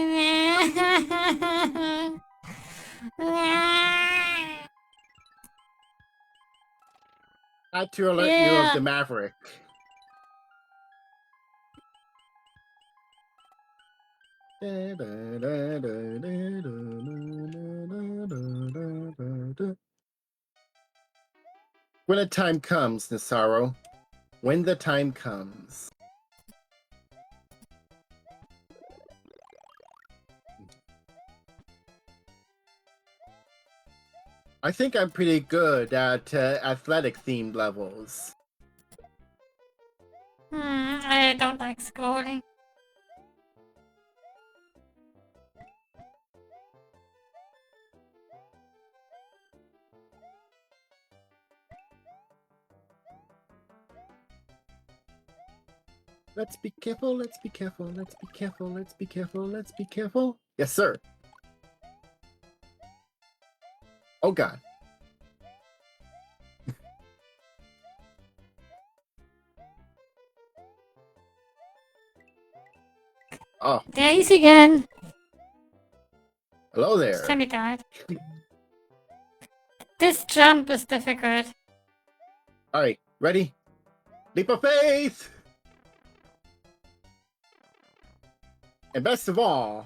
Had to alert you of the Maverick. When the time comes, Nasaro. When the time comes. I think I'm pretty good at athletic-themed levels. I don't like scrolling. Let's be careful, let's be careful, let's be careful, let's be careful, let's be careful. Yes, sir. Oh, God. Oh, There he is again. hello there. Sammy died. This jump is difficult. Alright, ready? Leap of faith! And best of all,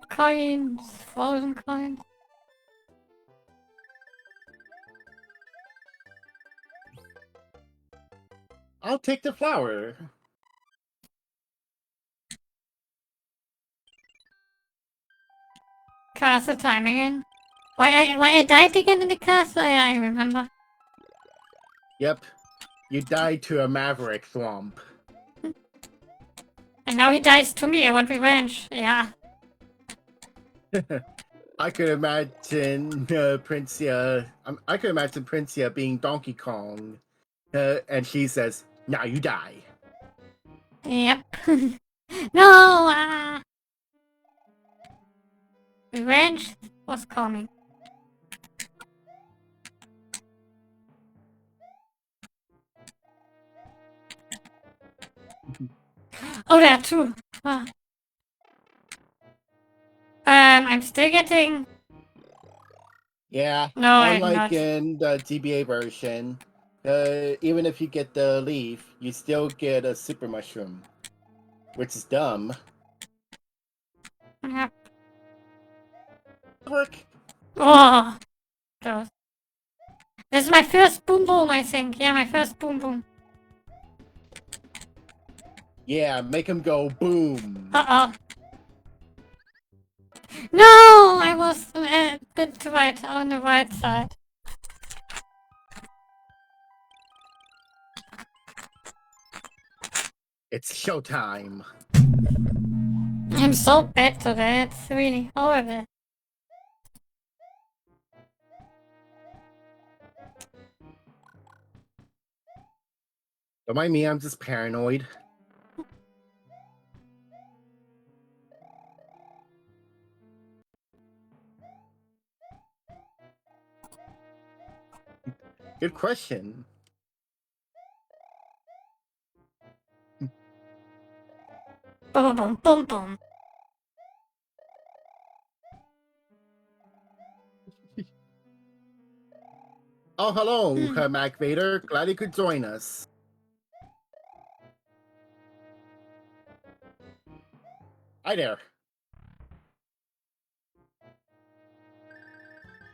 Coins. Frozen coins. I'll take the flower. Castle time again. Why I died again in the castle? Yeah, I remember. Yep, you died to a Maverick Thwomp. And now he dies to me. I want revenge. Yeah. I could imagine Princia. I could imagine Princia being Donkey Kong, and she says, "Now you die." Yep. No. Revenge was coming. Oh, there are two. Ah. I'm still getting... Yeah, No, I'm unlike not. in the GBA version, even if you get the leaf, you still get a super mushroom, which is dumb. Yep. Work. Oh, close. This is my first boom boom, I think. Yeah, my first boom boom. Yeah, make him go boom. Uh-oh. No! I was a bit too wide on the right side. It's showtime. I'm so bad today. It's really horrible. Don't mind me, I'm just paranoid. Good question. Boom boom boom boom. Oh, hello, Mac Vader. Glad you could join us. Hi there.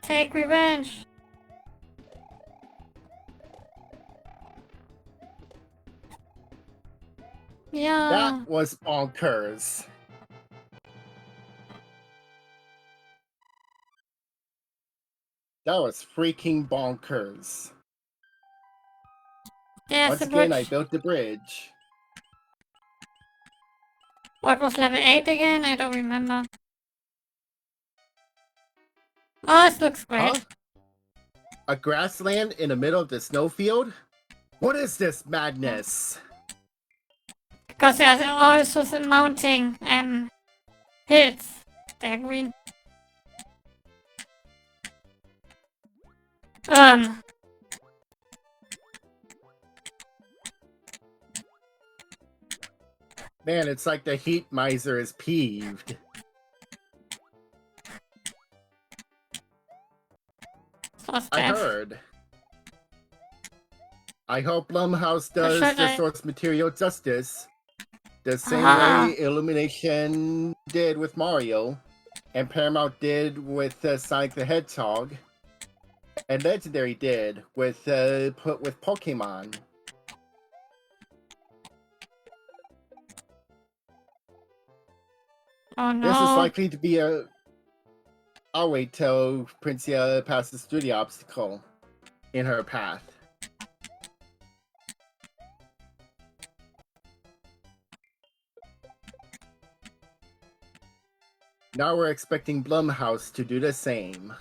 Take revenge. Yeah. That was bonkers. That was freaking bonkers. There's Once the again, I bridge. built the bridge. What was level 8 again? I don't remember. Oh, this looks great. Huh? A grassland in the middle of the snowfield? What is this madness? Because there's also some mounting hills. They're green. Man, it's like the heat miser is peeved. I heard. I hope Blumhouse does the source material justice. The same way Illumination did with Mario, and Paramount did with Sonic the Hedgehog, and Legendary did with Pokemon. Oh no. This is likely to be a... I'll wait till Princia passes through the obstacle in her path. Now we're expecting Blumhouse to do the same.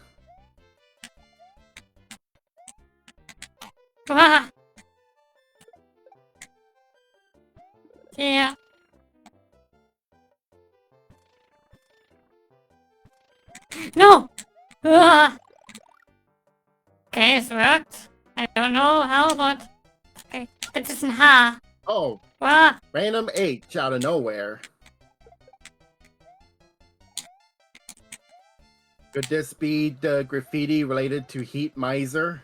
Ah. Yeah. No! Ah. Okay, it worked. I don't know how, but... Okay, das ist ein Haar. Oh, Ah. random H out of nowhere. Could this be the graffiti related to Heat Miser?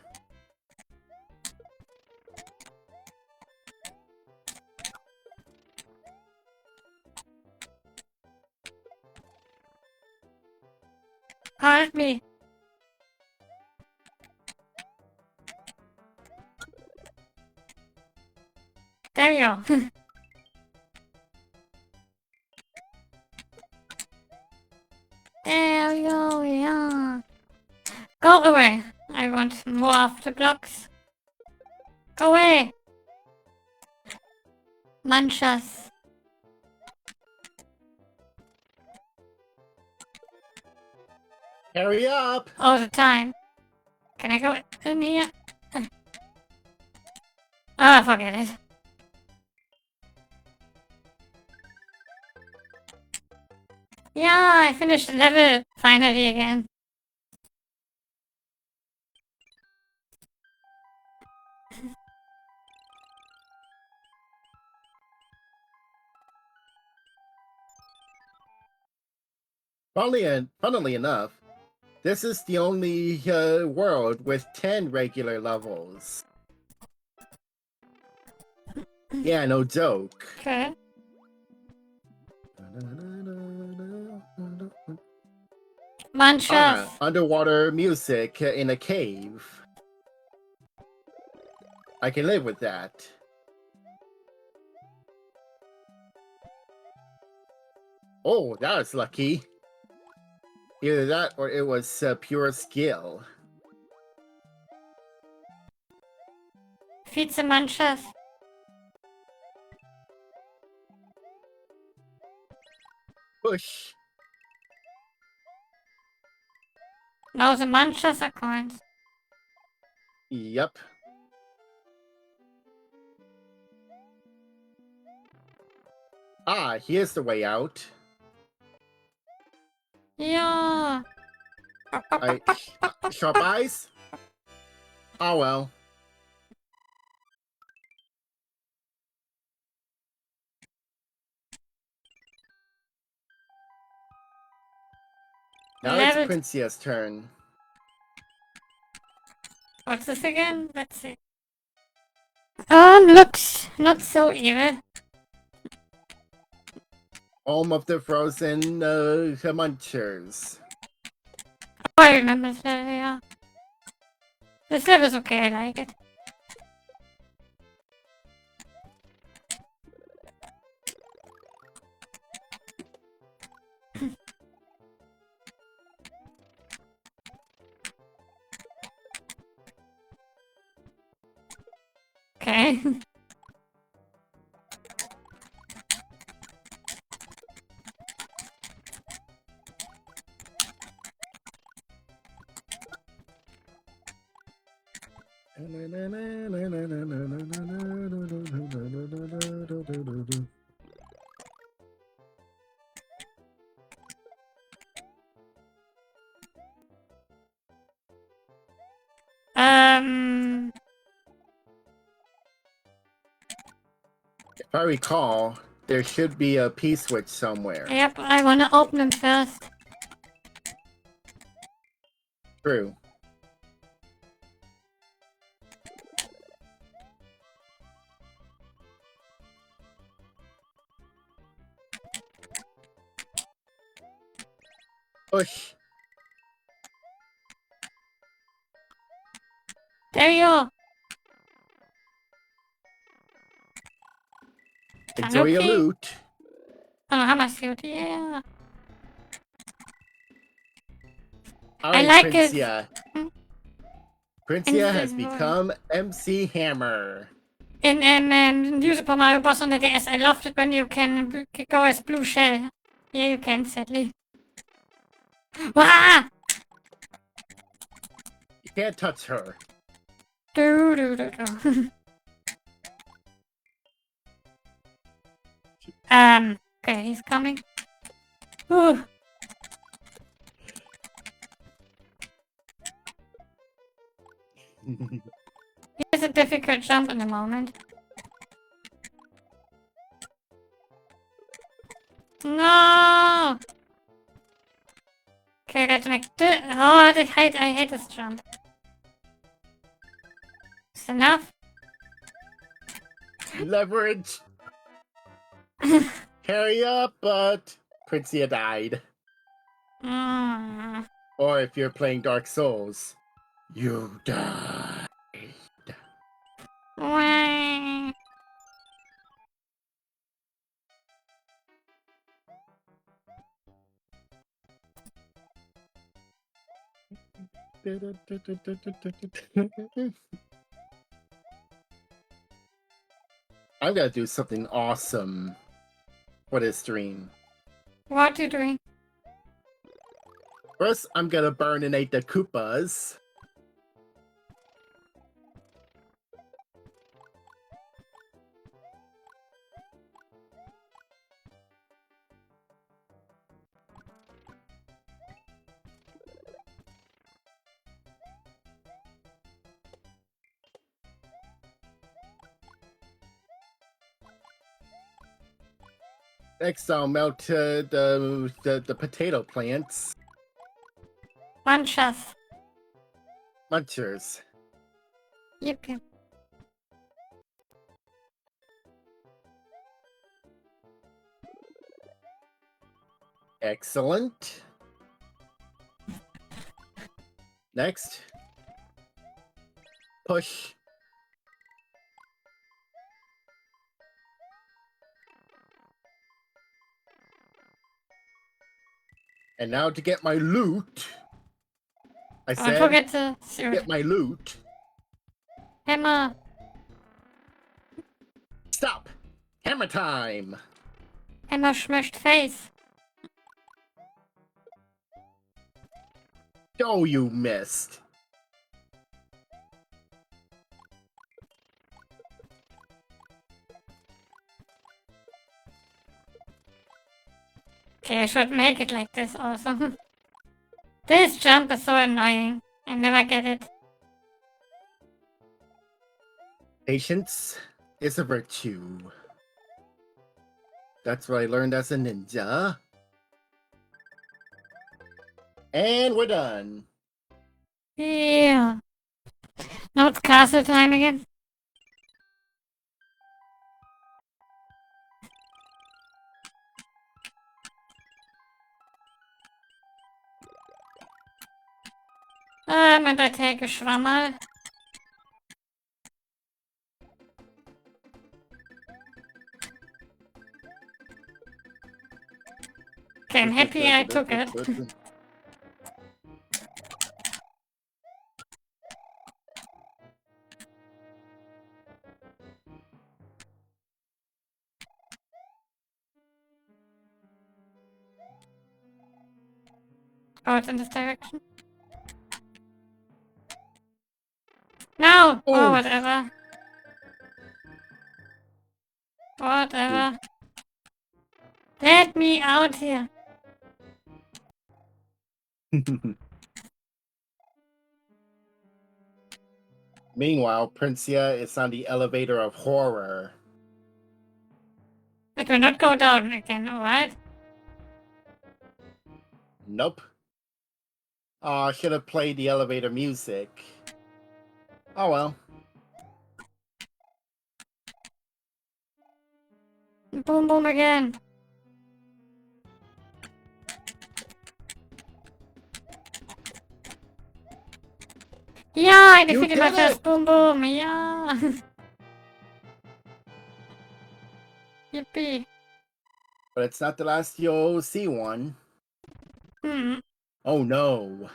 Help me. There you go. There you go, yeah. Go away. I want more of the blocks. Go away. Manchas. Hurry up! All the time. Can I go in here? Ah, forget it. Yeah, I finished the level finally again. Funnily enough, this is the only world with 10 regular levels. Yeah, no joke. Okay. Manchas. Underwater music in a cave. I can live with that. Oh, that was lucky. Either that or it was pure skill. Vize Manchas. Push. Now the Manchas are coins. Yep. Ah, here's the way out. Yeah. Sharp eyes? Oh well. Now it's Level. Princia's turn. What's this again? Let's see. Looks not so evil. Home of the frozen munchers. Oh, I remember this level, yeah. This level's okay, I like it. Okay. If I recall, there should be a P-switch somewhere. Yep, I wanna open them first. True. Push. There you go. Enjoy your Tanuki? loot. Oh, hammer suit, yeah. Alright, like it. Princia. Hmm? Princia has Enjoy. become MC Hammer. In New Super Mario Bros. On the DS, I loved it when you can go as Blue Shell. Yeah, you can, sadly. Ah! You can't touch her. Do do do do. Okay, he's coming. Ooh. Here's a difficult jump in a moment. No! Okay, let's make this. Oh, I hate this jump. Is enough? Leverage. Hurry up, but Princia died. Mm. Or if you're playing Dark Souls, you die. Wah. I'm gonna do something awesome for this stream. What are you doing? First, I'm gonna burninate the Koopas. Next, I'll melt the potato plants. Munchers. Munchers. Yippee. Excellent. Next. Push. And now to get my loot. I Don't said, forget to get my loot. hammer. Stop. Hammer time. Hammer smashed face. Oh, you missed. Okay, I should make it like this also. This jump is so annoying. I never get it. Patience is a virtue. That's what I learned as a ninja. And we're done. Yeah. Now it's castle time again. And I take a Schwammerl. Okay, I'm happy I took it. Oh, it's in this direction. No! Oh, Oh. whatever. Whatever. Let me out here. Meanwhile, Princia is on the elevator of horror. It will not go down again, alright? Nope. Oh, I should have played the elevator music. Oh well. Boom boom again. Yeah, I You defeated my did first it! boom boom, yeah. Yippee. But it's not the last you'll see one. Hmm. Oh no.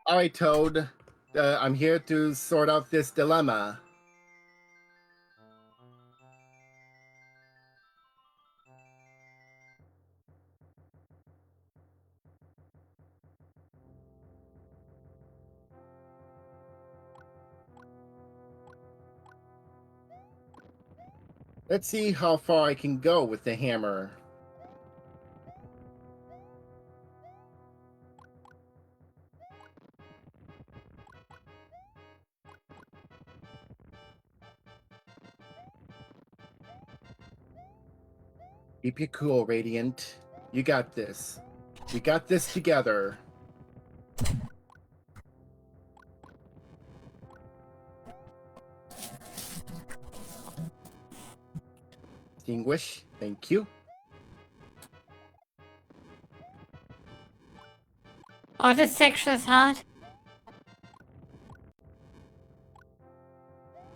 Alright, Toad. I'm here to sort out this dilemma. Let's see how far I can go with the hammer. Keep you cool, Radiant. You got this. We got this together. Extinguish. Thank you. Oh, this section is hard.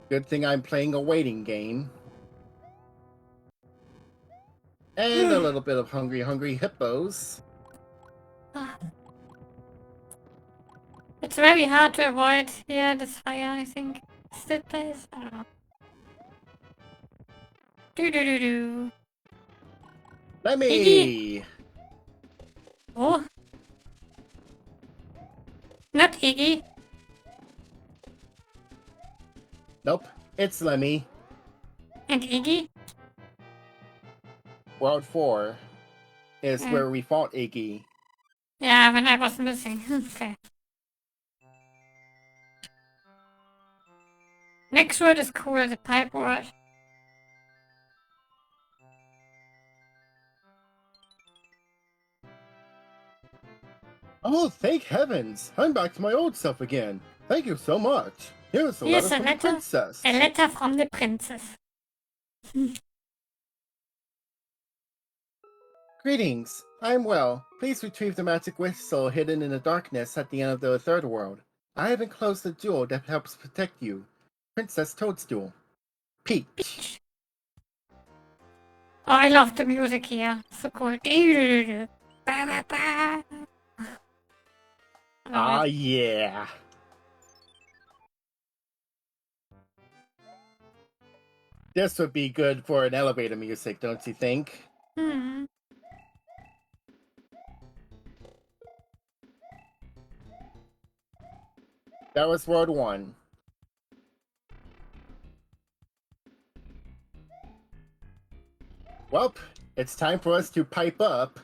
Good thing I'm playing a waiting game. And a little bit of Hungry Hungry Hippos. It's very hard to avoid here, this fire, I think. Is it place? I don't know. Do. Let me! Oh. Not Iggy. Nope, it's Lemmy. And Iggy? World 4 is Mm. where we fought Iggy. Yeah, when I was missing. Okay. next word is cool, the pipe word. Oh, thank heavens! I'm back to my old self again. Thank you so much. Here's a Here's letter a from the letter. princess. A letter from the princess. Greetings. I'm well. Please retrieve the magic whistle hidden in the darkness at the end of the third world. I have enclosed a jewel that helps protect you. Princess Toadstool. Peach. Oh, I love the music here. So cool. Ba, ba, ba. Ah, yeah. This would be good for an elevator music, don't you think? Hmm. That was World 1. Welp, it's time for us to pipe up.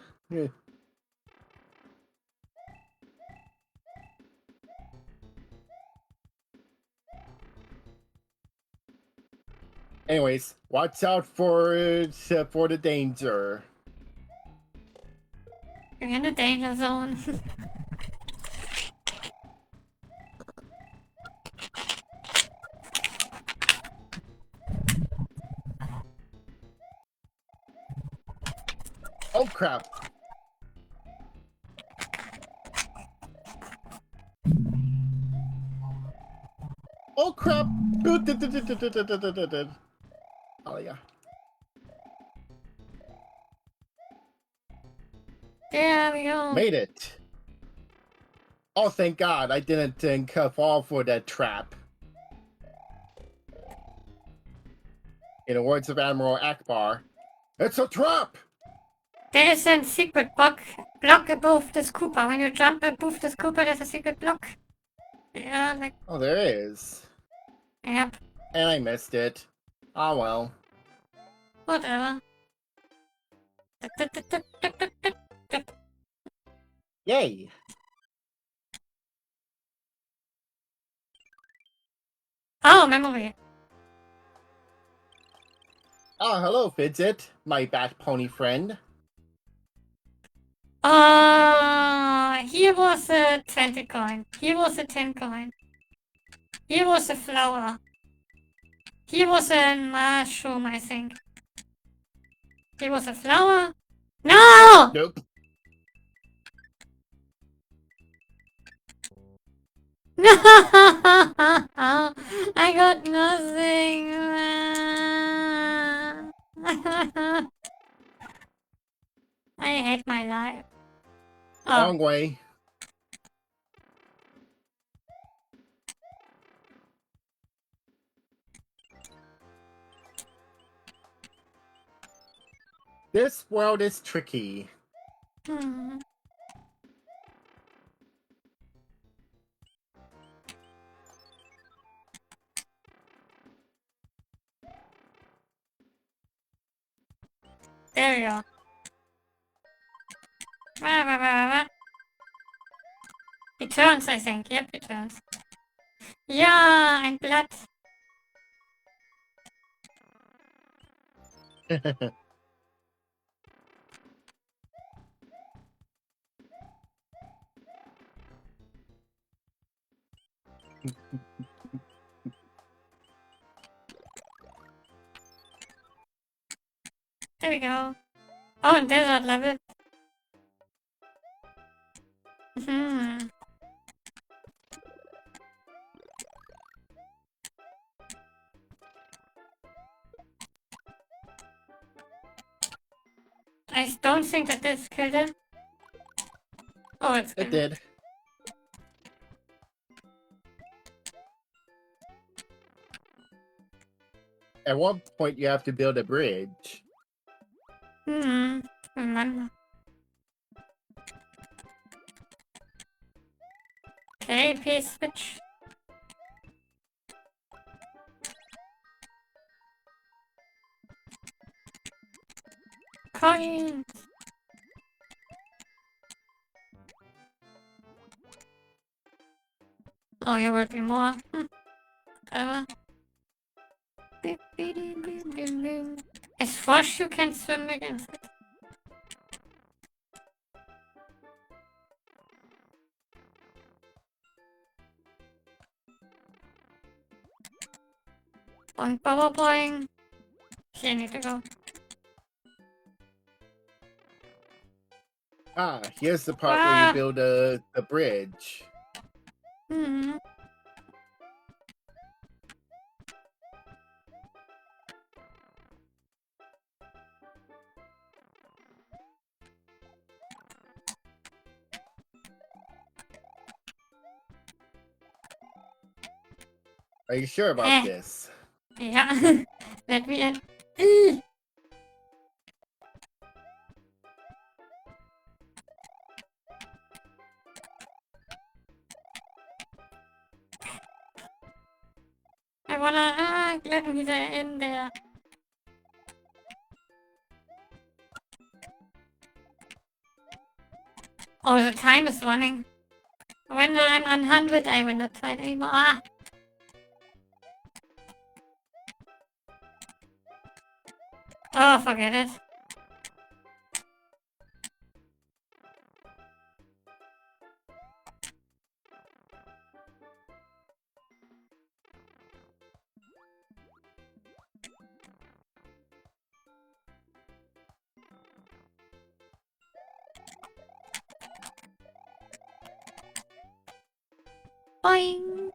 Anyways, watch out for the danger. You're in the danger zone. Oh crap! Oh crap! Oh yeah. There we go. Made it. Oh, thank God, I didn't fall for that trap. In the words of Admiral Akbar, it's a trap! There is a secret block above this Koopa. When you jump above this Koopa, there's a secret block. Yeah, like, Oh, there is. yep. And I missed it. Ah, well. Whatever. Yay! Oh, memory. Ah, hello, Fidget, my bat pony friend. Here was a 20 coin. Here was a 10 coin. Here was a flower. Here was a mushroom, I think. Here was a flower. No! Nope. No! I got nothing. I hate my life. Oh, Wrong way. This world is tricky. hmm. There you go. It turns, I think. Yep, it turns. Yeah, and blood. There we go. Oh, and desert level. Hmm. I don't think that this killed him. Oh, it's It good. did. At one point, you have to build a bridge. Hmm. Remember. Okay, peace switch. Coins. Oh, here will be more. Whatever. As Frosh you can swim against it. Boing, boing, boing. Here I need to go. Ah, here's the part where you build the bridge. Hmm. Are you sure about this? Yeah. Let me in. I wanna let me in there. Oh, the time is running. When I'm on 100, I will not fight anymore. Ah. Oh, forget it. Boing.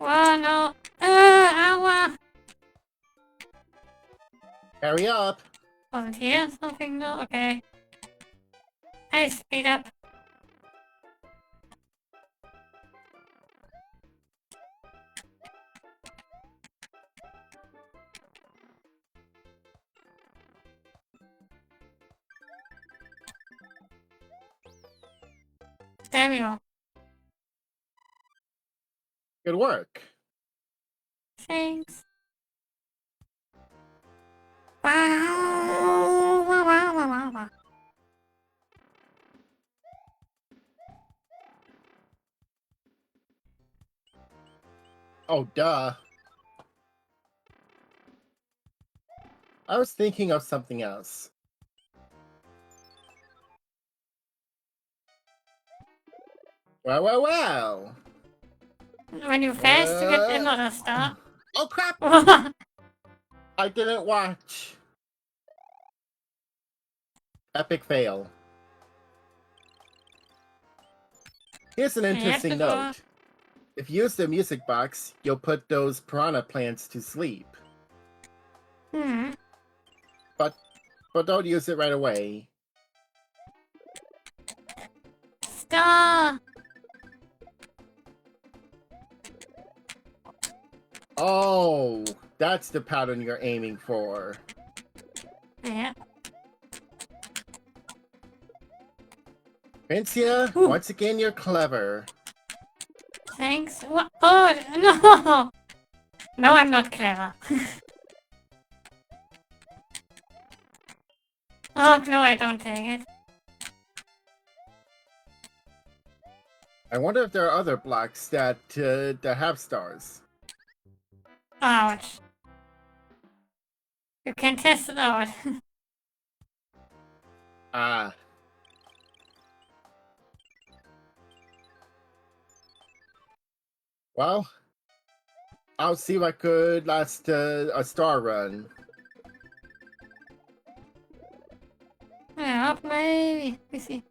Oh no. Ow. Hurry up! Wasn't here something? No, okay. I speed up. There we go. Good work. Thanks. Wow. Oh, duh. I was thinking of something else. Well. When you fast, you get another star. Oh, crap! I didn't watch. Epic fail. Here's an interesting note. If you use the music box, you'll put those piranha plants to sleep. Hmm. But don't use it right away. Star. Oh, that's the pattern you're aiming for. Yeah. Princia, Ooh. once again, you're clever. Thanks. What? Oh, no! No, I'm not clever. Oh, no, I don't take it. I wonder if there are other blocks that have stars. Ouch. You can test it out. Ah. Well, I'll see if I could last a star run. Yeah, maybe. We see.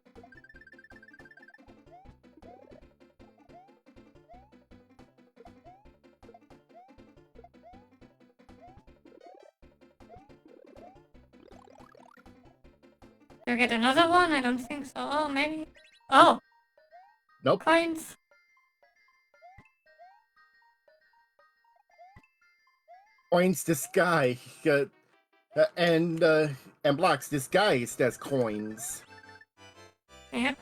You get another one? I don't think so. Oh, maybe. Oh, Nope. coins. Coins the sky. And blocks disguised as coins. Yep.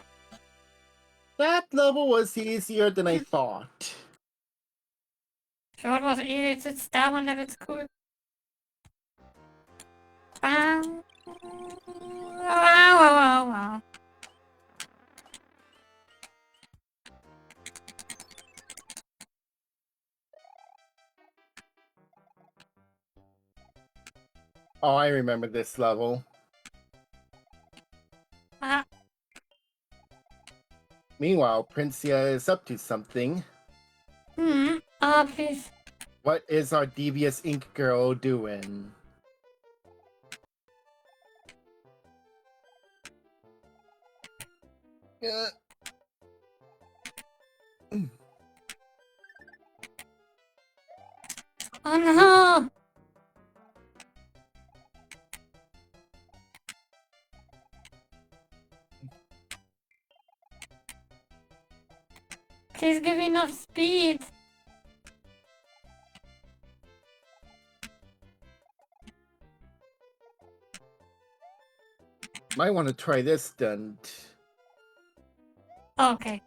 That level was easier than I thought. Sure, it was easy. It's that one that it's cool. Wow, wow, wow. Oh, I remember this level. Ah, Meanwhile, Princia is up to something. oh, please. What is our devious ink girl doing? Uh, Oh no! Please give me enough speed. Might want to try this stunt. Oh, okay.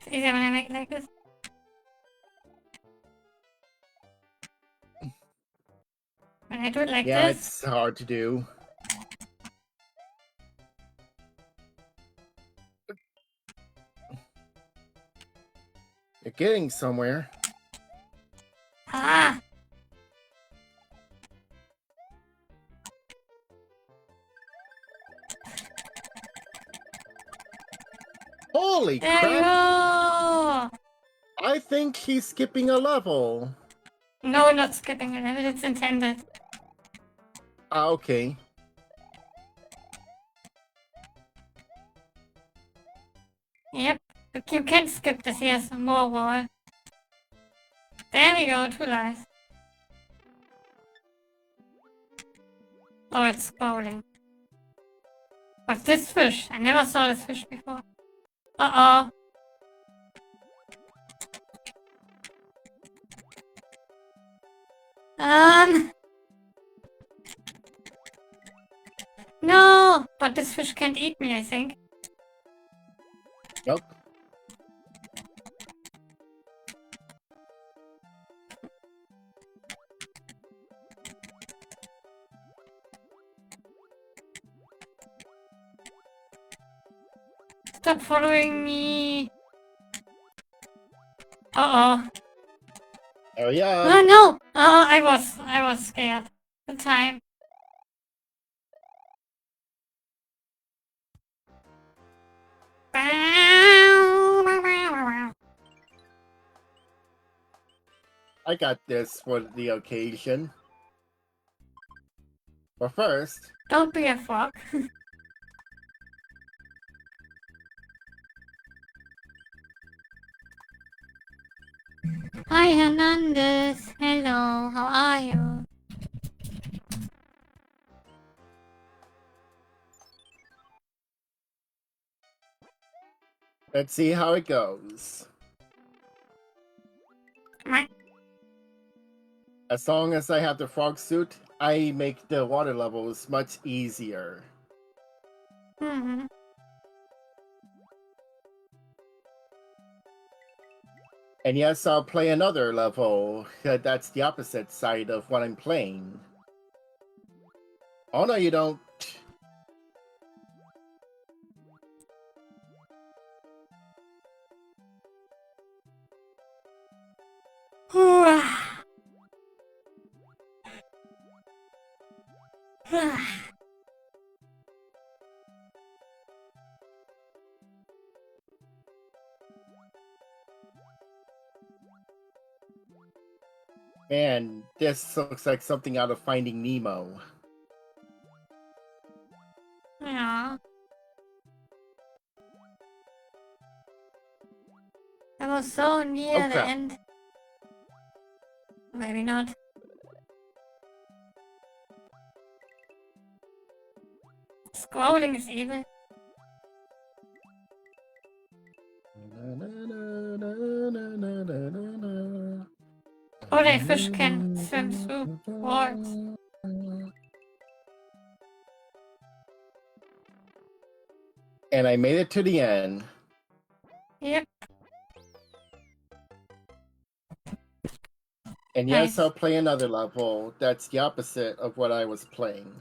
It's easier when I make it like this. When I do it like Yeah, this. it's hard to do. You're getting somewhere. Ah! Holy There you crap! go! I think he's skipping a level. No, not skipping it. It's intended. Ah, okay. Yep. You can skip this. Yes, more wall. There we go. 2 lives. Oh, it's scrolling. What's this fish? I never saw this fish before. Uh-oh. No! But this fish can't eat me, I think. Nope. Stop following me. Uh-oh. Oh yeah. Oh no! Oh, I was scared. The time. I got this for the occasion. But first, Don't be a frog. Hi Hernandez. Hello, how are you? let's see how it goes. Meh. As long as I have the frog suit, I make the water levels much easier. Mhm. And yes, I'll play another level. That's the opposite side of what I'm playing. Oh no, you don't. Man, this looks like something out of Finding Nemo. Yeah. I was so near Oh, the crap. end. Maybe not. Scrolling is evil. Oh, that fish can swim through walls. And I made it to the end. Yep. And yes, Nice. I'll play another level that's the opposite of what I was playing.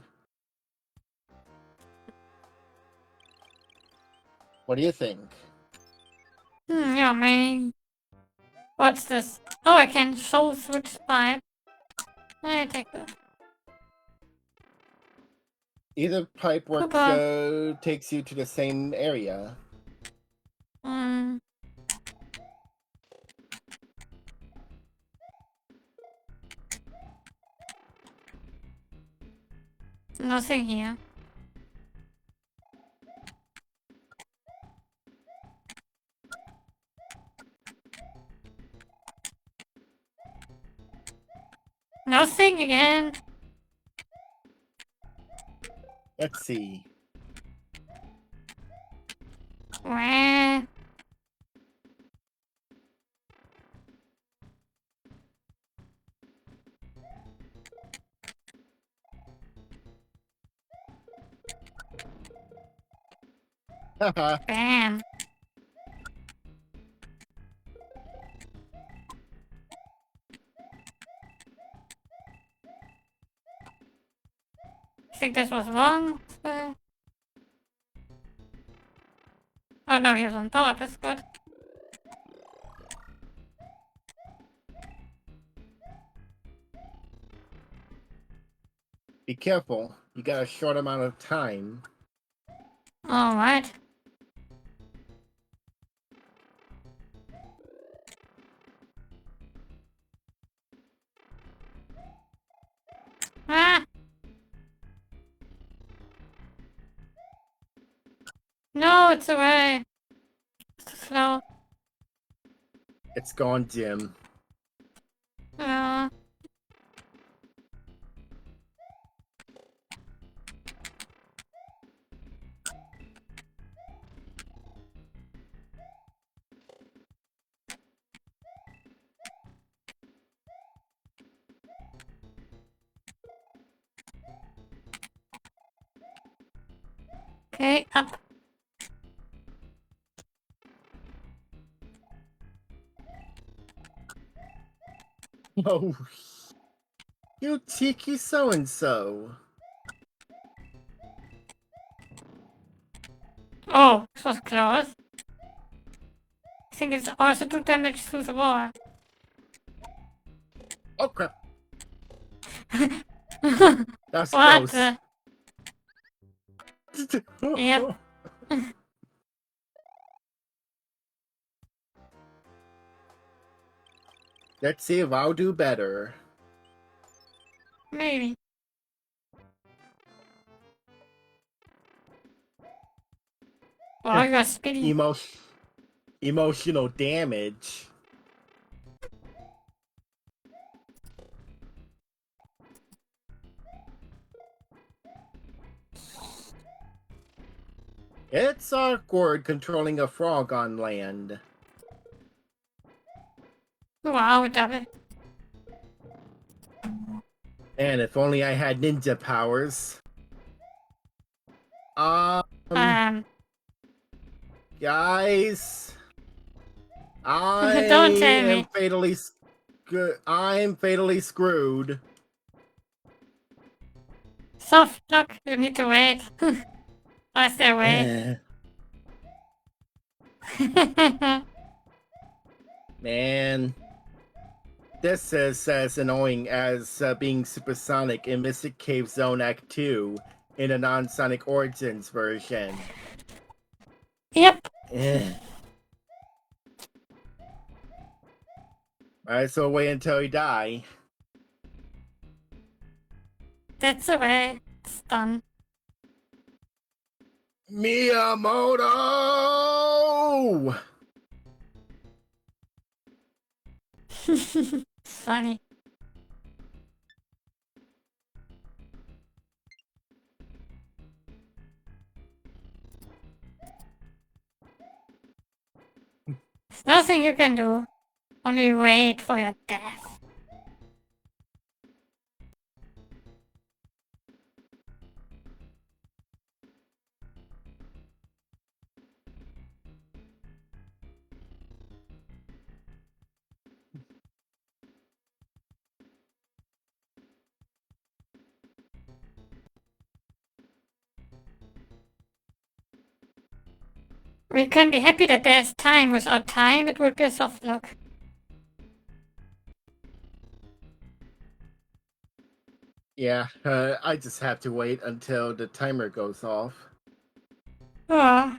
What do you think? Yeah, man. What's this? Oh, I can soul switch pipe. I take that. Either pipe work Super. takes you to the same area. Um, nothing here. Nothing again. Let's see. Where? Haha. Bam. I think this was wrong. Oh no, he was on top. That's good. Be careful. You got a short amount of time. Alright. Ah! No, it's away. It's too slow. It's gone, Jim. Uh, okay, up. Oh, you cheeky so-and-so. Oh, this was close. I think it's also do damage through the wall. Oh, crap. That's What close. the? Yep. Let's see if I'll do better. Maybe. Wow, you're speedy. Emotional damage. It's awkward controlling a frog on land. Wow, double. And if only I had ninja powers. Guys, I Don't tell am me. I'm fatally screwed. Soft lock, you need to wait. I say wait. Man, this is as annoying as being supersonic in Mystic Cave Zone Act 2 in a non-Sonic Origins version. Yep. Alright, so wait until you die. That's the way. It's done. Miyamoto! Funny. There's nothing you can do. Only wait for your death. We can be happy that there's time. Without time, it would be a soft lock. Yeah, I just have to wait until the timer goes off. Oh.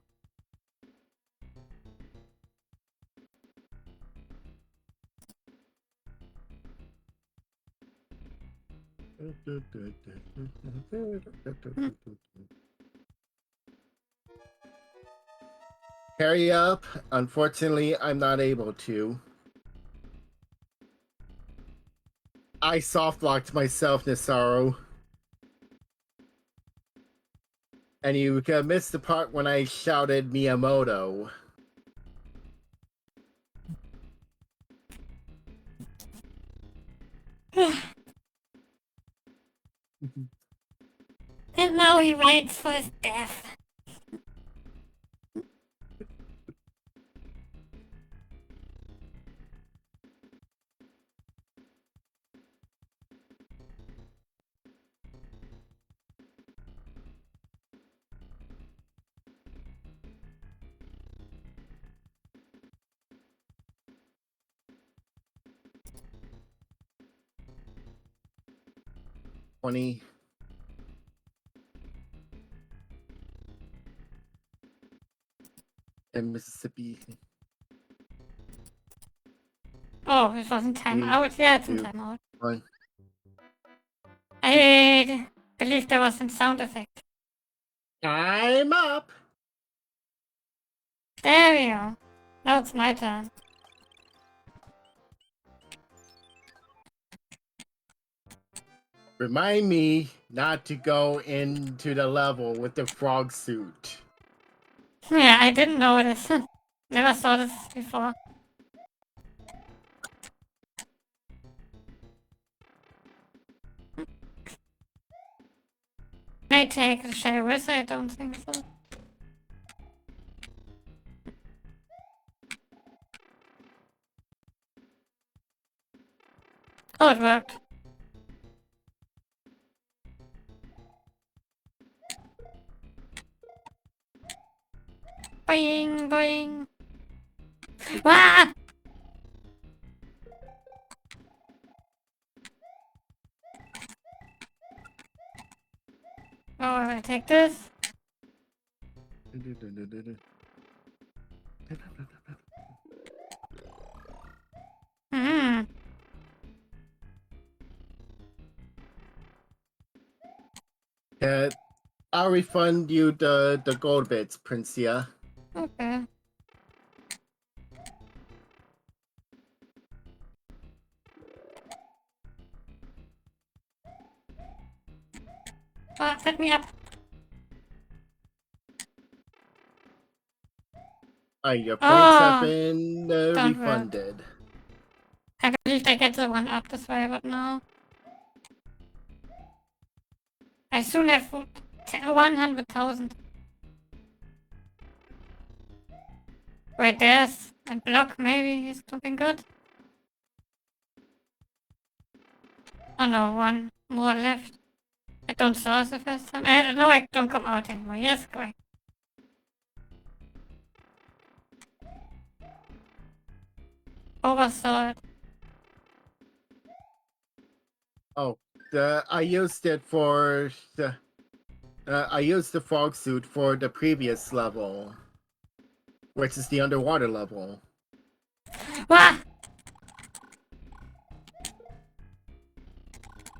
Hurry up. Unfortunately, I'm not able to. I soft-locked myself, Nisaru. And you missed the part when I shouted Miyamoto. And now he waits for his death. Funny. And Mississippi. Oh, it wasn't time out. Yeah, it's in time out. 1. I believe there was some sound effect. I'm up. There we go. Now it's my turn. Remind me not to go into the level with the frog suit. Yeah, I didn't know this. Never saw this before. Can I take the shell with? I don't think so. Oh, it worked. Boing, boing. Ah! Oh, I take this. Hmm. I'll refund you the gold bits, Princia. Okay. Set me up. Your points have Oh, been don't refunded. I believe I get the one up this way, but no. I soon have 100,000. Wait, there's a block, maybe is something good. Oh no, one more left. I don't saw the first time. No, I don't come out anymore. Yes, correct. Oversaw it. Oh, I used it for the. I used the frog suit for the previous level, which is the underwater level. Ah!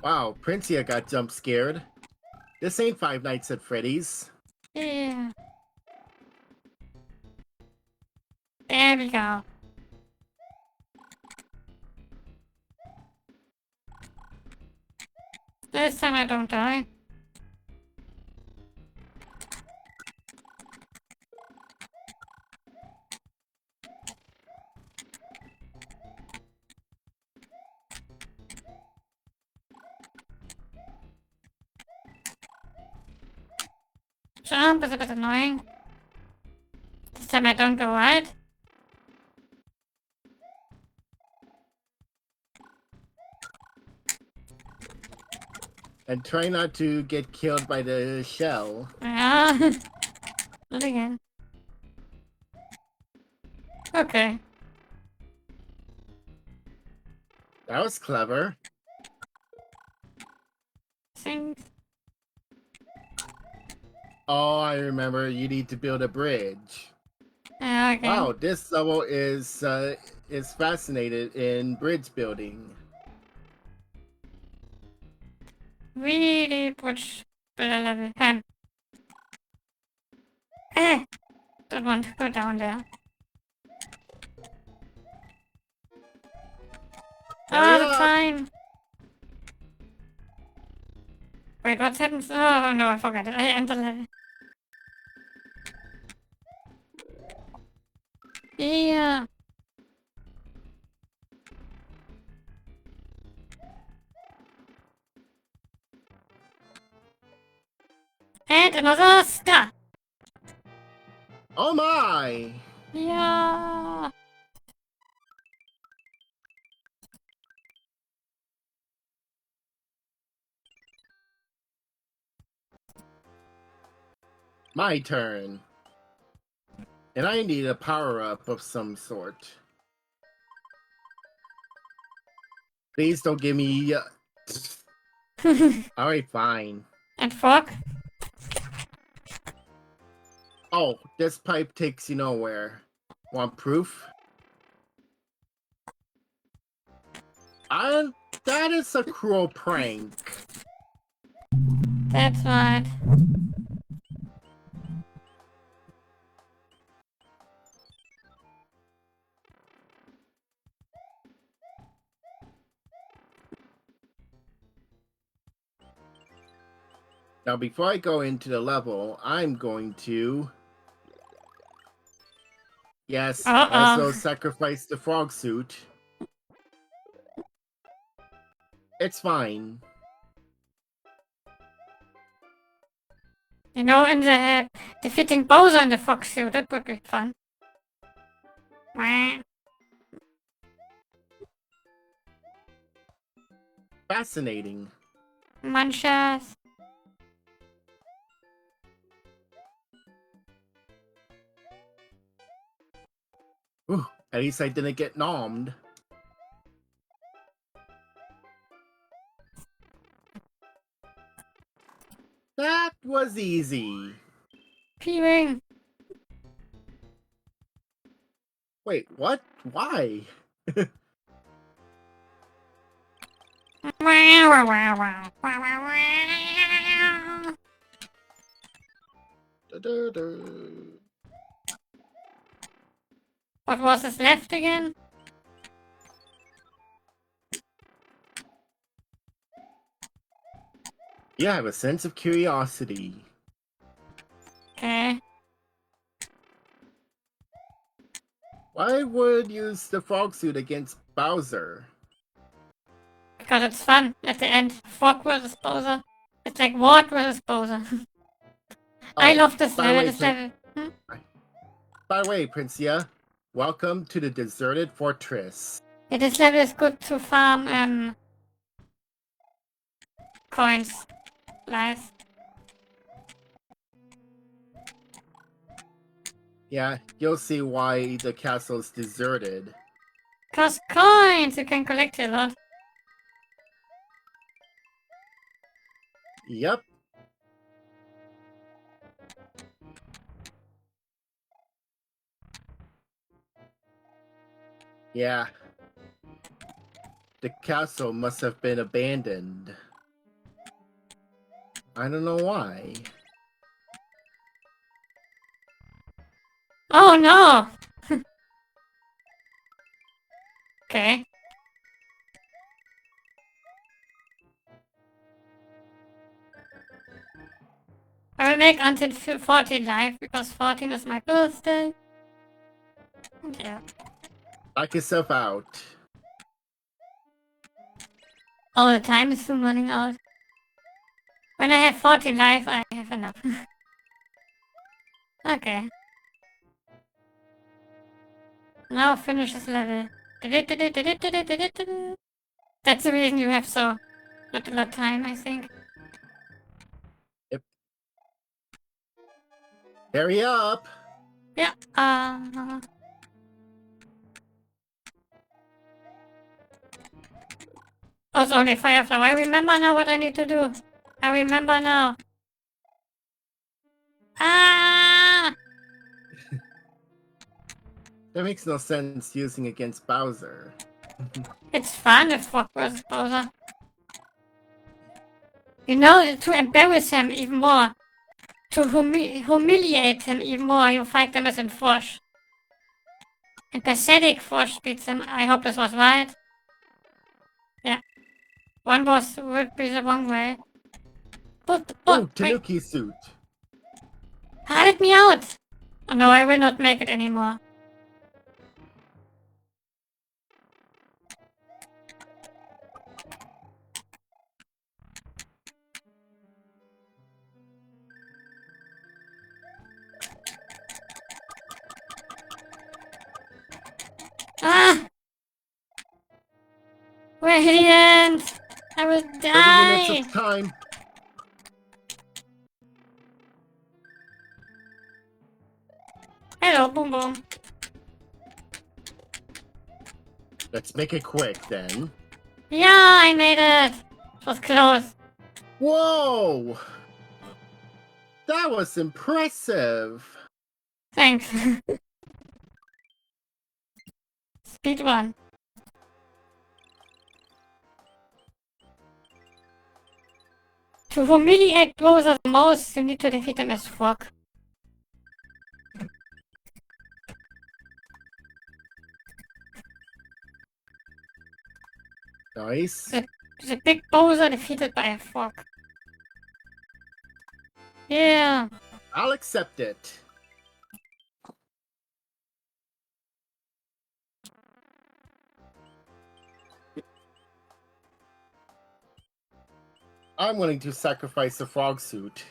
Wow, Princia got jump scared. This ain't Five Nights at Freddy's. Yeah. There we go. This time I don't die. Jump is a bit annoying. This time I don't go right. And try not to get killed by the shell. Yeah. Not again. Okay. That was clever. Thanks. Oh, I remember. You need to build a bridge. Okay. Wow, this level is fascinated in bridge building. Really push better level 10. Don't want to go down there. Hurry All the up. time. Wait, what happens? Oh no, I forgot it. I entered level. Yeah. And another star. Oh my! Yeah. My turn. And I need a power-up of some sort. Please don't give me... Alright, fine. And fork. Oh, this pipe takes you nowhere. Want proof? That is a cruel prank. That's right. Now, before I go into the level, I'm going to... Yes, also sacrifice the frog suit. It's fine. You know, in the defeating Bowser in the fox suit, that would be fun. Wah. Fascinating. Munchers. Whew, at least I didn't get nommed. That was easy. Peewing. Wait, what? Why? Wow, wow, wow, wow, wow, wow. Da-da-da. What was this left again? You have a sense of curiosity. Okay. Why would use the frog suit against Bowser? Because it's fun at the end. Fork versus Bowser. It's like Wart versus Bowser. I Oh, love this by the level. way, This level. By the way, Princia, welcome to the deserted fortress. Yeah, this level is good to farm coins. Life. Yeah, you'll see why the castle's deserted. Cause coins! You can collect a lot. Yep. Yeah. The castle must have been abandoned. I don't know why. Oh no! Okay. I will make until 14 live because 14 is my birthday. Yeah. Knock yourself out. All the time is soon running out. When I have 14 life, I have enough. Okay. Now finish this level. That's the reason you have so little time, I think. Yep. Hurry up! Yeah. Oh, it's only Fireflower. I remember now what I need to do. I remember now. Ah! That makes no sense using against Bowser. It's fun if Frog vs. Bowser. You know, to embarrass him even more. To humiliate him even more, you fight them as in Frosh. And pathetic Frosh beats him. I hope this was right. Yeah. One was would be the wrong way. Oh, Wait. Tanuki suit. Let me out! Oh no, I will not make it anymore. Ah! We're idiots! I will 30 die! minutes of time. Hello, Boom Boom. Let's make it quick then. Yeah, I made it! It was close. Whoa! That was impressive. Thanks. Speed one. To humiliate Bowser the most, you need to defeat him as Frog. Nice. The big Bowser defeated by a Frog. Yeah. I'll accept it. I'm willing to sacrifice the frog suit.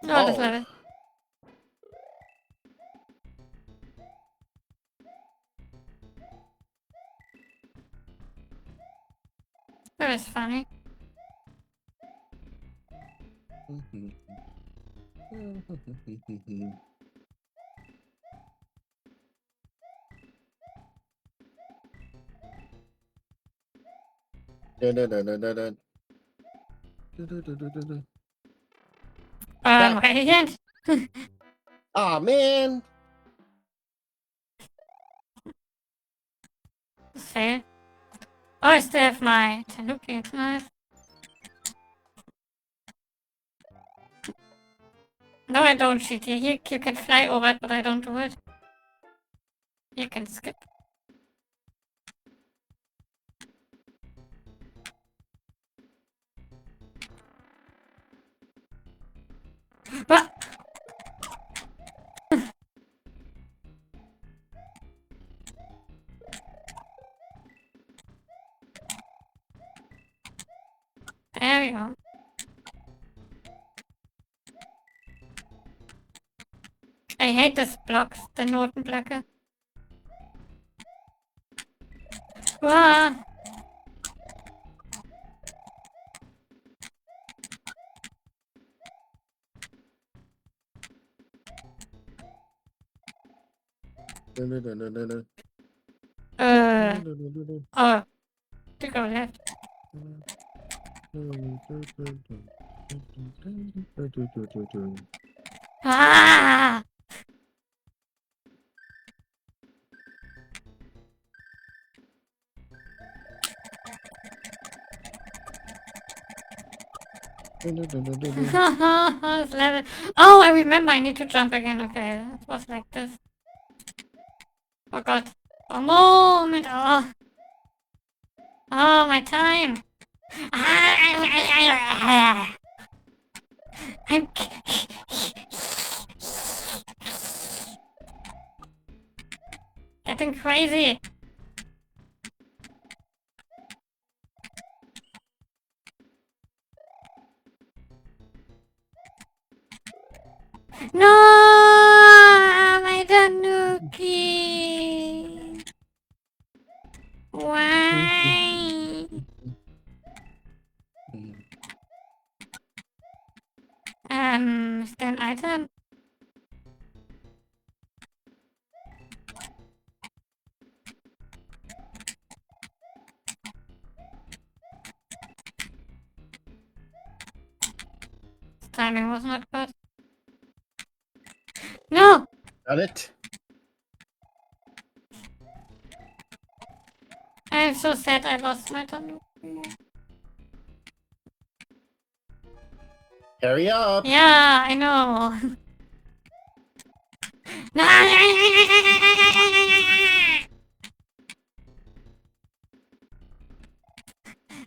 No, this level. That was funny. Radiant? Aw, man. Fail. Oh, I still have my Tanuki, it's nice. No, I don't cheat here. You can fly over it, but I don't do it. You can skip. What? There we go. I hate this blocks, the Notenblöcke. Ah! Oh, to go left. Ah! This level. Oh, I remember I need to jump again. Okay, it was like this. Oh god. A moment. Oh. Oh, my time. I'm getting crazy. No, my Tanuki. Why? Is there an item? timing was not good. No! Got it. I'm so sad I lost my Tanuki. Hurry up. Yeah, I know. No!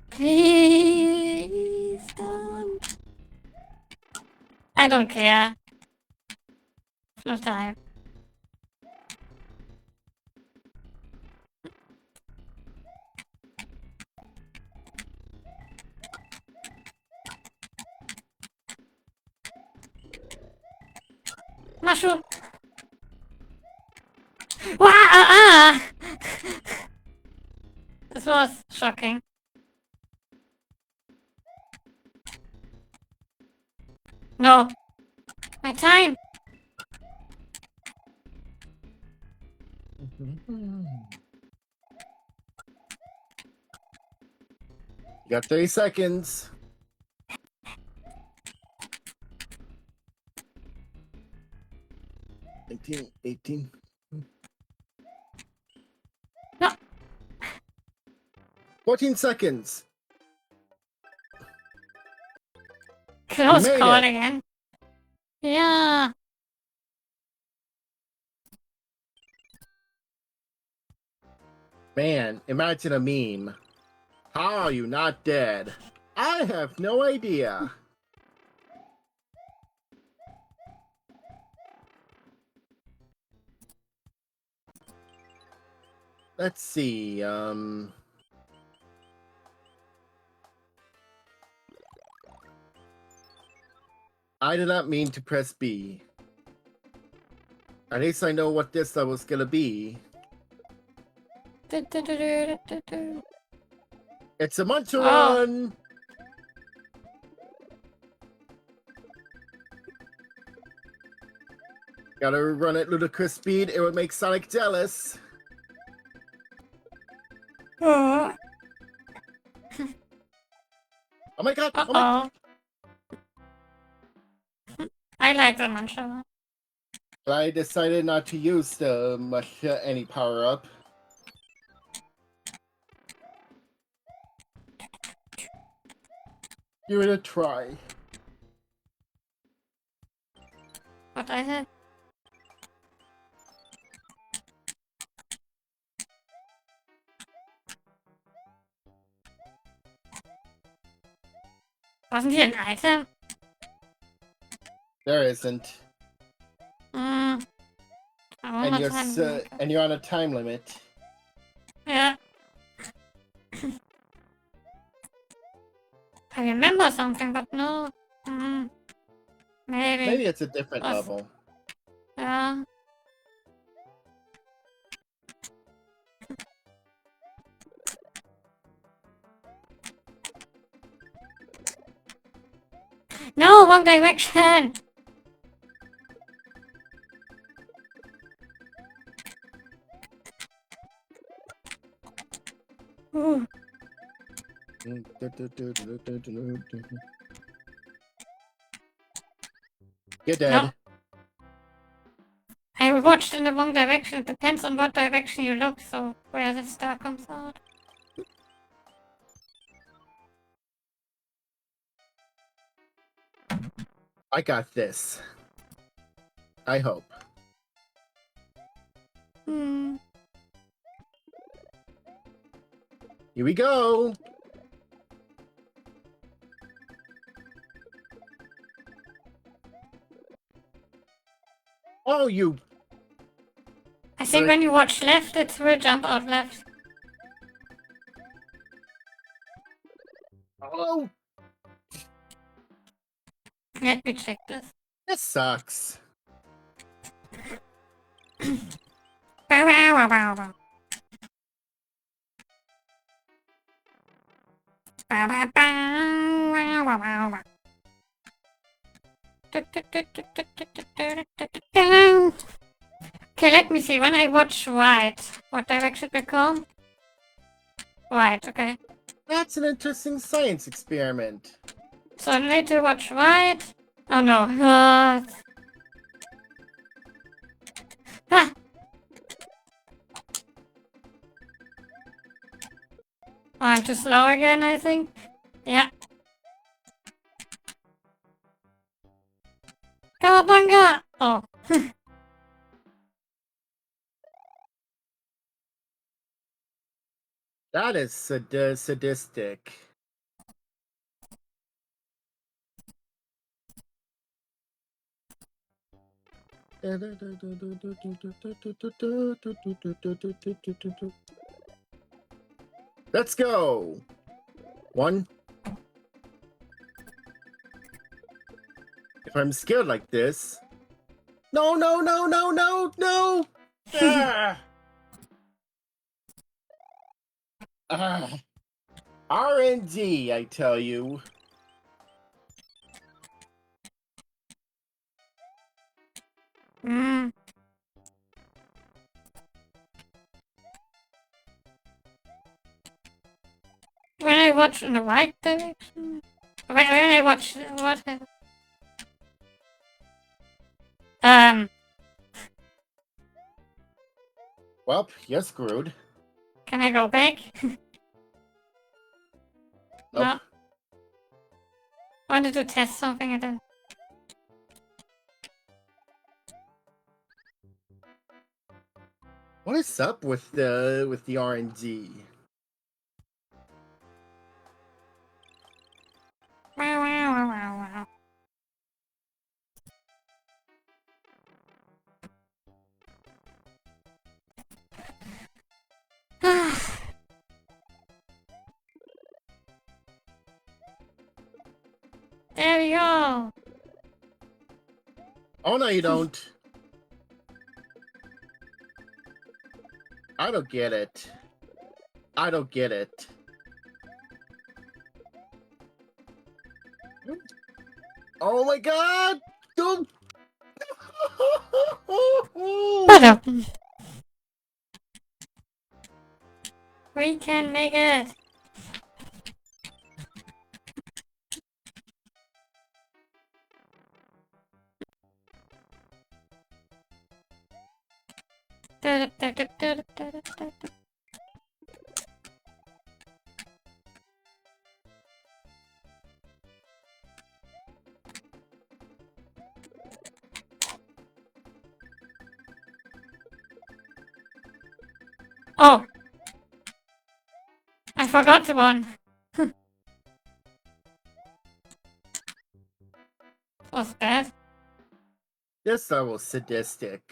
Please don't. I don't care. No time. Mushroom. Wow! This was shocking. No. My time. You got 30 seconds. $18. No. 14 seconds. Close made call it. again. Yeah. Man, imagine a meme. How are you not dead? I have no idea. Let's see, I did not mean to press B. At least I know what this was gonna be. It's a Munchausen! Gotta run at ludicrous speed, it would make Sonic jealous. Oh. Oh my god! Oh my... I like the Munchausen. I decided not to use the any power up. Give it a try. What I had. Wasn't he an item? There isn't. I want And a time you're limit. and you're on a time limit. Yeah. I remember something, but no. Maybe. Maybe it's a different Us. level. Yeah. No, wrong direction. Ooh. You're dead. No. I watched in the wrong direction. It depends on what direction you look, so where the star comes out. I got this. I hope. Here we go. Oh, you. I think when you watch left, it will jump out left. Oh, Let me check this. this sucks. Bow, bow, bow, bow. Bow, bow, bow, bow, bow, bow. Okay, let me see. When I watch right, what direction it will come? Right, okay. That's an interesting science experiment. So I need to watch right, Oh no. Ah! Oh, I'm too slow again, I think. Yeah. Cowabunga! Oh. That is sadistic. Let's go. One. If I'm scared like this. No, no, no, no, no, no. Ah. Ah. RNG, I tell you. Mm. When I watch in the right direction? When I watch what? Well, you're screwed. Can I go back? Nope. No. I wanted to test something and then. What is up with the RNG? Wow, wow, wow, wow, wow. There we go. Oh no, you don't. I don't get it. I don't get it. Oh my god! Don't. Shut up. We can make it. Oh. I forgot one. What's that? This was sadistic.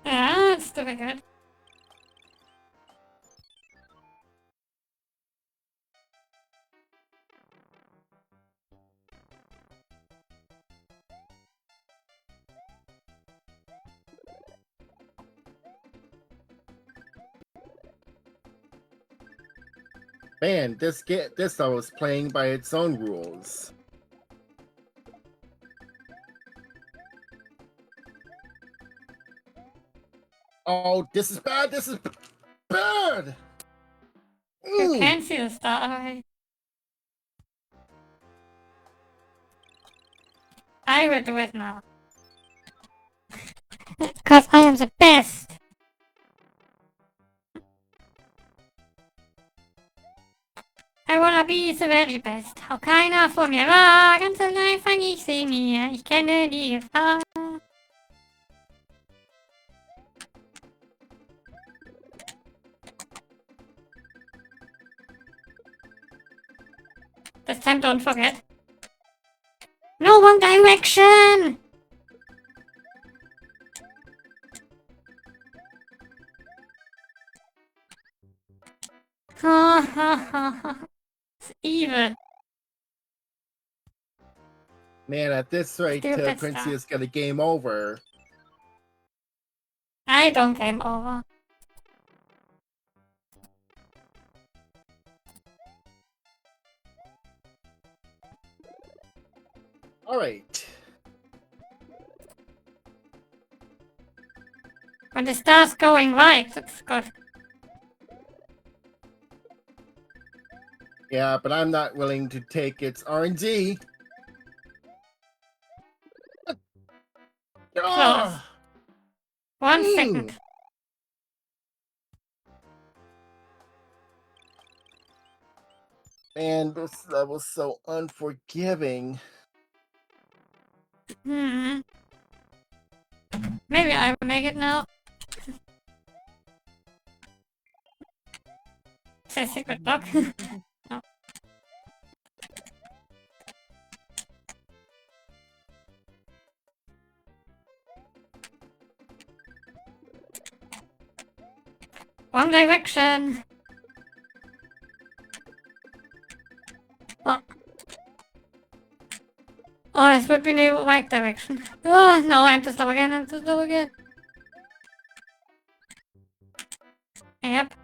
Yeah, it's still good. Man, this was playing by its own rules. Oh, this is bad. This is bad. You can see the star already. I will do it now. Because I am the best. I wanna be the very best. Auch keiner vor mir war, ganz allein fang ich sie mir. Ich kenne die Gefahr. This time don't forget. No one direction! Ha ha ha ha. It's evil. Man, at this rate, Stupid Quincy stuff. is gonna game over. I don't game over. Alright. When the star's going right, it's good. Yeah, but I'm not willing to take its RNG. Ah! 1 Mm. second. Man, this level's so unforgiving. Hmm. Maybe I will make it now. It's a secret block. No. Wrong direction. Oh. Oh, this would be the right direction. Oh, no, I'm too slow again, I'm too slow again. Yep.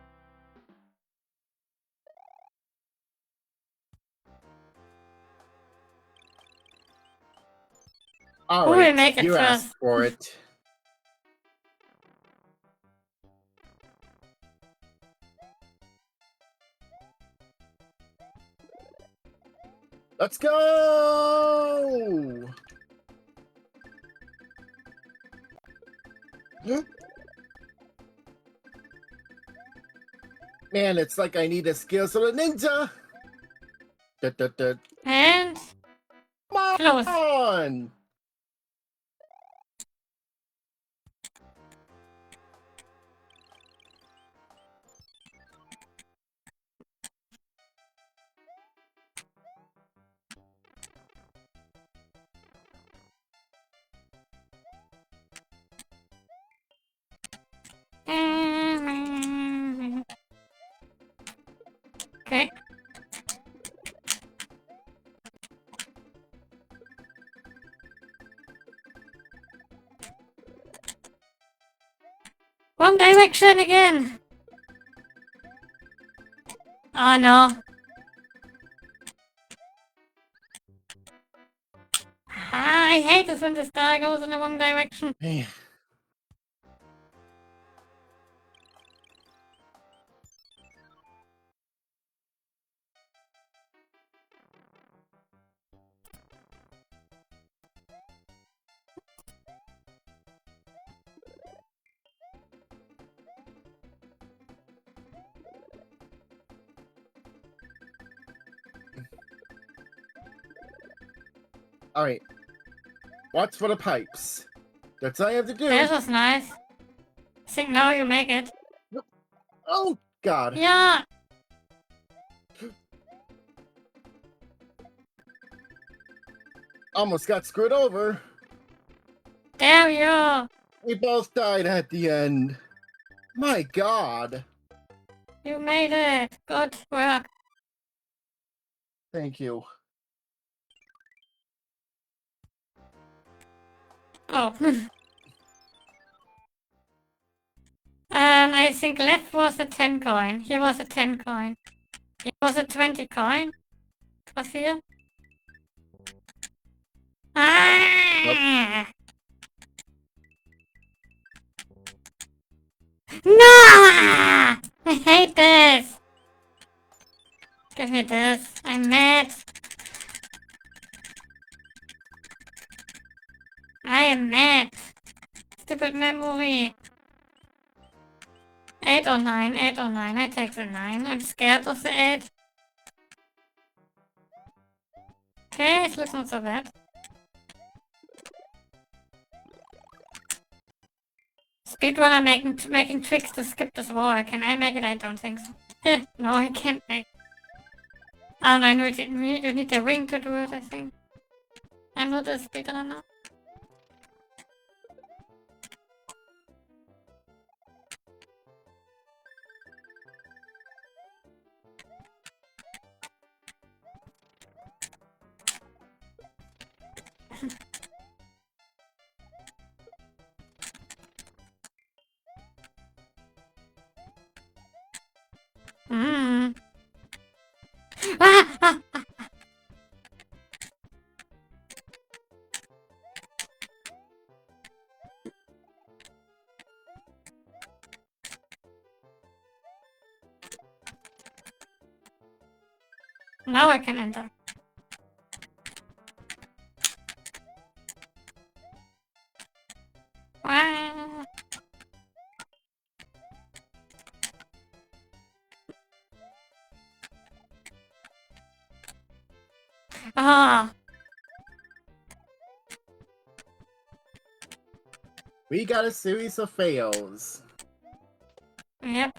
All Who will right, make it you first? asked for it. Let's go! Man, it's like I need the skills of a ninja. And Come close. on! Okay. Wrong direction again. Oh no. I hate this when the star goes in the wrong direction. Man. All right. Watch for the pipes. That's all I have to do. This was nice. I think now you make it. Oh, God. Yeah. Almost got screwed over. There we go. We both died at the end. My God. You made it. Good work. Thank you. Oh. I think left was a 10 coin. Here was a 10 coin. Here was a 20 coin. It was here. Ah! No! I hate this! Give me this. I'm mad. I am mad. Stupid memory. 8 or 9, 8 or 9. I take the 9. I'm scared of the 8. Okay, it looks not so bad. Speedrunner making tricks to skip this wall. Can I make it? I don't think so. No, I can't make. Oh no, you need the ring to do it, I think. I'm not a speedrunner. Mm. Ah, ah, ah. Now I can enter. Ah, We got a series of fails. yep.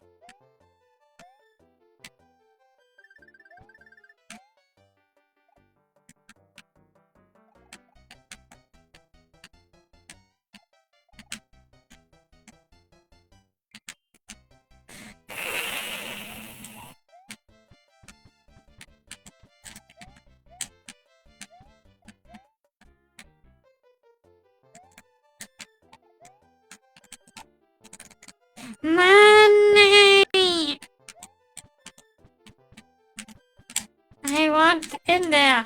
Money! I want in there.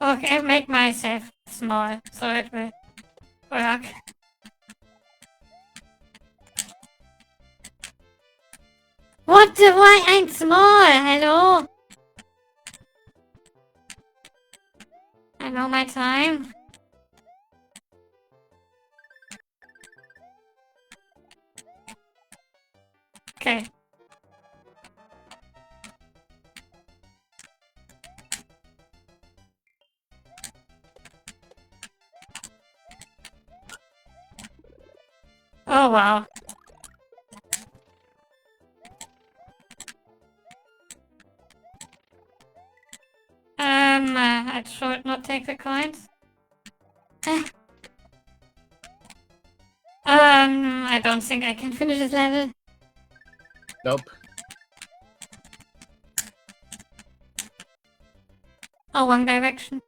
Okay, make myself small so it will work. What the why I'm small? Hello? I know my time. Okay. Oh wow. I should not take the coins. I don't think I can finish this level. Nope. Oh, wrong direction.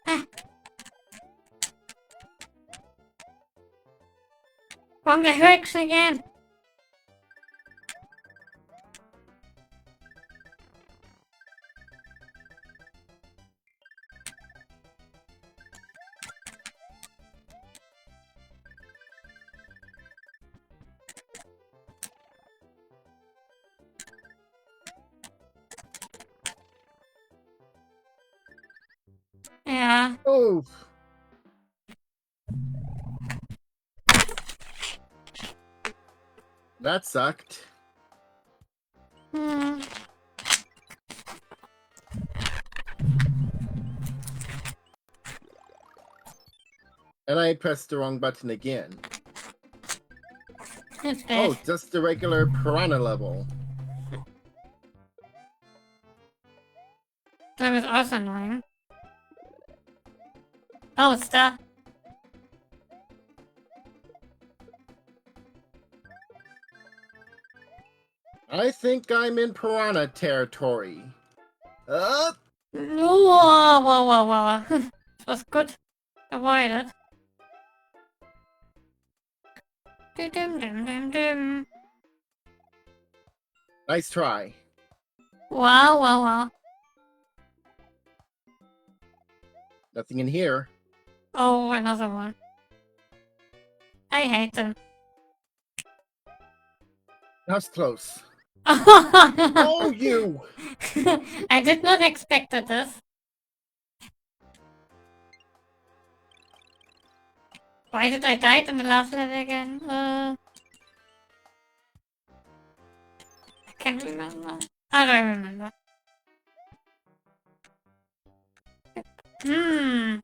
Ah. Wrong direction again. Yeah. Oh. That sucked. Hmm. And I pressed the wrong button again. It's Oh, dead. just the regular piranha level. That was also annoying. Oh, stuff. I think I'm in piranha territory. Whoa, whoa, whoa, whoa. It was good. Avoided. Dum dum dum dum. Nice try. Wow, wow, wow. Nothing in here. Oh, another one. I hate them. That's close. Oh, Oh, you! I did not expect this. Why did I die in the last level again? I can't remember. I don't remember. Hmm.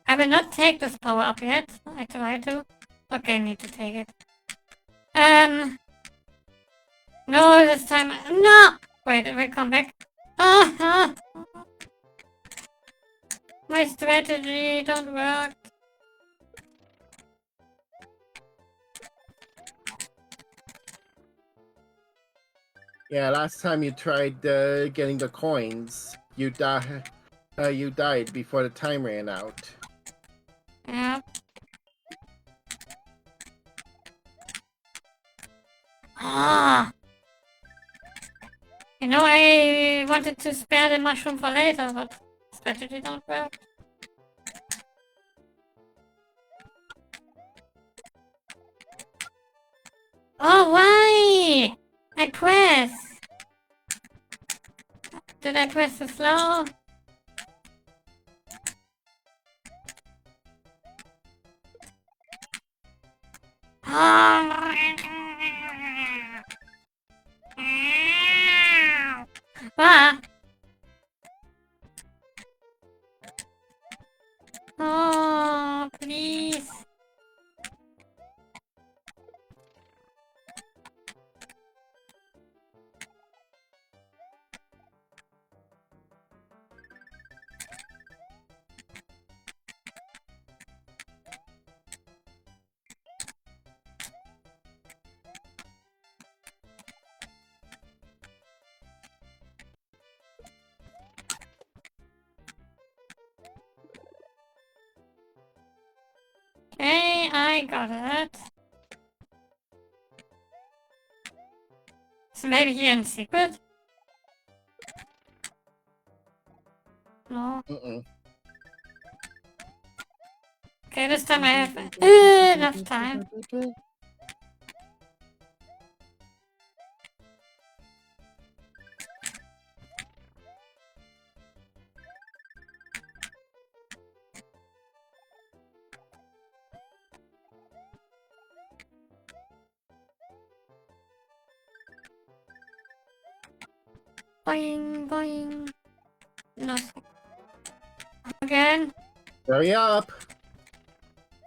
I will not take this power up yet. I try to. Okay, I need to take it. No, this time. No! Wait, it will come back. Ah! My strategy don't work. Yeah, last time you tried getting the coins, you died before the time ran out. Yeah. Ah! You know, I wanted to spare the mushroom for later, but strategy don't work. Oh, why? I press. Did I press too slow? Ah. Oh, please. Okay, I got it. So maybe here in secret? No. Okay, this time I have enough time. Boing, boing. Nothing. Again? Hurry up!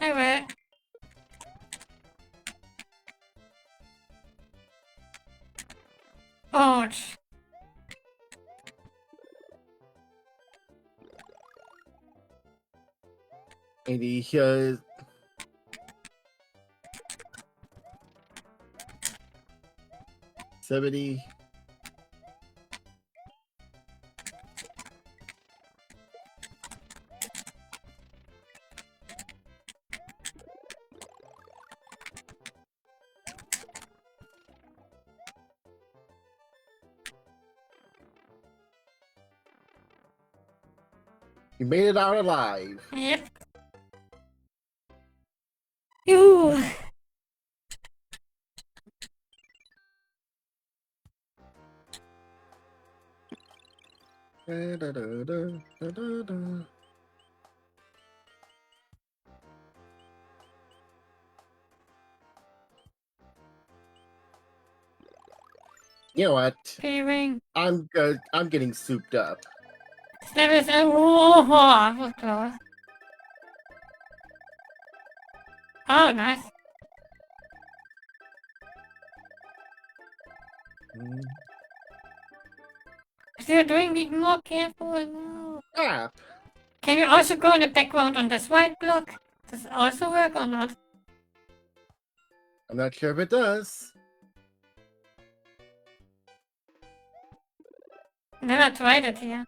I will. Ouch. Maybe 70. You made it out alive. Yep. Ew. Da, da, da, da, da, da, da. You know what? Feeling. I'm good. I'm getting souped up. There is a war. Oh, nice. So you're doing it more careful now. Ah, Can you also go in the background on this white block? Does it also work or not? I'm not sure if it does. Never tried it here.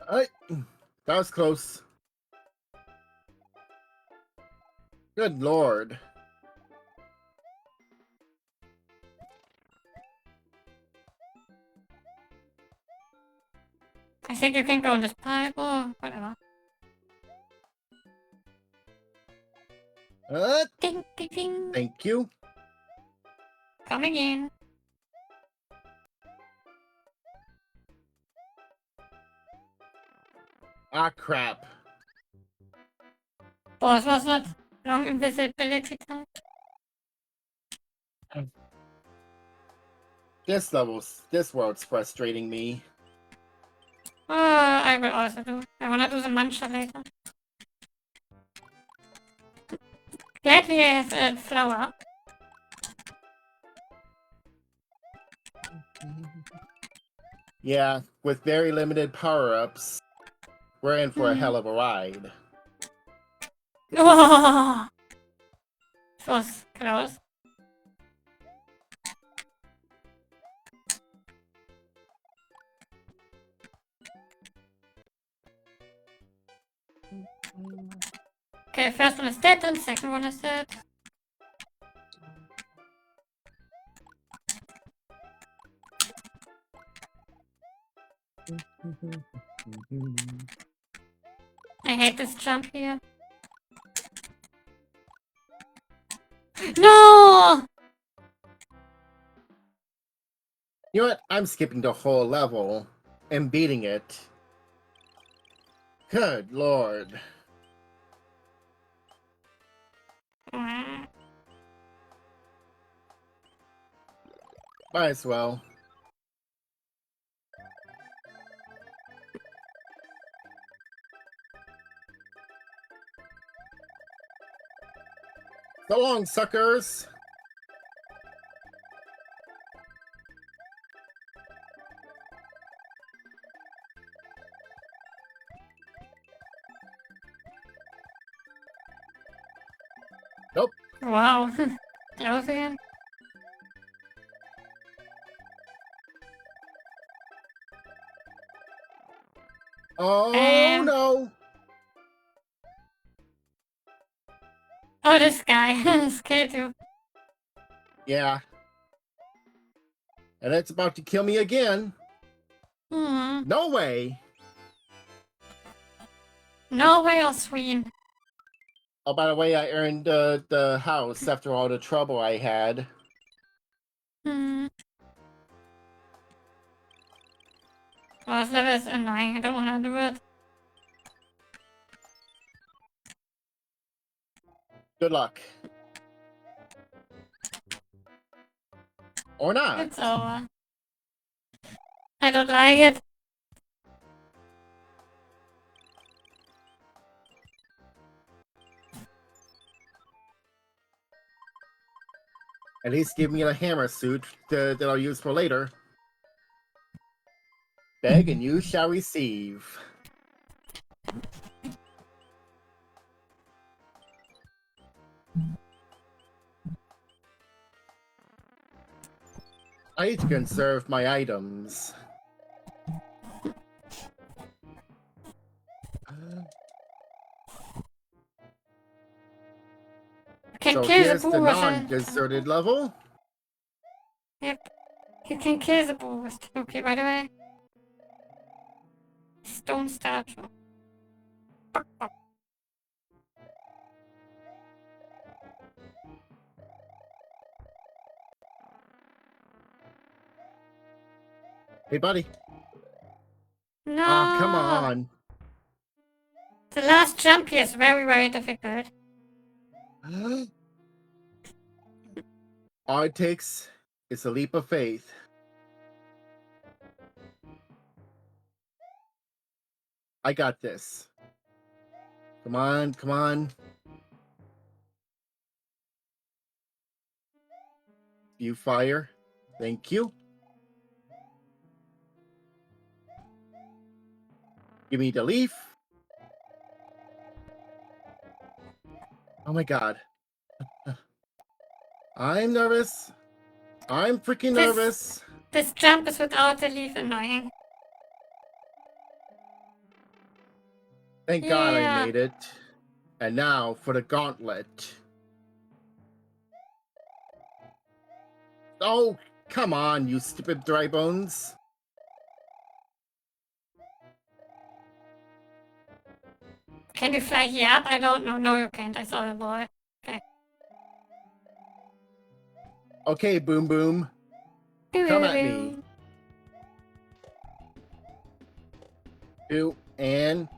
Alright, that was close. Good lord. I think you can go in this pipe or whatever. Ding, ding, ding. Thank you. Coming in. Ah, crap. Boss was not long invisibility time. This world's frustrating me. Oh, I will also do. I wanna do the muncher later. Glad we have a flower. Yeah, with very limited power-ups, we're in for a hell of a ride. Oh, it was close. Okay, first one is dead and second one is dead. I hate this jump here. No! You know what? I'm skipping the whole level and beating it. Good lord. Mm. Might as well. So long, suckers! Nope. Wow. Close again. Oh no! Oh, this guy. Scared you. Yeah. And it's about to kill me again. Hmm. No way! No way, Osween. Oh, by the way, I earned the house after all the trouble I had. Hmm. Oh, that is annoying. I don't want to do it. Good luck. Or not. It's over. I don't like it. At least give me a hammer suit that I'll use for later. Beg and you shall receive. I need to conserve my items. You can So kill here's the the bull with non-deserted level. Yep. You can kill the bull with Tanuki, by the way. Stone statue. Hey, buddy. No. Oh, come on. The last jump here is very, very difficult. All it takes is a leap of faith. I got this. Come on, come on. You fire. Thank you. Give me the leaf. Oh my god. I'm nervous. I'm freaking nervous. This jump is without the leaf annoying. Thank God I Yeah. made it. And now for the gauntlet. Oh, come on, you stupid dry bones. Can you fly here up? I don't know. No, you can't. I saw the boy. Okay. Okay, Boom Boom. Come at me. 2 and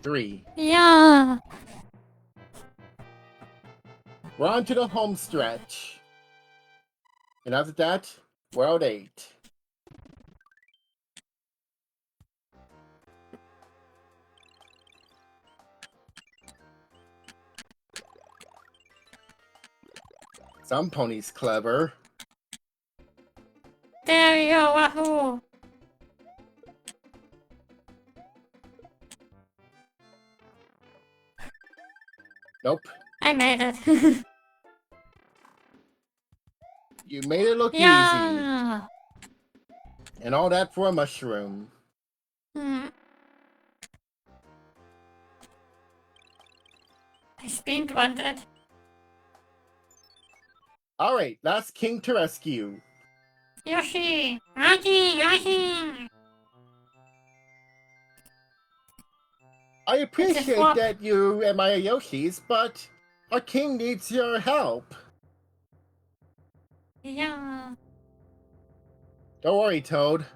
3. Yeah. We're on to the home stretch. And after that, World 8. Some ponies clever. There you go. Wahoo. Nope. I made it. You made it look easy. Yeah. And all that for a mushroom. Hmm. I speed wanted. Alright, that's King to rescue. Yoshi. Yoshi. I appreciate swap. that you admire Yoshi's, but our king needs your help. Yeah. Don't worry, Toad.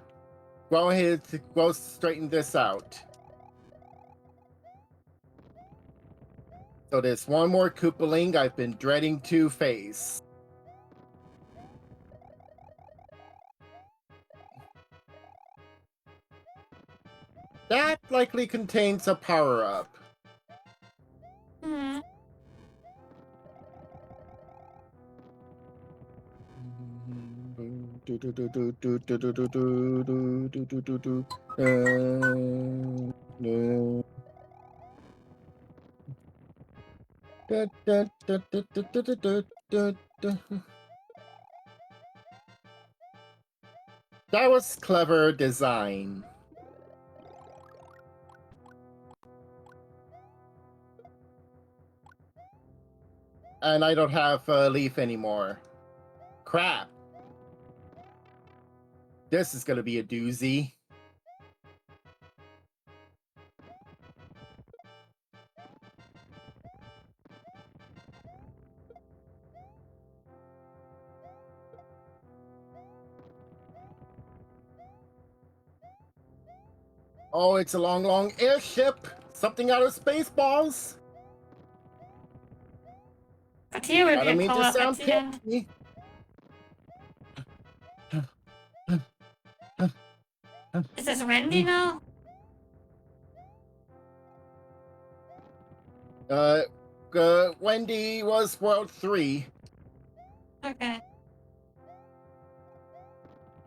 Go ahead, straighten this out. So there's one more Koopaling I've been dreading to face. That likely contains a power-up. Hmm. That was clever design. And I don't have a leaf anymore. Crap. This is gonna be a doozy. Oh, it's a long, long airship. Something out of Spaceballs. But here will I be don't a mean to power up at sound the end. picky. Is this Wendy now? Wendy was World 3. Okay.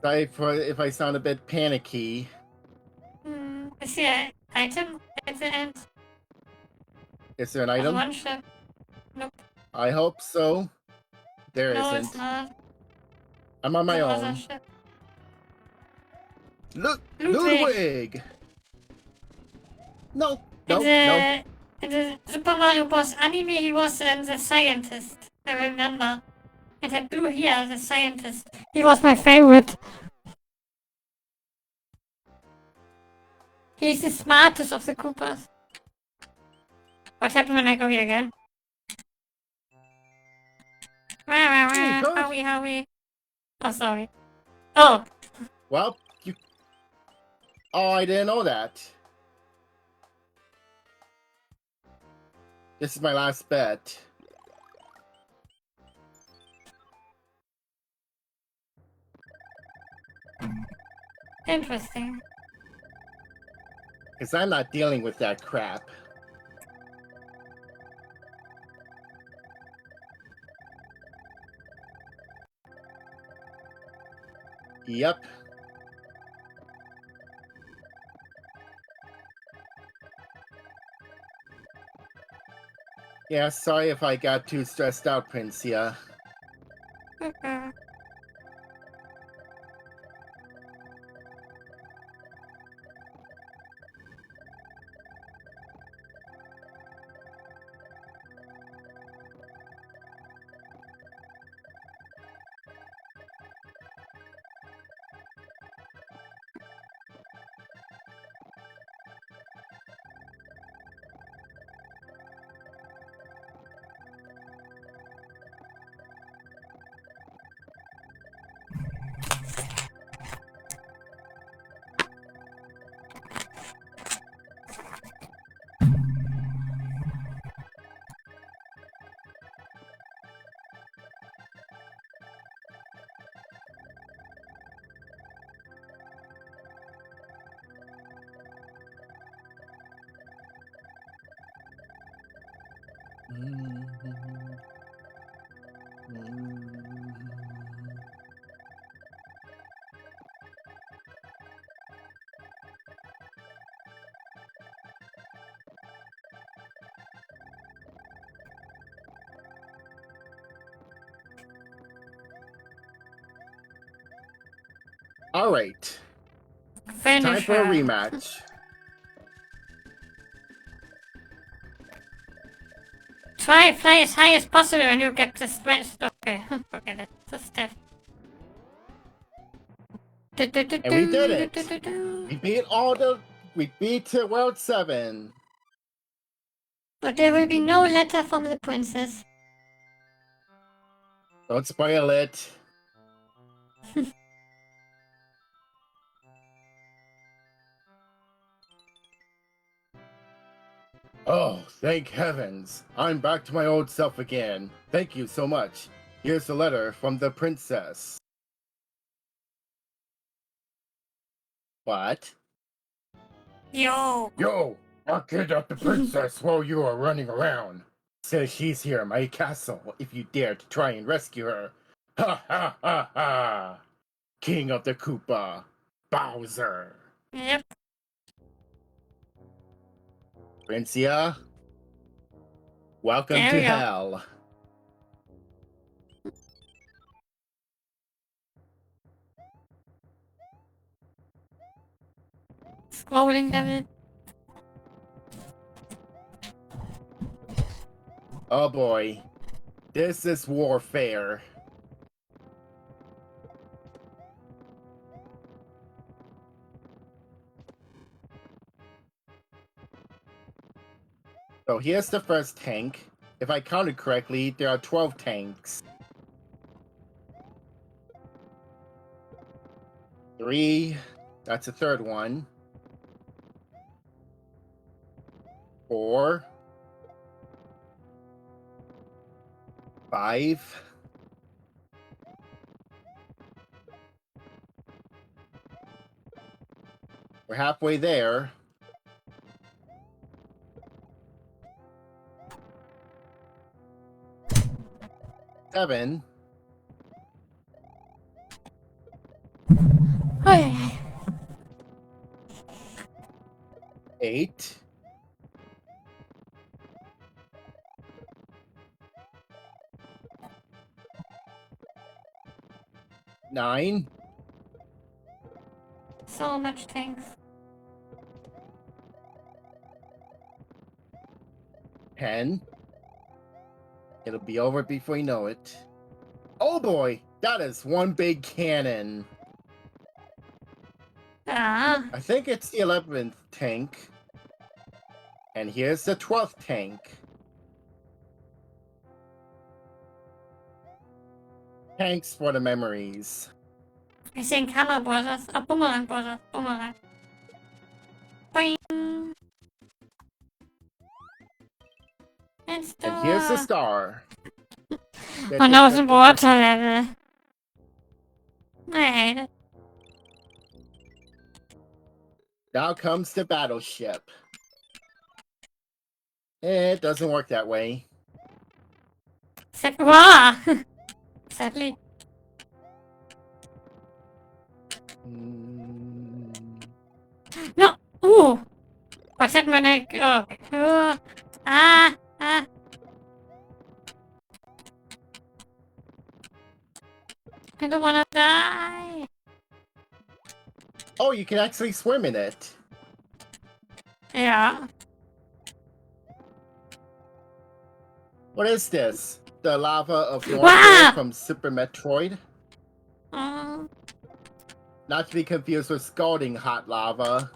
If I sound a bit panicky. Is there an item at the end? Is there an Of item? one ship? Nope. I hope so. There No, isn't. it's not. I'm on my It's another own. ship. Ludwig! No, no, no. In the Super Mario Bros. Anime, he was the scientist. I remember. And had blue hair, the scientist. He was my favorite. He's the smartest of the Koopas. What happened when I go here again? Howie. Oh, sorry. Oh, Well, you. Oh, I didn't know that. This is my last bet. interesting. Because I'm not dealing with that crap. Yep. Yeah, sorry if I got too stressed out, Princia. Okay. All right. Finish Time for a her. rematch. Try fly as high as possible and you get the stress. Okay, forget it. The step. And we did it. We beat World 7. But there will be no letter from the princess. Don't spoil it. Oh, thank heavens. I'm back to my old self again. Thank you so much. Here's a letter from the princess. What? Yo. Yo, I kidnapped the princess while you are running around. Says she's here in my castle if you dare to try and rescue her. Ha ha ha ha! King of the Koopa, Bowser. Yep. Princia, welcome There to we go. hell. Scrolling level. Oh boy, this is warfare. So here's the first tank. If I counted correctly, there are 12 tanks. 3, that's the third one. 4, 5. We're halfway there. 7. Oh, 8. 9. so much things. 10. It'll be over before you know it. Oh boy, that is one big cannon. Ah. I think it's the 11th tank. And here's the 12th tank. Thanks for the memories. I think Hammer Brothers. Oh, Boomerang Brothers. Boomerang. Boing. It's the... And here's the star. Oh, now it's a water level. I hate it. Now comes the battleship. It doesn't work that way. Wow. Sadly. No. Ooh. Was that meine... Oh. Ah. Ah. I don't wanna die. Oh, you can actually swim in it. Yeah. What is this? The lava of Wow! Northworld from Super Metroid? Oh. Not to be confused with scalding hot lava.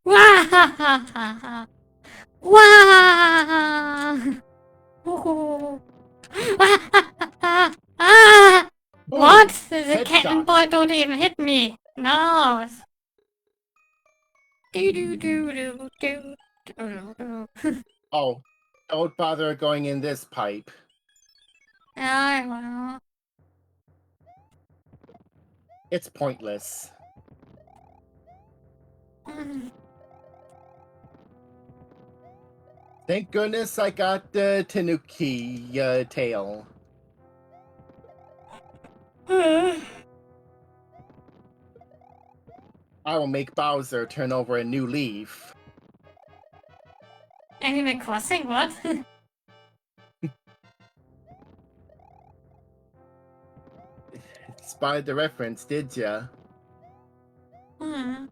Wow! Wow! Ooh. Ah! Boom! What? The Headshot. cannonball don't even hit me. No. Do do do do do do do. Oh, don't bother going in this pipe. I will. It's pointless. Thank goodness I got the Tanuki tail. I will make Bowser turn over a new leaf. Animal Crossing? What? Spotted the reference, did ya? Hmm.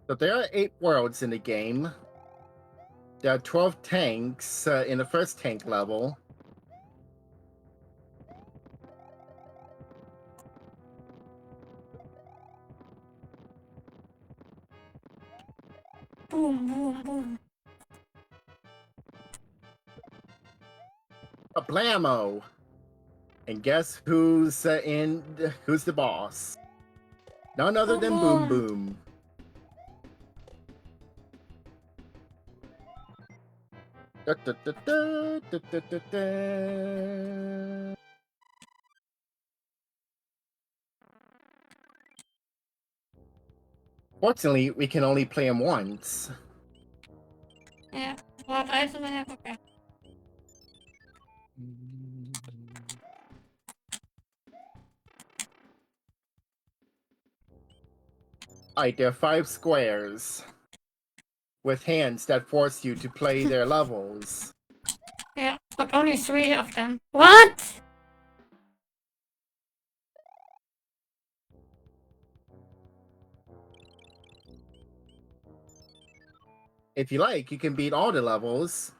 So But there are 8 worlds in the game. There are 12 tanks in the first tank level. Boom, boom, boom. A blammo! And guess who's who's the boss? None other than Boom Boom. Da, da, da, da, da, da, da, da. Fortunately, we can only play him once. Yeah. What item I have? Okay. Alright, there are 5 squares with hands that force you to play their levels. Yeah, but only 3 of them. What? If you like, you can beat all the levels.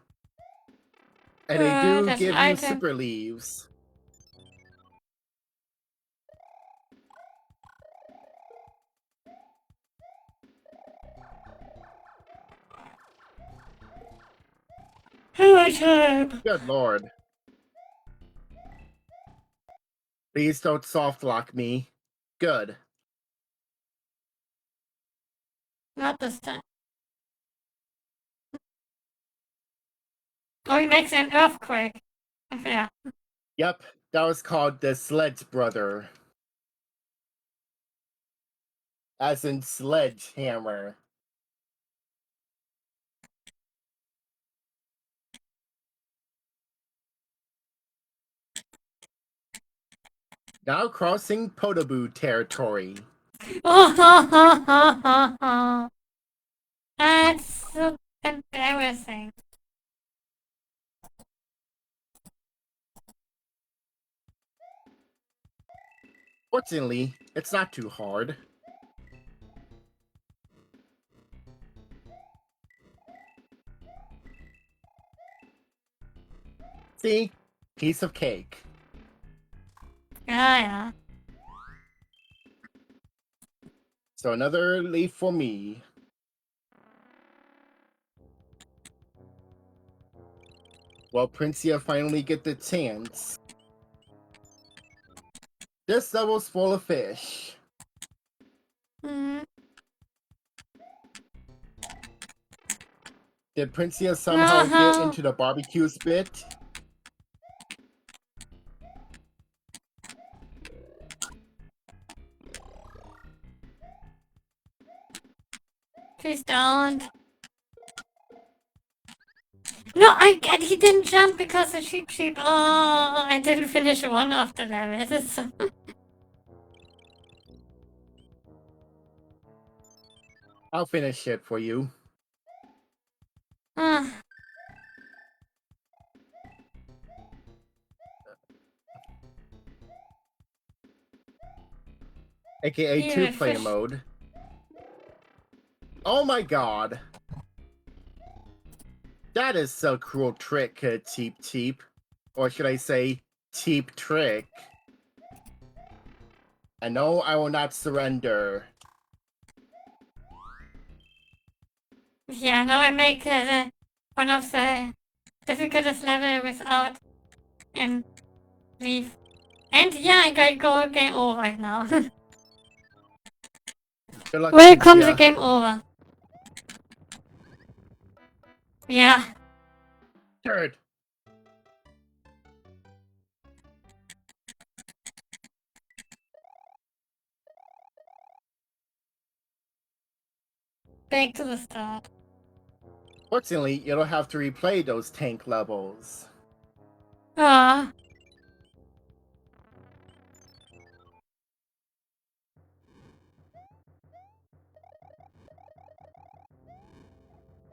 And they do There's give an you item. super leaves. Item! Good lord. Please don't soft lock me. Good. Not this time. Oh, he makes an earthquake. Yeah. Yep, that was called the Sledge Brother. As in sledgehammer. Now crossing Podoboo territory. Oh, that's so embarrassing. Fortunately, it's not too hard. See? Piece of cake. Yeah. So another leaf for me. Well, Princia finally get the chance. This level's full of fish. Mm. Did Princia somehow get No. into the barbecue spit? Please don't. No, he didn't jump because the sheep. Oh, I didn't finish one of the levels. So... I'll finish it for you. AKA Here, 2-player fish. mode. Oh my god. That is so cruel trick, Cheep. Or should I say, cheap trick. I know I will not surrender. Yeah, now I make one of the difficult level without leave. And yeah, I got go game over right now. Good luck, Welcome Cynthia. the game over. Yeah. Turd. Back to the start. Fortunately, you don't have to replay those tank levels. Ah.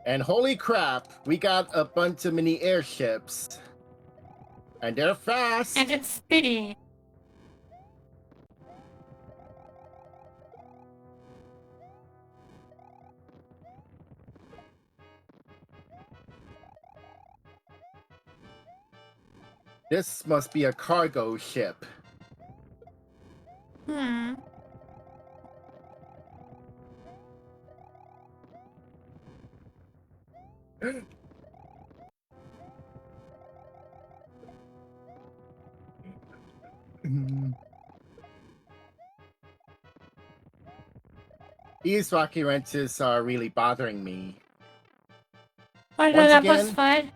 And holy crap, we got a bunch of mini airships. And they're fast. And it's speedy. This must be a cargo ship. Hmm. These rocky wrenches are really bothering me. Oh, Once that was again, fine.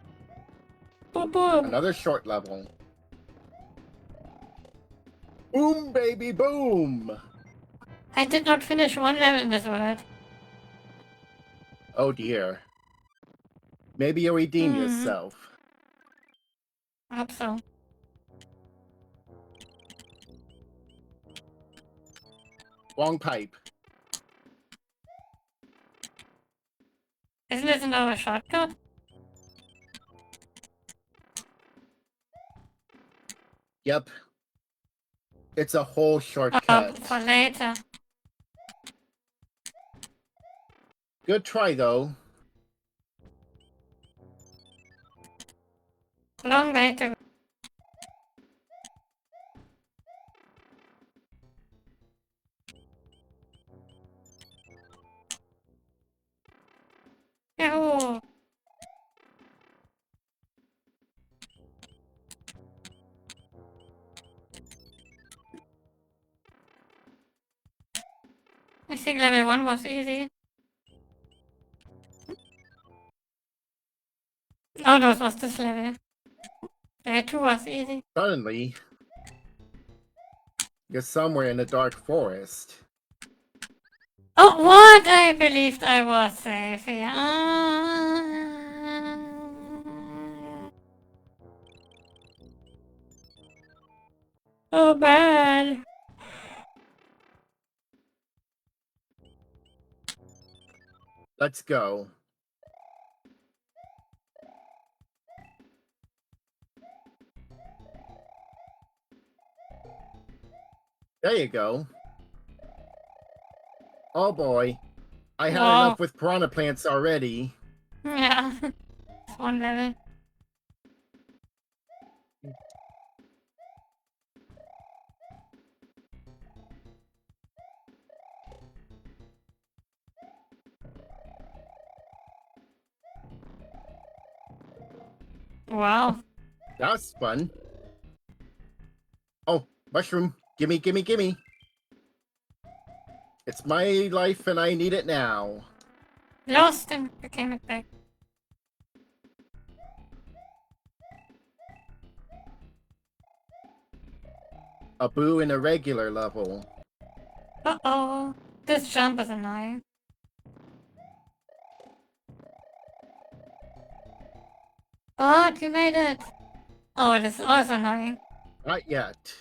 Boom, boom. another short level. Boom, baby, boom! I did not finish one level in this world. Oh dear. Maybe you'll redeem Hmm. yourself. I hope so. Wrong pipe. Isn't this another shortcut? Yep. It's a whole Oh, shortcut. for later. Good try, though. Long way to go. Yahoo! I think level 1 was easy. Oh, no, it was this level. Level 2 was easy. Suddenly, you're somewhere in the dark forest. Oh, what? I believed I was safe here. Oh, bad. Let's go. There you go. Oh boy. I had Wow. enough with piranha plants already. Yeah. It's one level. Wow. That's fun. Oh, mushroom. Gimme, gimme, gimme. It's my life and I need it now. Lost and became it back. A boo in a regular level. Uh-oh. This jump is annoying. What? You made it. Oh, it is also annoying. Not yet.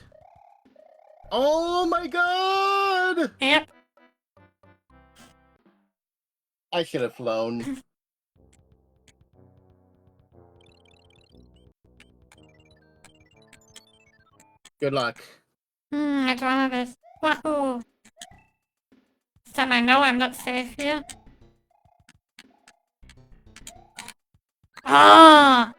Oh my god! Yep. I should have flown. Good luck. I try my best. Wahoo! This time I know I'm not safe here. Ah!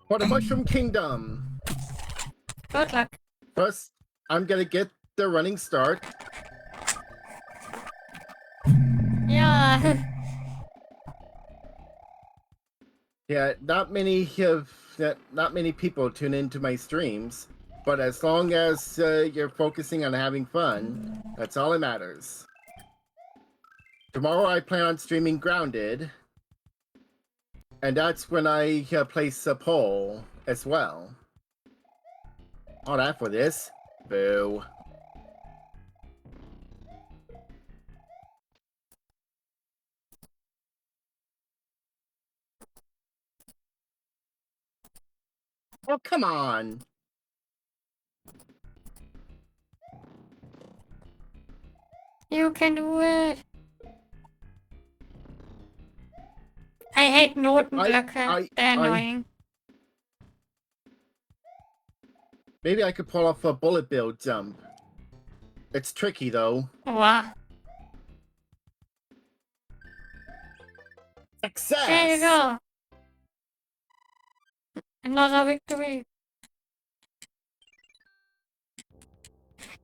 For the Mushroom Kingdom. Good luck. First, I'm gonna get the running start. Yeah. Yeah, not many people tune into my streams, but as long as you're focusing on having fun, that's all that matters. Tomorrow I plan on streaming Grounded, and that's when I place a poll as well. All that for this. Boo. Oh, come on. You can do it. I hate Notenblöcke. They're annoying. Maybe I could pull off a bullet bill jump. It's tricky though. Wow. Success! There you go. Another victory.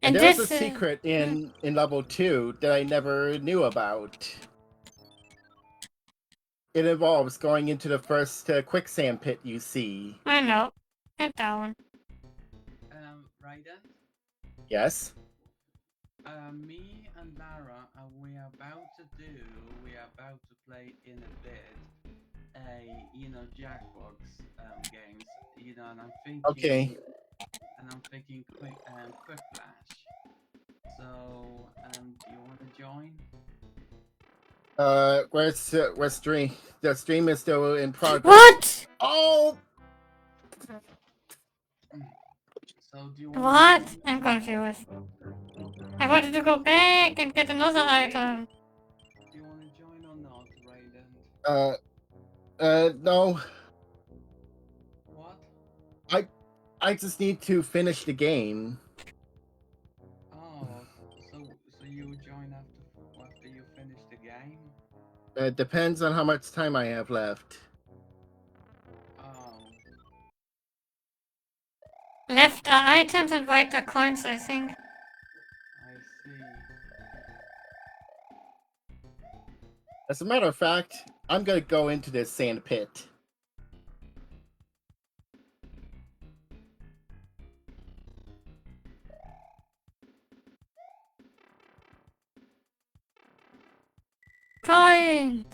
And And there's a this secret in level 2 that I never knew about. It involves going into the first quicksand pit you see. I know. Get down. Raiden, Yes? me and Lara, we are about to play in a bit, Jackbox games, and I'm thinking, Okay. quick flash. So, do you want to join? Where's stream? The stream is still in progress. What? Oh! So, do you want What? to join? I'm confused. I wanted to go back and get another item. Do you want to join or not, Raiden? No. What? I just need to finish the game. Oh, so you join after you finish the game? It depends on how much time I have left. Oh, Left are items and right are coins, I think. I see. As a matter of fact, I'm gonna go into this sand pit. Coins!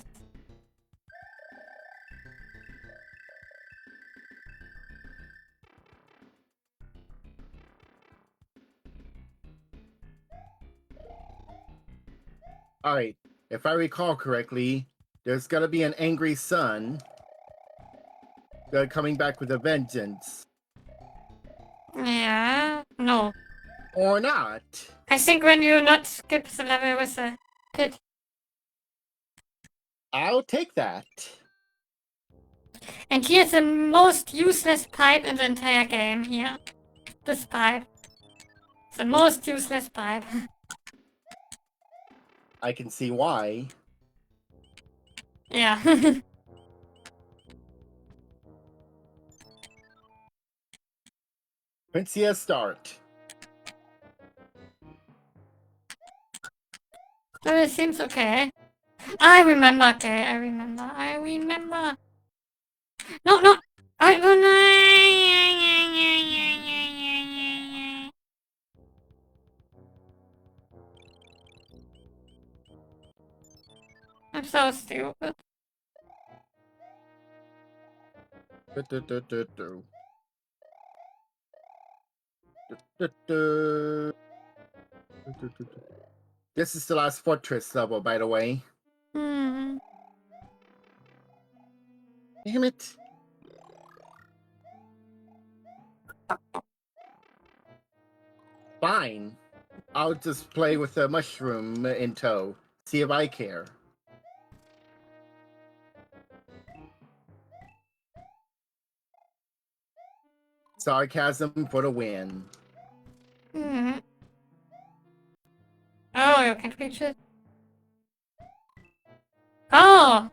Alright, if I recall correctly, there's gonna be an angry sun coming back with a vengeance. Yeah. No. Or not. I think when you not skip the level with the pit. I'll take that. And here's the most useless pipe in the entire game here. This pipe. The most useless pipe. I can see why. Yeah. Princia start. Well, it seems okay. I remember, okay, I remember. No, no! I don't know. I'm so stupid. This is the last fortress level, by the way. Hmm. Damn it. Fine. I'll just play with the mushroom in tow. See if I care. Sarcasm for the win. Hmm. Oh, you can reach it. Oh!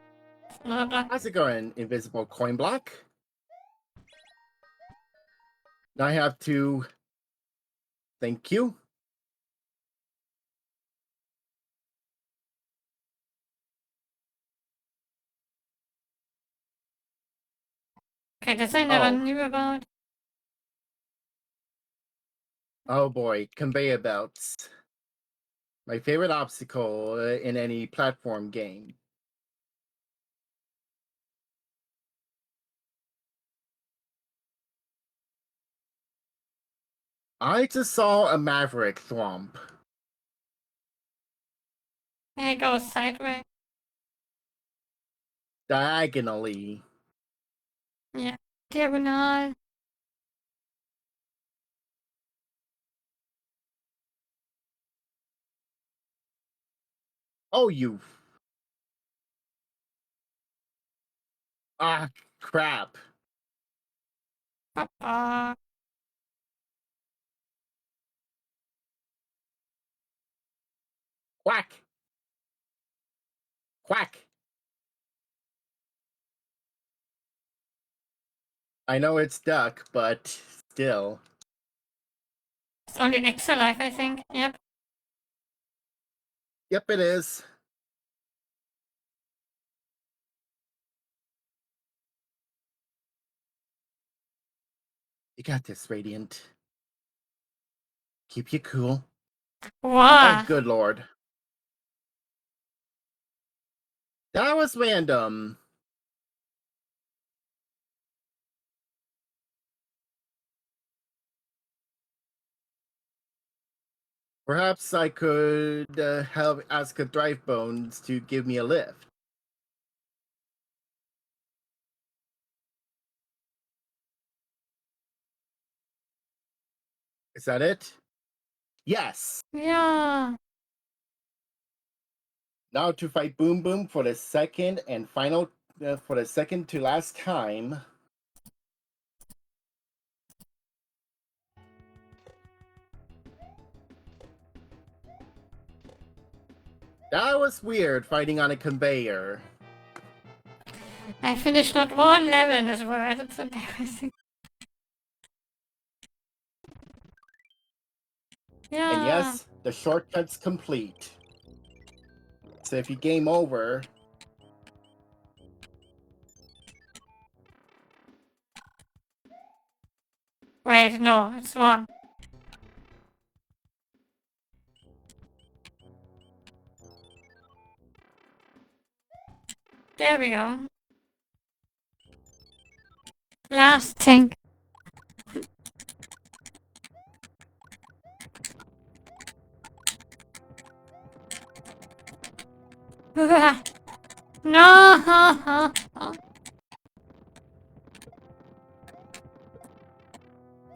Blah, blah. How's it going, invisible coin block? I have to... Thank you. Okay, this I never Oh. knew about. Oh boy, conveyor belts. My favorite obstacle in any platform game. I just saw a Maverick Thwomp. There it goes sideways. Diagonally. Yeah. Diagonal. Oh, you... Ah, crap. Papa. Quack! Quack! I know it's duck, but still. It's only an extra life, I think. Yep. Yep, it is. You got this, Radiant. Keep you cool. Wow. Oh, good lord. That was random. Perhaps I could ask a Drive Bones to give me a lift. Is that it? Yes. Yeah. Now to fight Boom Boom for the second and final, for the second to last time. That was weird, fighting on a conveyor. I finished not one level in this world. It's embarrassing. Yeah. And yes, the shortcut's complete. So if you game over, Wait, no, it's one. There we go. Last thing. No.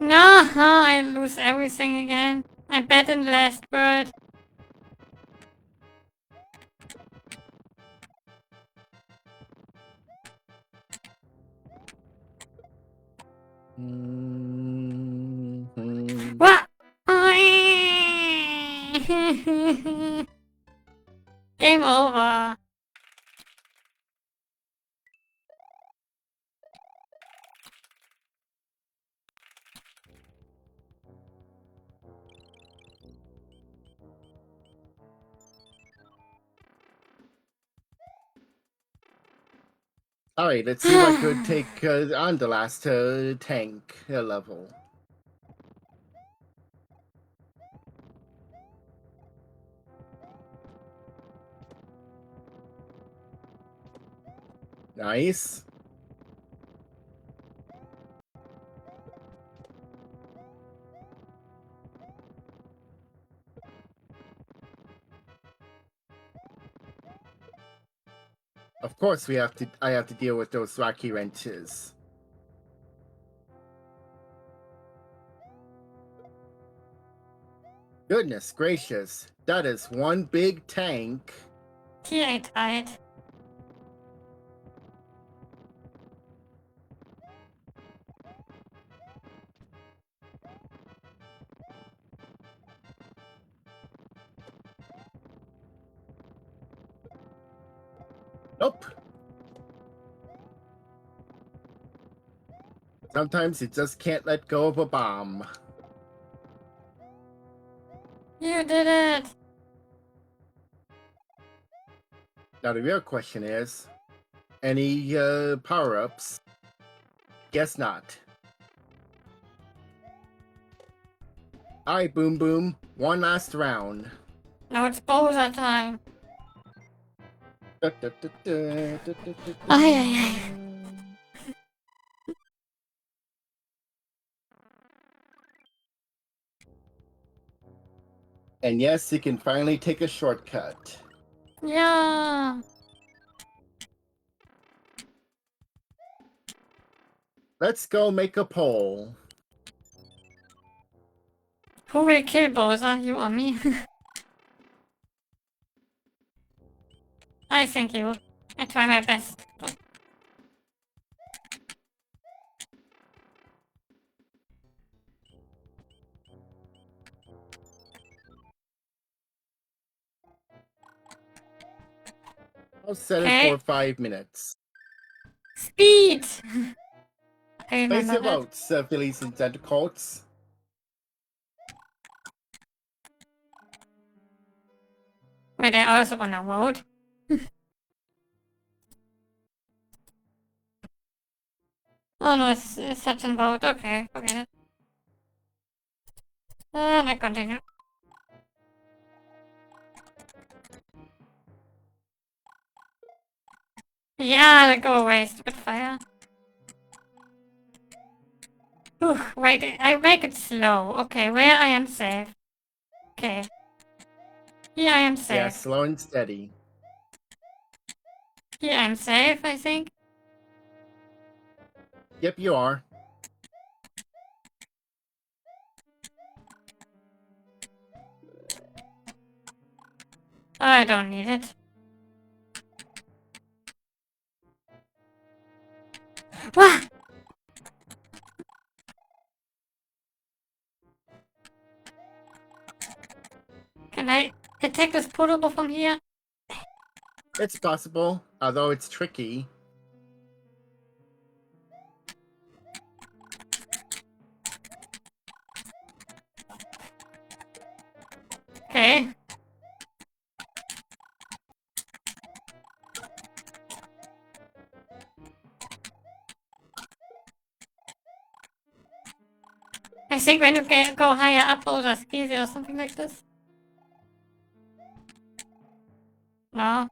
No, I lose everything again. I bet in the last bird. mhm. What? Game over. Alright, let's see if I could take on the last tank level. Nice. Of course, I have to deal with those wacky wrenches. Goodness gracious, that is one big tank. He ain't right. Nope. Sometimes you just can't let go of a bomb. You did it. Now the real question is, any power-ups? Guess not. Alright, Boom Boom, one last round. Now it's Bowser time. Ay. And yes, you can finally take a shortcut. Yeah. Let's go make a poll. Who will kill Bowser? You or me? I think you. I try my best. I'll set Okay. it for 5 minutes. Speed! I Place remember your that. votes, Phillies and Tentacles. Wait, I also wanna vote. Oh no, it's such a vote. Okay, forget it. And I continue. Yeah, go away, stupid fire. Wait, I make it slow. Okay, where I am safe. Okay. Here I am safe. Yeah, slow and steady. Here I'm safe, I think. Yep, you are. I don't need it. Wah! Can I detect this portable from here? It's possible, although it's tricky. Okay. I think when you go higher up, those are easier or something like this. No.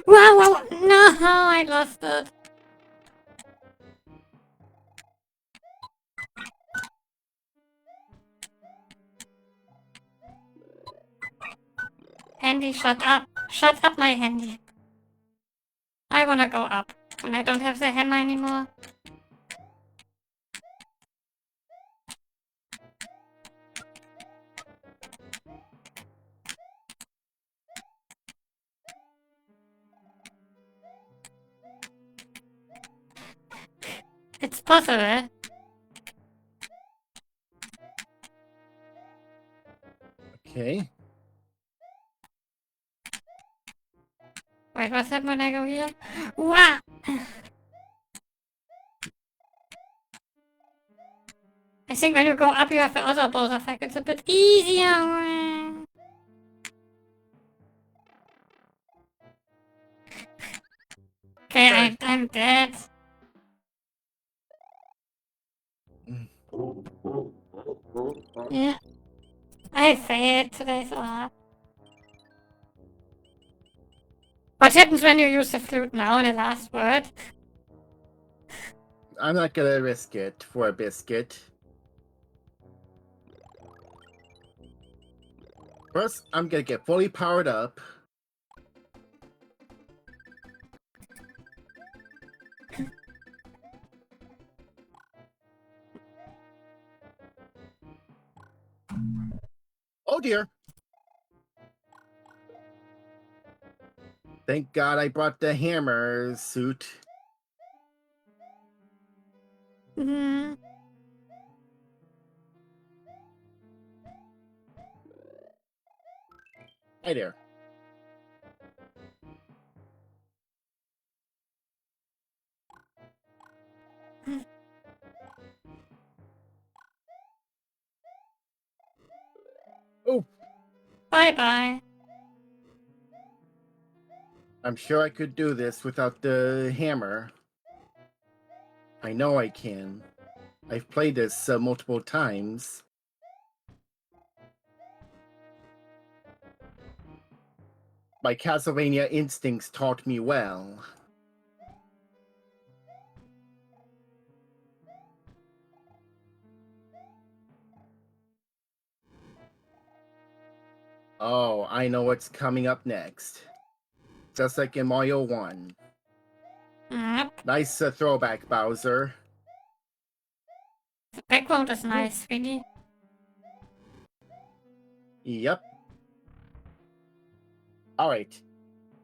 Wow, no, I lost it. Handy, shut up. Shut up, my handy. I wanna go up. And I don't have the hammer anymore. It's possible. Okay. Wait, what's that when I go here? Wow! I think when you go up, you have the other boss effect. It's a bit easier. Okay, I'm dead. Yeah. I failed today so hard. What happens when you use the flute now, the last word? I'm not gonna risk it for a biscuit. First, I'm gonna get fully powered up. Oh dear! Thank God I brought the hammer suit. Hmm. Hi there. Oh, Bye bye. I'm sure I could do this without the hammer. I know I can. I've played this multiple times. My Castlevania instincts taught me well. Oh, I know what's coming up next. Just like in Mario 1. Yep. Nice throwback, Bowser. The background is nice, really. Yep. Alright.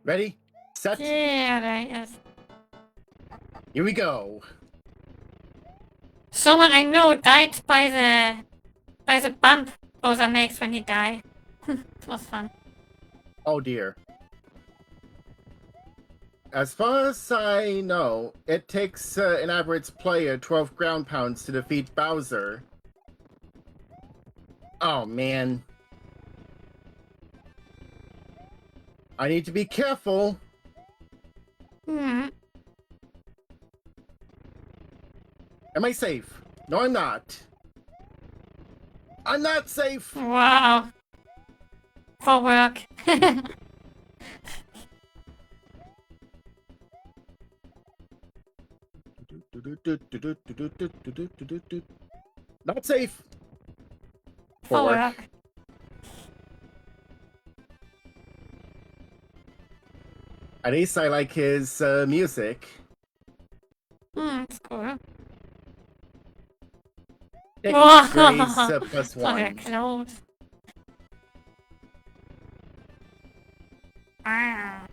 Ready? Set? Yeah, there is. Here we go. Someone I know died by the bump Bowser makes when he dies. It was fun. Oh dear. As far as I know, it takes an average player 12 ground pounds to defeat Bowser. Oh man. I need to be careful. Hmm. Am I safe? No, I'm not. I'm not safe. Wow. For work. Not safe. For work. At least I like his music. It's cool. Grace plus So they're 1. close. Ah.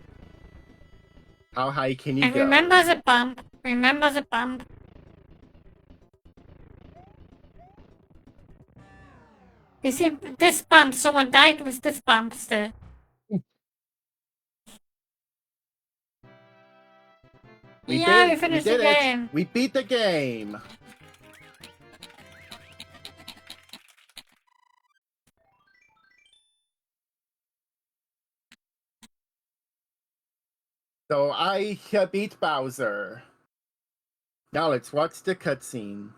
How high can you And go? remember the bump. Remember the bump. You see, this bump, someone died with this bump still. We finished the did game. it. We beat the game. So I beat Bowser. Now let's watch the cutscene.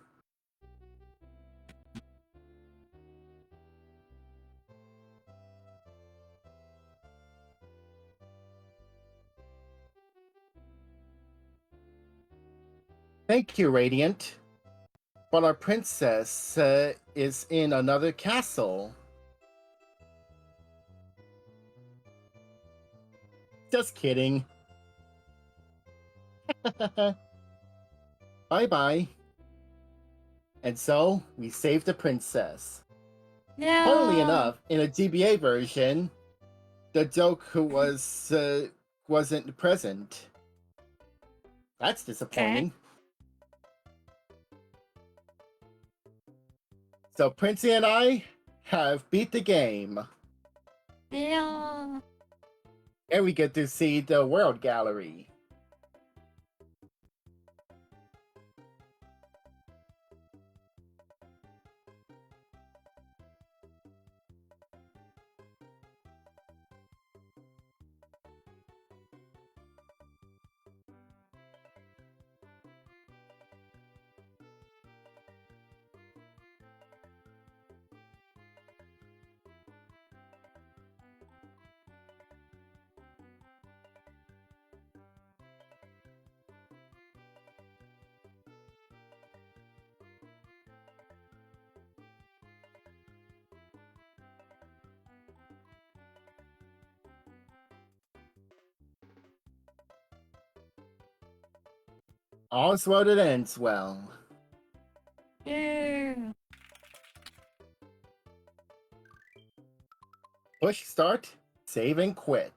Thank you, Radiant. But our princess is in another castle. Just kidding. Bye-bye. And so, we saved the princess. Yeah. Funnily enough, in a GBA version, the Joker wasn't present. That's disappointing. So Princey and I have beat the game. Yeah. And we get to see the World Gallery. All's well that ends well. Yeah. Push start, save and quit.